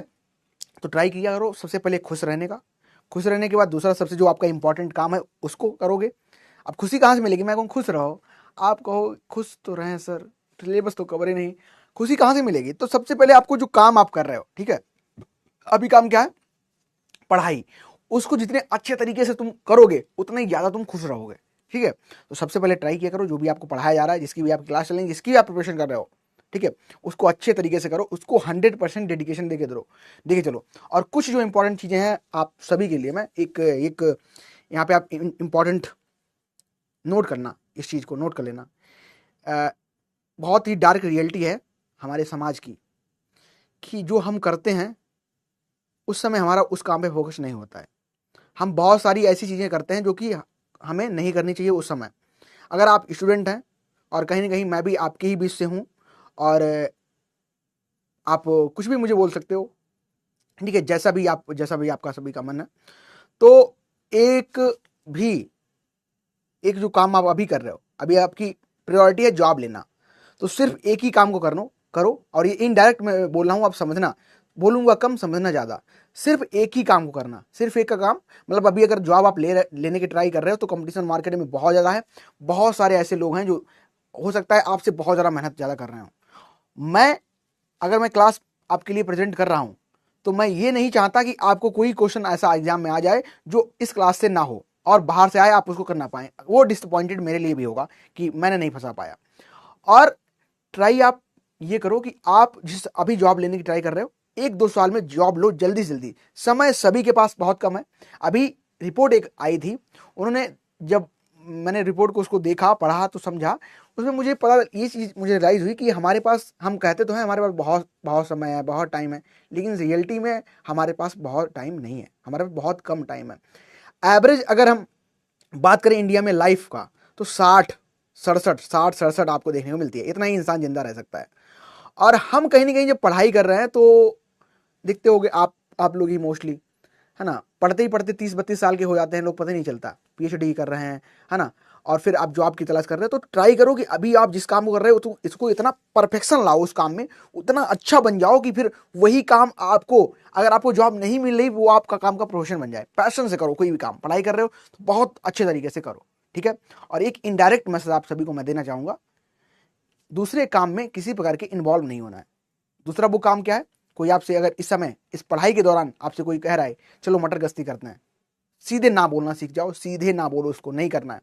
तो ट्राई किया करो सबसे पहले खुश रहने का, खुश रहने के बाद दूसरा सबसे जो आपका इंपॉर्टेंट काम है उसको करोगे। अब खुशी कहाँ से मिलेगी, मैं कहूँ खुश रहो, आप कहो खुश तो रहें सर, सिलेबस तो कवर ही नहीं, खुशी कहाँ से मिलेगी। तो सबसे पहले आपको जो काम आप कर रहे हो, ठीक है, अभी काम क्या है, पढ़ाई, उसको जितने अच्छे तरीके से तुम करोगे उतना ही ज्यादा तुम खुश रहोगे, ठीक है। तो सबसे पहले ट्राई किया करो, जो भी आपको पढ़ाया जा रहा है, जिसकी भी आपकी क्लास चल रही है, जिसकी भी आप प्रिपरेशन कर रहे हो, ठीक है, उसको अच्छे तरीके से करो, उसको 100% डेडिकेशन देके चलो। और कुछ जो इंपॉर्टेंट चीजें हैं आप सभी के लिए, मैं एक यहाँ पे आप इंपॉर्टेंट नोट करना, इस चीज को नोट कर लेना। बहुत ही डार्क रियलिटी है हमारे समाज की, कि जो हम करते हैं उस समय हमारा उस काम पे फोकस नहीं होता है। हम बहुत सारी ऐसी चीज़ें करते हैं जो कि हमें नहीं करनी चाहिए उस समय। अगर आप स्टूडेंट हैं, और कहीं ना कहीं मैं भी आपके ही बीच से हूँ, और आप कुछ भी मुझे बोल सकते हो, ठीक है, जैसा भी आपका सभी का मन है। तो एक जो काम आप अभी कर रहे हो, अभी आपकी प्रायोरिटी है जॉब लेना, तो सिर्फ एक ही काम को करो। और ये इनडायरेक्ट मैं बोल रहा हूँ, आप समझना, बोलूंगा कम समझना ज़्यादा। सिर्फ एक ही काम को करना, सिर्फ एक का काम, मतलब अभी अगर जॉब आप लेने की ट्राई कर रहे हो तो कंपटीशन मार्केट में बहुत ज़्यादा है, बहुत सारे ऐसे लोग हैं जो हो सकता है आपसे बहुत ज़्यादा मेहनत ज़्यादा कर रहे हो। अगर मैं क्लास आपके लिए प्रेजेंट कर रहा हूँ तो मैं ये नहीं चाहता कि आपको कोई क्वेश्चन ऐसा एग्जाम में आ जाए जो इस क्लास से ना हो और बाहर से आए आप उसको कर ना पाए, वो डिसअपॉइंटेड मेरे लिए भी होगा कि मैंने नहीं फंसा पाया। और ट्राई आप ये करो कि आप जिस अभी जॉब लेने की ट्राई कर रहे हो, 1-2 साल में जॉब लो जल्दी से जल्दी। समय सभी के पास बहुत कम है। अभी रिपोर्ट एक आई थी, उन्होंने जब मैंने रिपोर्ट को उसको देखा, पढ़ा तो समझा, उसमें मुझे पता, ये चीज़ मुझे राइज हुई कि हमारे पास, हम कहते तो हैं हमारे पास बहुत बहुत समय है, बहुत टाइम है, लेकिन रियलिटी में हमारे पास बहुत टाइम नहीं है, हमारे पास बहुत कम टाइम है। एवरेज अगर हम बात करें इंडिया में लाइफ का, तो 60 67 आपको देखने को मिलती है, इतना ही इंसान जिंदा रह सकता है। और हम कहीं ना कहीं जब पढ़ाई कर रहे हैं तो दिखते होगे आप लोग ही मोस्टली, है ना, पढ़ते ही पढ़ते 30 32 साल के हो जाते हैं लोग, पता नहीं चलता, पीएचडी कर रहे हैं, है ना, और फिर आप जॉब की तलाश कर रहे हैं। तो ट्राई करो कि अभी आप जिस काम को कर रहे हो तो इसको इतना परफेक्शन लाओ उस काम में, उतना अच्छा बन जाओ कि फिर वही काम आपको, अगर आपको जॉब नहीं मिल रही, वो आपका काम का प्रोफेशन बन जाए। पैशन से करो कोई भी काम, पढ़ाई कर रहे हो तो बहुत अच्छे तरीके से करो, ठीक है। और एक इनडायरेक्ट मैसेज आप सभी को मैं देना चाहूंगा, दूसरे काम में किसी प्रकार के इन्वॉल्व नहीं होना है। दूसरा वो काम क्या है, कोई आपसे अगर इस समय इस पढ़ाई के दौरान आपसे कोई कह रहा है चलो मटर गश्ती करते हैं, सीधे ना बोलना सीख जाओ, सीधे ना बोलो, उसको नहीं करना है।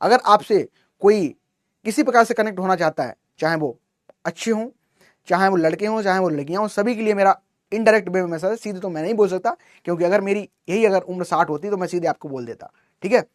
अगर आपसे कोई किसी प्रकार से कनेक्ट होना चाहता है, चाहे वो अच्छे हों, चाहे वो लड़के हों, चाहे वो लड़कियां हों, सभी के लिए मेरा इनडायरेक्ट वे में मैसेज है। सीधे तो मैं नहीं बोल सकता, क्योंकि अगर मेरी यही अगर उम्र 60 होती तो मैं सीधे आपको बोल देता, ठीक है,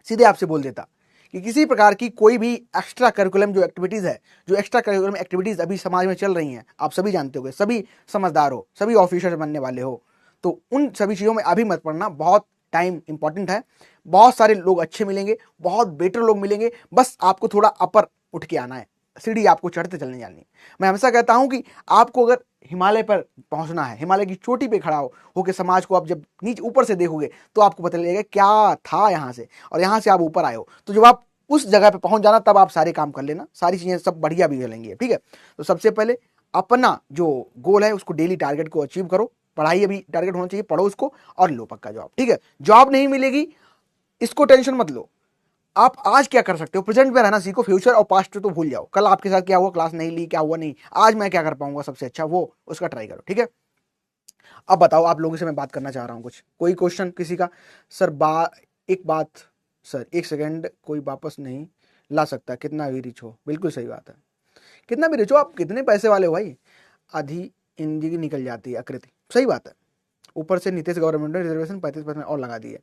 सीधे आपसे बोल देता कि किसी प्रकार की कोई भी एक्स्ट्रा करिकुलम जो एक्टिविटीज़ है, जो एक्स्ट्रा करिकुलम एक्टिविटीज़ अभी समाज में चल रही हैं, आप सभी जानते होंगे, सभी समझदार हो, सभी ऑफिसर बनने वाले हो, तो उन सभी चीज़ों में अभी मत पड़ना। बहुत टाइम इंपॉर्टेंट है, बहुत सारे लोग अच्छे मिलेंगे, बहुत बेटर लोग मिलेंगे, बस आपको थोड़ा अपर उठ के आना है, सीढ़ी आपको चढ़ते चलने जानी है। मैं हमेशा कहता हूं कि आपको अगर हिमालय पर पहुंचना है, हिमालय की चोटी पे खड़ा हो के समाज को आप जब नीचे ऊपर से देखोगे तो आपको पता लगेगा क्या था यहाँ से, और यहाँ से आप ऊपर आए हो। तो जब आप उस जगह पे पहुंच जाना, तब आप सारे काम कर लेना, सारी चीजें सब बढ़िया भी चलेंगी, ठीक है। तो सबसे पहले अपना जो गोल है उसको, डेली टारगेट को अचीव करो। पढ़ाई अभी टारगेट होना चाहिए, पढ़ो उसको, और लो पक्का जॉब, ठीक है। जॉब नहीं मिलेगी इसको टेंशन मत लो, आप आज क्या कर सकते हो, प्रेजेंट में रहना सीखो, फ्यूचर और पास्ट तो भूल जाओ। कल आपके साथ क्या हुआ, क्लास नहीं ली, क्या हुआ नहीं, आज मैं क्या कर पाऊंगा सबसे अच्छा, वो उसका ट्राई करो, ठीक है। अब बताओ, आप लोगों से मैं बात करना चाह रहा हूं, कुछ कोई क्वेश्चन किसी का? सर एक बात सर, एक सेकंड, कोई वापस नहीं ला सकता कितना भी रिच हो, बिल्कुल सही बात है, कितना भी रिच हो, आप कितने पैसे वाले हो भाई, आधी जिंदगी निकल जाती है आकृति, सही बात है। ऊपर से नीतीश गवर्नमेंट ने रिजर्वेशन 35% और लगा दी है।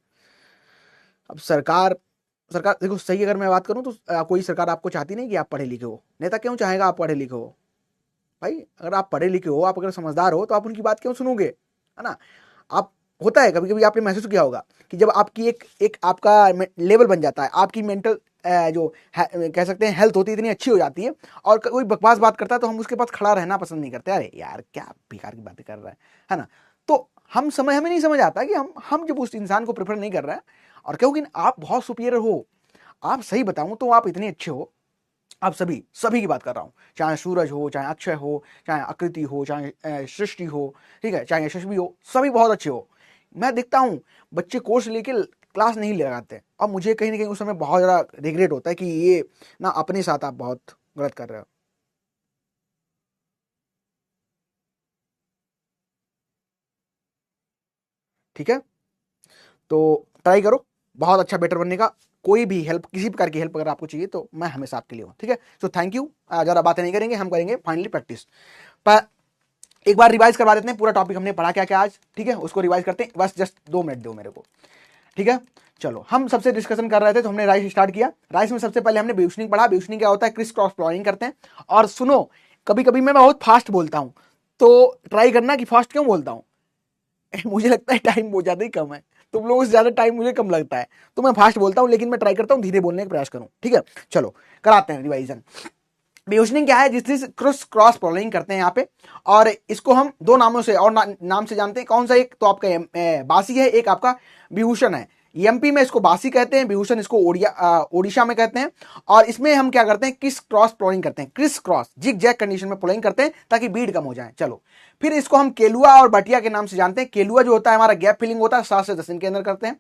अब सरकार सरकार देखो, सही अगर मैं बात करूं तो कोई सरकार आपको चाहती नहीं कि आप पढ़े लिखे हो। नेता क्यों चाहेगा आप पढ़े लिखे हो भाई? अगर आप पढ़े लिखे हो, आप अगर समझदार हो, तो आप उनकी बात क्यों सुनोगे, है ना। आप, होता है कभी कभी आपने महसूस किया होगा कि जब आपकी एक आपका लेवल बन जाता है, आपकी मेंटल जो कह सकते हैं हेल्थ होती है, इतनी अच्छी हो जाती है, और कोई बकवास बात करता है तो हम उसके पास खड़ा रहना पसंद नहीं करते, अरे यार क्या बेकार की बातें कर रहा है ना। तो हमें नहीं समझ आता कि हम जब उस इंसान को प्रेफर नहीं कर रहे हैं, और क्योंकि आप बहुत सुपीरियर हो, आप सही बताऊं तो आप इतने अच्छे हो, आप सभी की बात कर रहा हूं, चाहे सूरज हो, चाहे अक्षय हो, चाहे आकृति हो, चाहे सृष्टि हो, ठीक है, चाहे यशस्वी हो, सभी बहुत अच्छे हो। मैं देखता हूं बच्चे कोर्स लेके क्लास नहीं लगाते, और मुझे कहीं ना कहीं उस समय बहुत ज़्यादा रिग्रेट होता है कि ये ना अपने साथ आप बहुत गलत कर रहे हो, ठीक है। तो ट्राई करो बहुत अच्छा बेटर बनने का। कोई भी हेल्प, किसी प्रकार की हेल्प अगर आपको चाहिए तो मैं हमेशा आपके लिए हूँ, ठीक है। So thank you. ज़्यादा बातें नहीं करेंगे, हम करेंगे फाइनली प्रैक्टिस। पर एक बार रिवाइज करवा देते हैं, पूरा टॉपिक हमने पढ़ा क्या क्या आज, ठीक है, उसको रिवाइज करते हैं, बस जस्ट 2 मिनट दो मेरे को, ठीक है। चलो, हम सबसे डिस्कशन कर रहे थे तो हमने राइस स्टार्ट किया। राइस में सबसे पहले हमने बेउशनिंग पढ़ा। बेउशनिंग क्या होता है, क्रिस क्रॉस प्लॉइंग करते हैं। और सुनो, कभी कभी मैं बहुत फास्ट बोलता हूँ, तो ट्राई करना कि फास्ट क्यों बोलता हूँ। मुझे लगता है टाइम बहुत ज्यादा ही कम है, तुम लोगों से ज्यादा टाइम मुझे कम लगता है, तो मैं फास्ट बोलता हूँ, लेकिन मैं ट्राई करता हूँ धीरे बोलने का प्रयास करूँ, ठीक है। चलो कराते हैं रिवाइजन। बेउशनिंग क्या है, जिस क्रॉस प्लॉइंग करते हैं यहाँ पे, और इसको हम दो नामों से और नाम से जानते हैं। कौन सा? एक तो आपका बासी है, एक आपका विभूषण है। एमपी में इसको बासी कहते हैं, विभूषण इसको ओडिशा में कहते हैं। और इसमें हम क्या करते हैं, किस क्रॉस प्लॉइंग करते हैं, criss cross zig zag condition में प्लॉइंग करते हैं ताकि बीड कम हो जाए। चलो, फिर इसको हम केलुआ और बटिया के नाम से जानते हैं। केलुआ जो होता है हमारा गैप फिलिंग होता है, 7 से 10 दिन के अंदर करते हैं।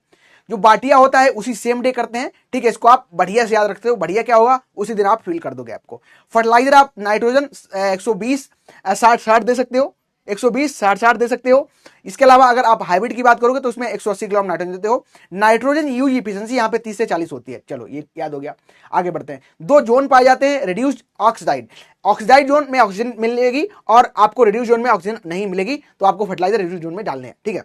जो बाटिया होता है उसी सेम डे करते हैं, ठीक है। इसको आप बढ़िया से याद रखते हो, बढ़िया क्या होगा, उसी दिन आप फिल कर दोगे आपको। फर्टिलाइजर आप नाइट्रोजन 120 60 दे सकते हो, 120 60 दे सकते हो। इसके अलावा अगर आप हाइब्रिड की बात करोगे तो उसमें 180 ग्राम नाइट्रोजन देते हो। नाइट्रोजन यूज इफिशिएंसी यहाँ पे 30 से 40 होती है। चलो, ये याद हो गया। आगे बढ़ते हैं। 2 जोन पाए जाते हैं, रिड्यूस्ड ऑक्साइड। ऑक्साइड जोन में ऑक्सीजन मिलेगी और आपको रिड्यूस जोन में ऑक्सीजन नहीं मिलेगी, तो आपको फर्टिलाइजर रिड्यूस जोन में डालने हैं, ठीक है।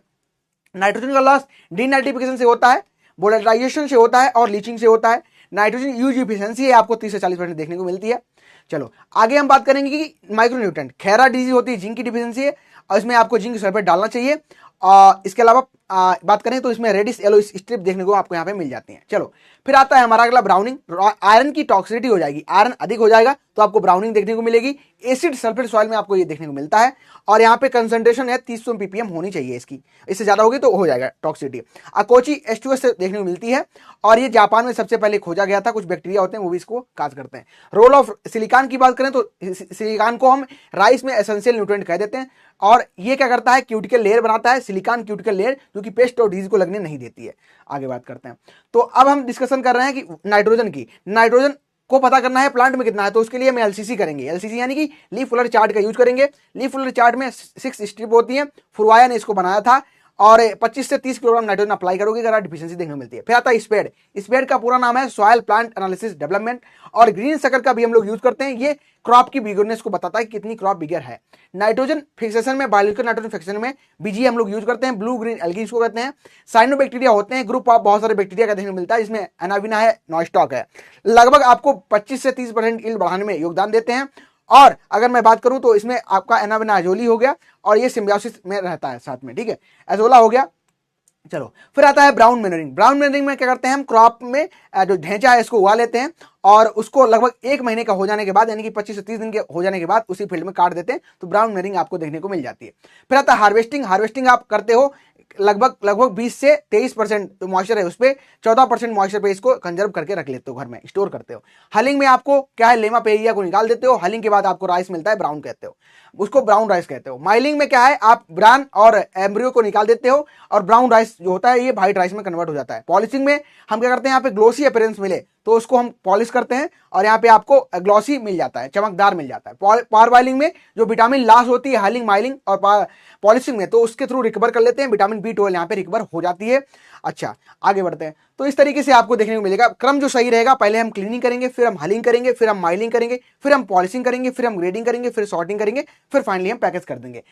नाइट्रोजन का लॉस डीनाइट्रिफिकेशन से होता है, वोलेटाइजेशन से होता है और लीचिंग से होता है। नाइट्रोजन यूज इफिशियंसी है आपको 30 से 40% देखने को मिलती है। चलो आगे हम बात करेंगे कि माइक्रोन्यूट्रेंट। खैरा डिजीज होती है जिंक की डिफिशियंसी है और इसमें आपको जिंक सल्फेट डालना चाहिए। इसके अलावा बात करें तो इसमें रेडिश येलो स्ट्रिप देखने को आपको यहाँ पे मिल जाती है। चलो फिर आता है हमारा अगला ब्राउनिंग। आयरन की टॉक्सिसिटी हो जाएगी, आयरन अधिक हो जाएगा तो आपको ब्राउनिंग देखने को मिलेगी। एसिड सल्फेट सॉइल में आपको ये देखने को मिलता है और यहाँ पे कंसंट्रेशन है 300 ppm होनी चाहिए इसकी, इससे ज्यादा होगी तो हो जाएगा टॉक्सिसिटी। अकोची H2S से देखने को मिलती है और ये जापान में सबसे पहले खोजा गया था। कुछ बैक्टीरिया होते हैं वो भी इसको काज करते हैं। रोल ऑफ सिलिकॉन की बात करें तो सिलिकॉन को हम राइस में एसेंशियल न्यूट्रिएंट कह देते हैं और ये क्या करता है, क्यूटिकल लेयर बनाता है, सिलिकॉन क्यूटिकल लेयर, जो कि पेस्ट और डिजीज को लगने नहीं देती है। आगे बात करते हैं। तो अब हम डिस्कशन कर रहे हैं कि नाइट्रोजन की। नाइट्रोजन को पता करना है प्लांट में कितना है, तो उसके लिए हम एलसीसी करेंगे। एलसीसी यानी कि लीफ फ्लोर चार्ट का यूज करेंगे। लीफ फ्लोर चार्ट में 6 स्ट्रिप होती है। फुरवाया ने इसको बनाया था और 25 से 30 किलोग्राम नाइट्रोजन अप्लाई करोगे अगर डिफिशियंसी देखने को मिलती है। फिर आता है स्पेड। स्पेड का पूरा नाम है सॉइल प्लांट एनालिसिस डेवलपमेंट और ग्रीन शक्कर का भी हम लोग यूज करते हैं। ये क्रॉप की बिगरनेस को बताता है कि कितनी क्रॉप बिगर है। नाइट्रोजन फिक्सेशन में, बायोलॉजिकल नाइट्रोजन फिक्सेशन में बीजी हम लोग यूज करते हैं। ब्लू ग्रीन एल्गी इसको कहते हैं। साइनोबैक्टीरिया होते हैं, ग्रुप ऑफ बहुत सारे बैक्टीरिया का देखने को मिलता है, जिसमें एनाविना है, नॉस्टॉक है। लगभग आपको 25 से 30% यील्ड बढ़ाने में योगदान देते हैं। और अगर मैं बात करूं तो इसमें आपका एनाविना एजोली हो गया और ये सिम्बियोसिस में रहता है साथ में, ठीक है, एजोला हो गया। चलो फिर आता है ब्राउन मैनरिंग। ब्राउन मैनरिंग में क्या करते हैं हम, क्रॉप में जो ढेंचा है इसको उगा लेते हैं और उसको लगभग 1 महीने का हो जाने के बाद, यानी कि 25 से 30 दिन के हो जाने के बाद उसी फील्ड में काट देते हैं, तो ब्राउन मैनरिंग आपको देखने को मिल जाती है। फिर आता है हार्वेस्टिंग। हार्वेस्टिंग आप करते हो लगभग 20 से 23% जो मॉइस्चर है उस पर 14% मॉइस्चर पे इसको कंजर्व करके रख लेते हो, घर में स्टोर करते हो। हलिंग में आपको क्या है, लेमा पेरिया को निकाल देते हो। हलिंग के बाद आपको राइस मिलता है, ब्राउन कहते हो उसको, ब्राउन राइस कहते हो। माइलिंग में क्या है, आप ब्रान और एम्ब्रियो को निकाल देते हो और ब्राउन राइस जो होता है ये व्हाइट राइस में कन्वर्ट हो जाता है। पॉलिशिंग में हम क्या करते हैं, यहाँ पे ग्लोसी अपीयरेंस मिले तो उसको हम पॉलिश करते हैं और यहाँ पे आपको ग्लॉसी मिल जाता है, चमकदार मिल जाता है। पावर बॉइलिंग में जो विटामिन लॉस होती है हाइलिंग, माइलिंग और पॉलिशिंग में, तो उसके थ्रू रिकवर कर लेते हैं। विटामिन B12 यहाँ पे रिकवर हो जाती है। अच्छा आगे बढ़ते हैं। तो इस तरीके से आपको देखने को मिलेगा। क्रम जो सही रहेगा, पहले हम क्लीनिंग करेंगे, फिर हम हलिंग करेंगे, फिर हम माइलिंग करेंगे, फिर हम पॉलिशिंग करेंगे, फिर हम ग्रेडिंग करेंगे, फिर सॉर्टिंग करेंगे, फिर फाइनली हम पैकेज कर देंगे।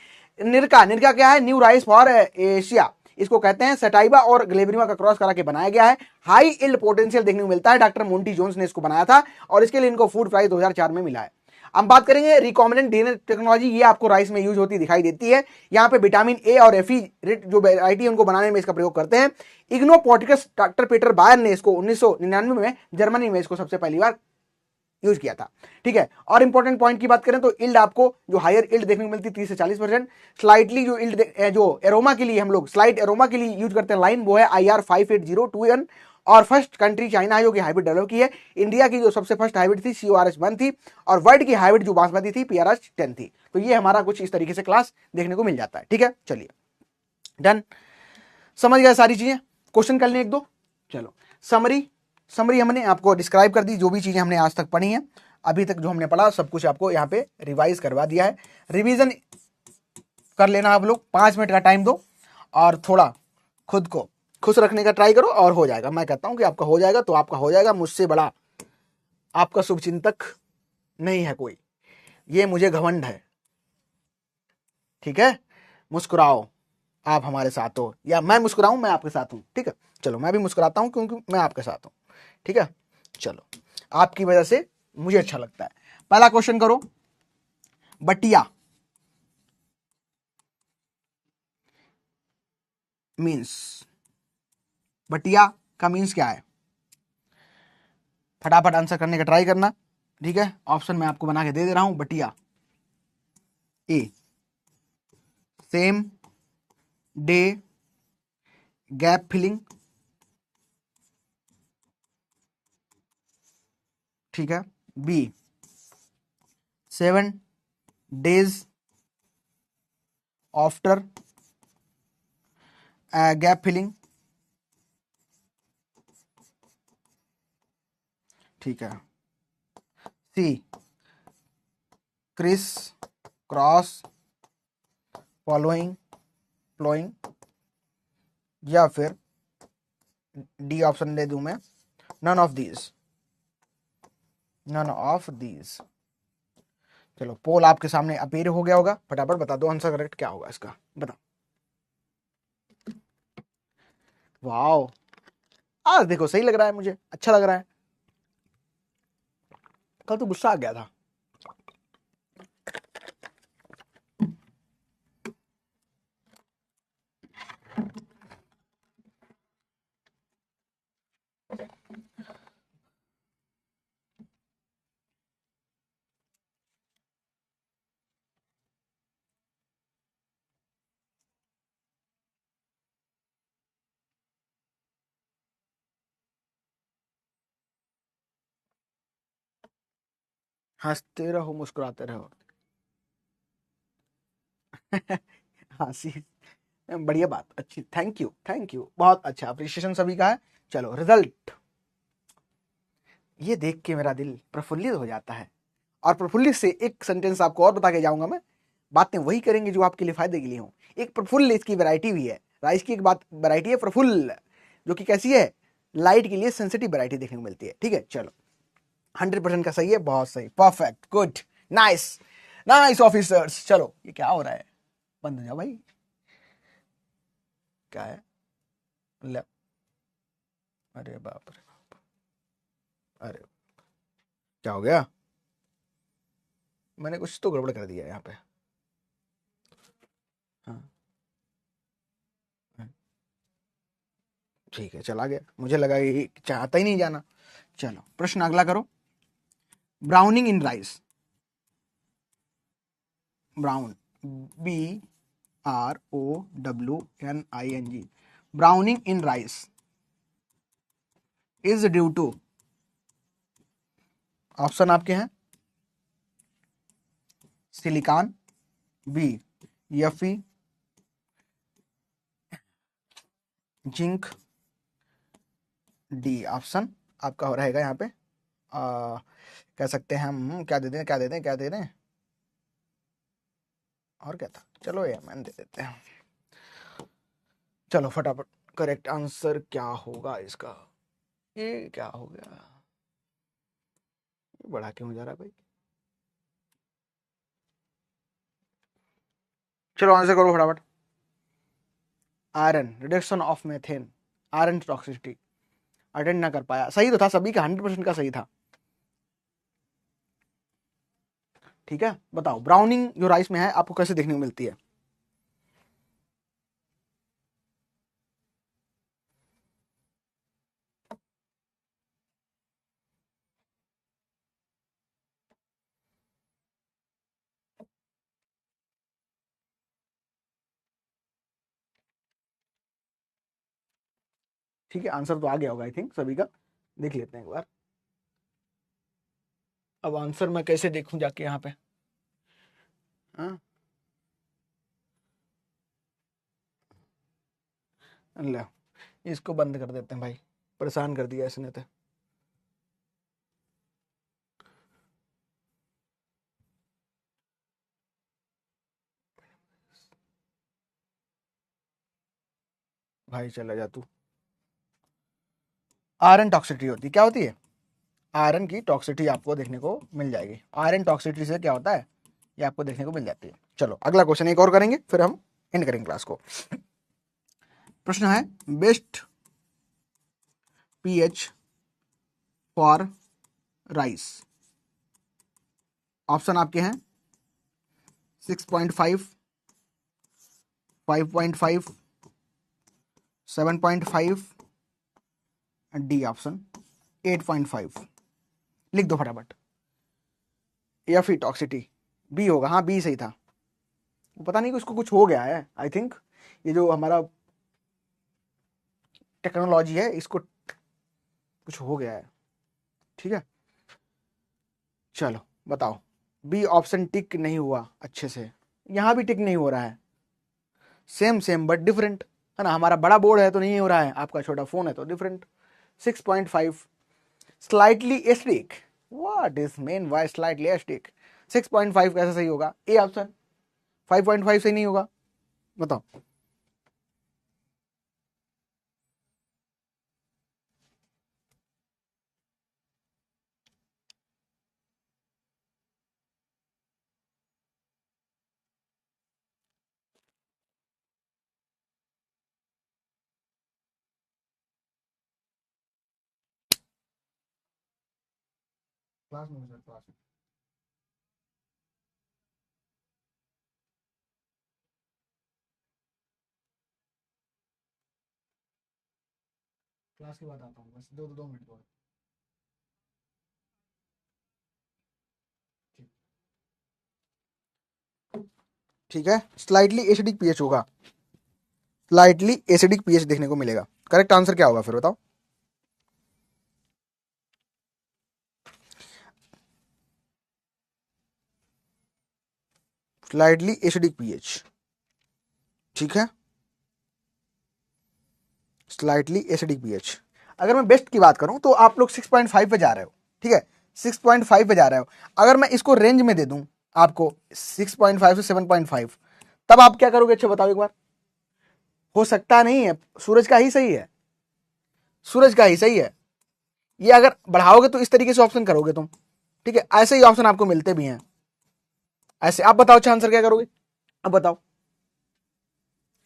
निरका। निरका क्या है, न्यू राइस फॉर एशिया इसको कहते हैं। सटाइबा और ग्लेबरिमा का क्रॉस करा के बनाया गया है। हाई इल्ड पोटेंशियल देखने को मिलता है। डॉक्टर मोंटी जोन्स ने इसको बनाया था और इसके लिए इनको फूड प्राइज 2004 में मिला है। हम बात करेंगे रिकॉम्बिनेंट डीएनए टेक्नोलॉजी। ये आपको राइस में यूज होती दिखाई देती है। यहाँ पे विटामिन ए और एफी जो वैरायटी है उनको बनाने में इसका प्रयोग करते हैं। इग्नोपोटिकस डॉक्टर पीटर बायर ने इसको 1999 में जर्मनी में इसको सबसे पहली बार यूज किया था, ठीक है। और इंपॉर्टेंट पॉइंट की बात करें तो इल्ड आपको जो हायर इल्ड देखने को मिलती है 30 से 40%। स्लाइटली जो इल्ड जो एरोमा के लिए हम लोग स्लाइट एरोमा के लिए यूज करते हैं लाइन, वो है IR 58021 और फर्स्ट कंट्री चाइना है जो कि हाइब्रिड डेवलप की है। इंडिया की जो सबसे फर्स्ट हाइब्रिड थी CORS1 थी और वर्ल्ड की हाइब्रिड जो बासमती थी PRS10 थी। तो ये हमारा कुछ इस तरीके से क्लास देखने को मिल जाता है, ठीक है। चलिए डन, समझ गए सारी चीजें। क्वेश्चन कर लें एक दो। चलो समरी हमने आपको डिस्क्राइब कर दी, जो भी चीजें हमने आज तक पढ़ी हैं, अभी तक जो हमने पढ़ा सब कुछ आपको यहाँ पे रिवाइज करवा दिया है। रिवीजन कर लेना आप लोग, 5 मिनट का टाइम दो और थोड़ा खुद को खुश रखने का ट्राई करो और हो जाएगा। मैं कहता हूं कि आपका हो जाएगा तो आपका हो जाएगा। मुझसे बड़ा आपका शुभचिंतक नहीं है कोई, ये मुझे घमंड है, ठीक है। मुस्कुराओ, आप हमारे साथ हो, या मैं मुस्कुराऊं मैं आपके साथ हूं, ठीक है। चलो मैं भी मुस्कुराता हूं क्योंकि मैं आपके साथ हूं, ठीक है। चलो आपकी वजह से मुझे अच्छा लगता है। पहला क्वेश्चन करो, बटिया मीन्स, बटिया का मीन्स क्या है, फटाफट आंसर करने का ट्राई करना, ठीक है। ऑप्शन मैं आपको बना के दे रहा हूं। बटिया, A same day gap filling, ठीक है। B 7 days after gap filling, ठीक है। C criss cross following flowing, या फिर डी ऑप्शन दे दूं मैं, none of these, none of these. चलो पोल आपके सामने अपीयर हो गया होगा, फटाफट बता दो आंसर करेक्ट क्या होगा इसका, बताओ। वाओ आज देखो सही लग रहा है, मुझे अच्छा लग रहा है। कल तो गुस्सा आ गया था। हंसते रहो मुस्कुराते रहो। हंसी, बढ़िया बात, अच्छी, थैंक यू थैंक यू, बहुत अच्छा अप्रिशिएशन सभी का है। चलो रिजल्ट, ये देख के मेरा दिल प्रफुल्लित हो जाता है। और प्रफुल्लित से एक सेंटेंस आपको और बता के जाऊंगा मैं, बातें वही करेंगे जो आपके लिए फायदे के लिए हो। एक प्रफुल्ल इसकी वैरायटी भी है, राइस की एक बात वैरायटी है प्रफुल्ल, जो कि कैसी है, लाइट के लिए सेंसिटिव वैरायटी देखने को मिलती है। ठीक है, चलो 100% का सही है, बहुत सही, perfect, good, nice nice officers. चलो ये क्या हो रहा है, बंद हो जाओ भाई, क्या है, ले, अरे बाप रे, अरे क्या हो गया, मैंने कुछ तो गड़बड़ कर दिया यहाँ पे। हाँ हाँ, ठीक है चला गया, मुझे लगा ये चाहता ही नहीं जाना। चलो प्रश्न अगला करो। Browning in rice, brown, BROWNING, browning in rice is due to, option आपके हैं, silicon, B Fe, zinc, D option आपका रहेगा यहाँ पे। कह सकते हैं हम, क्या दे दें क्या दे दें क्या दे दें, और क्या था, चलो ये मैंने दे देते हैं। चलो फटाफट, करेक्ट आंसर क्या होगा इसका, ये क्या हो गया, ये बड़ा क्यों जा रहा है भाई। चलो आंसर करो फटाफट। Iron, reduction of methane, iron toxicity, attend ना कर पाया, सही तो था सभी का, 100% का सही था। ठीक है, बताओ ब्राउनिंग जो राइस में है आपको कैसे देखने को मिलती है। ठीक है, आंसर तो आ गया होगा आई थिंक सभी का, देख लेते हैं एक बार। अब आंसर मैं कैसे देखूं जाके यहाँ पे, हाँ ले, इसको बंद कर देते हैं भाई, परेशान कर दिया इसने तो। भाई चला जा तू। आयरन टॉक्सिसिटी होती क्या होती है, आयरन की टॉक्सिसिटी आपको देखने को मिल जाएगी, आयरन टॉक्सिसिटी से क्या होता है, ये आपको देखने को मिल जाती है। चलो अगला क्वेश्चन एक और करेंगे फिर हम एंड करेंगे क्लास को। प्रश्न है, best pH for rice, option आपके हैं 6.5, 5.5, 7.5, डी ऑप्शन 8.5, लिख दो फटाफट। या फिर टॉक्सिटी, बी होगा, हाँ बी सही था, पता नहीं कि उसको कुछ हो गया है आई थिंक, ये जो हमारा टेक्नोलॉजी है इसको कुछ हो गया है। ठीक है, चलो बताओ, बी ऑप्शन टिक नहीं हुआ अच्छे से, यहां भी टिक नहीं हो रहा है, सेम सेम बट डिफरेंट, है ना, हमारा बड़ा बोर्ड है तो नहीं हो रहा है, आपका छोटा फोन है तो different. 6.5, slightly acidic, what is mean by slightly acidic, 6.5 कैसे सही होगा, ए ऑप्शन, 5.5 सही नहीं होगा, बताओ। क्लास में सर, क्लास में क्लास के बाद आता हूँ, बस 2 मिनट और। ठीक है, स्लाइटली एसिडिक पीएच होगा, स्लाइटली एसिडिक पीएच देखने को मिलेगा। करेक्ट आंसर क्या होगा फिर बताओ? स्लाइटली एसिडिक पीएच, ठीक है, स्लाइटली एसिडिक पीएच। अगर मैं बेस्ट की बात करूं तो आप लोग 6.5 पे जा रहे हो, ठीक है, 6.5 पे जा रहे हो। अगर मैं इसको रेंज में दे दूं आपको 6.5 से 7.5, तब आप क्या करोगे? अच्छा बताओ एक बार। हो सकता नहीं है, सूरज का ही सही है, सूरज का ही सही है। ये अगर बढ़ाओगे तो इस तरीके से ऑप्शन करोगे तुम, ठीक है, ऐसे ही ऑप्शन आपको मिलते भी हैं ऐसे। आप बताओ अच्छा आंसर क्या करोगे? अब बताओ।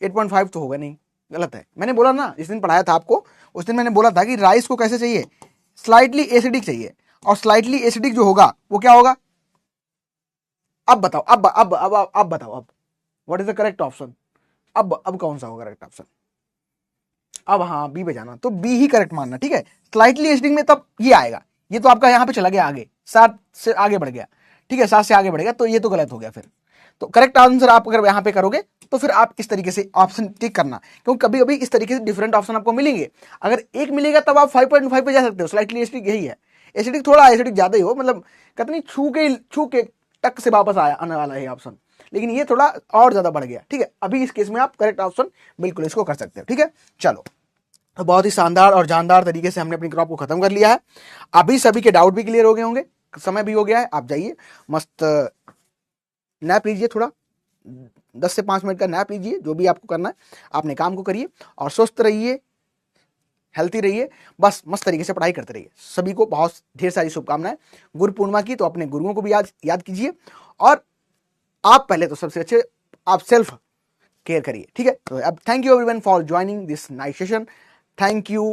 8.5 तो होगा नहीं, गलत है। मैंने बोला ना, जिस दिन पढ़ाया था आपको उस दिन मैंने बोला था कि राइस को कैसे चाहिए, स्लाइटली एसिडिक चाहिए, और स्लाइटली एसिडिक जो होगा वो क्या होगा? अब बताओ, अब बताओ, अब what is the correct option? अब कौन सा होगा करेक्ट ऑप्शन? अब हाँ, बी पे जाना, तो बी ही करेक्ट मानना, ठीक है। स्लाइटली एसिडिक में तब ये आएगा, ये तो आपका यहाँ पे चला गया आगे, 7 से आगे बढ़ गया, ठीक है, 7 से आगे बढ़ेगा, तो ये तो गलत हो गया फिर। तो करेक्ट आंसर आप अगर यहाँ पे करोगे तो फिर आप इस तरीके से ऑप्शन टिक करना, क्योंकि कभी कभी इस तरीके से डिफरेंट ऑप्शन आपको मिलेंगे। अगर एक मिलेगा तब आप 5.5 पे जा सकते हो, स्लाइटली एसिडिक यही है। एसिडिक थोड़ा एसिडिक ज्यादा ही हो, मतलब कितनी छू के टक से वापस आया आने वाला है ऑप्शन, लेकिन ये थोड़ा और ज्यादा बढ़ गया, ठीक है। अभी इस केस में आप करेक्ट ऑप्शन बिल्कुल इसको कर सकते हो, ठीक है। चलो, तो बहुत ही शानदार और जानदार तरीके से हमने अपनी क्रॉप को खत्म कर लिया है। अभी सभी के डाउट भी क्लियर हो गए होंगे, समय भी हो गया है, आप जाइए मस्त नैप लीजिए, थोड़ा 10 से 5 मिनट का नैप लीजिए, जो भी आपको करना है अपने काम को करिए, और स्वस्थ रहिए, हेल्थी रहिए, बस मस्त तरीके से पढ़ाई करते रहिए। सभी को बहुत ढेर सारी शुभकामनाएं गुरु पूर्णिमा की। तो अपने गुरुओं को भी याद कीजिए, और आप पहले तो सबसे अच्छे आप सेल्फ केयर करिए, ठीक है। तो अब thank you everyone for joining this night session, thank you.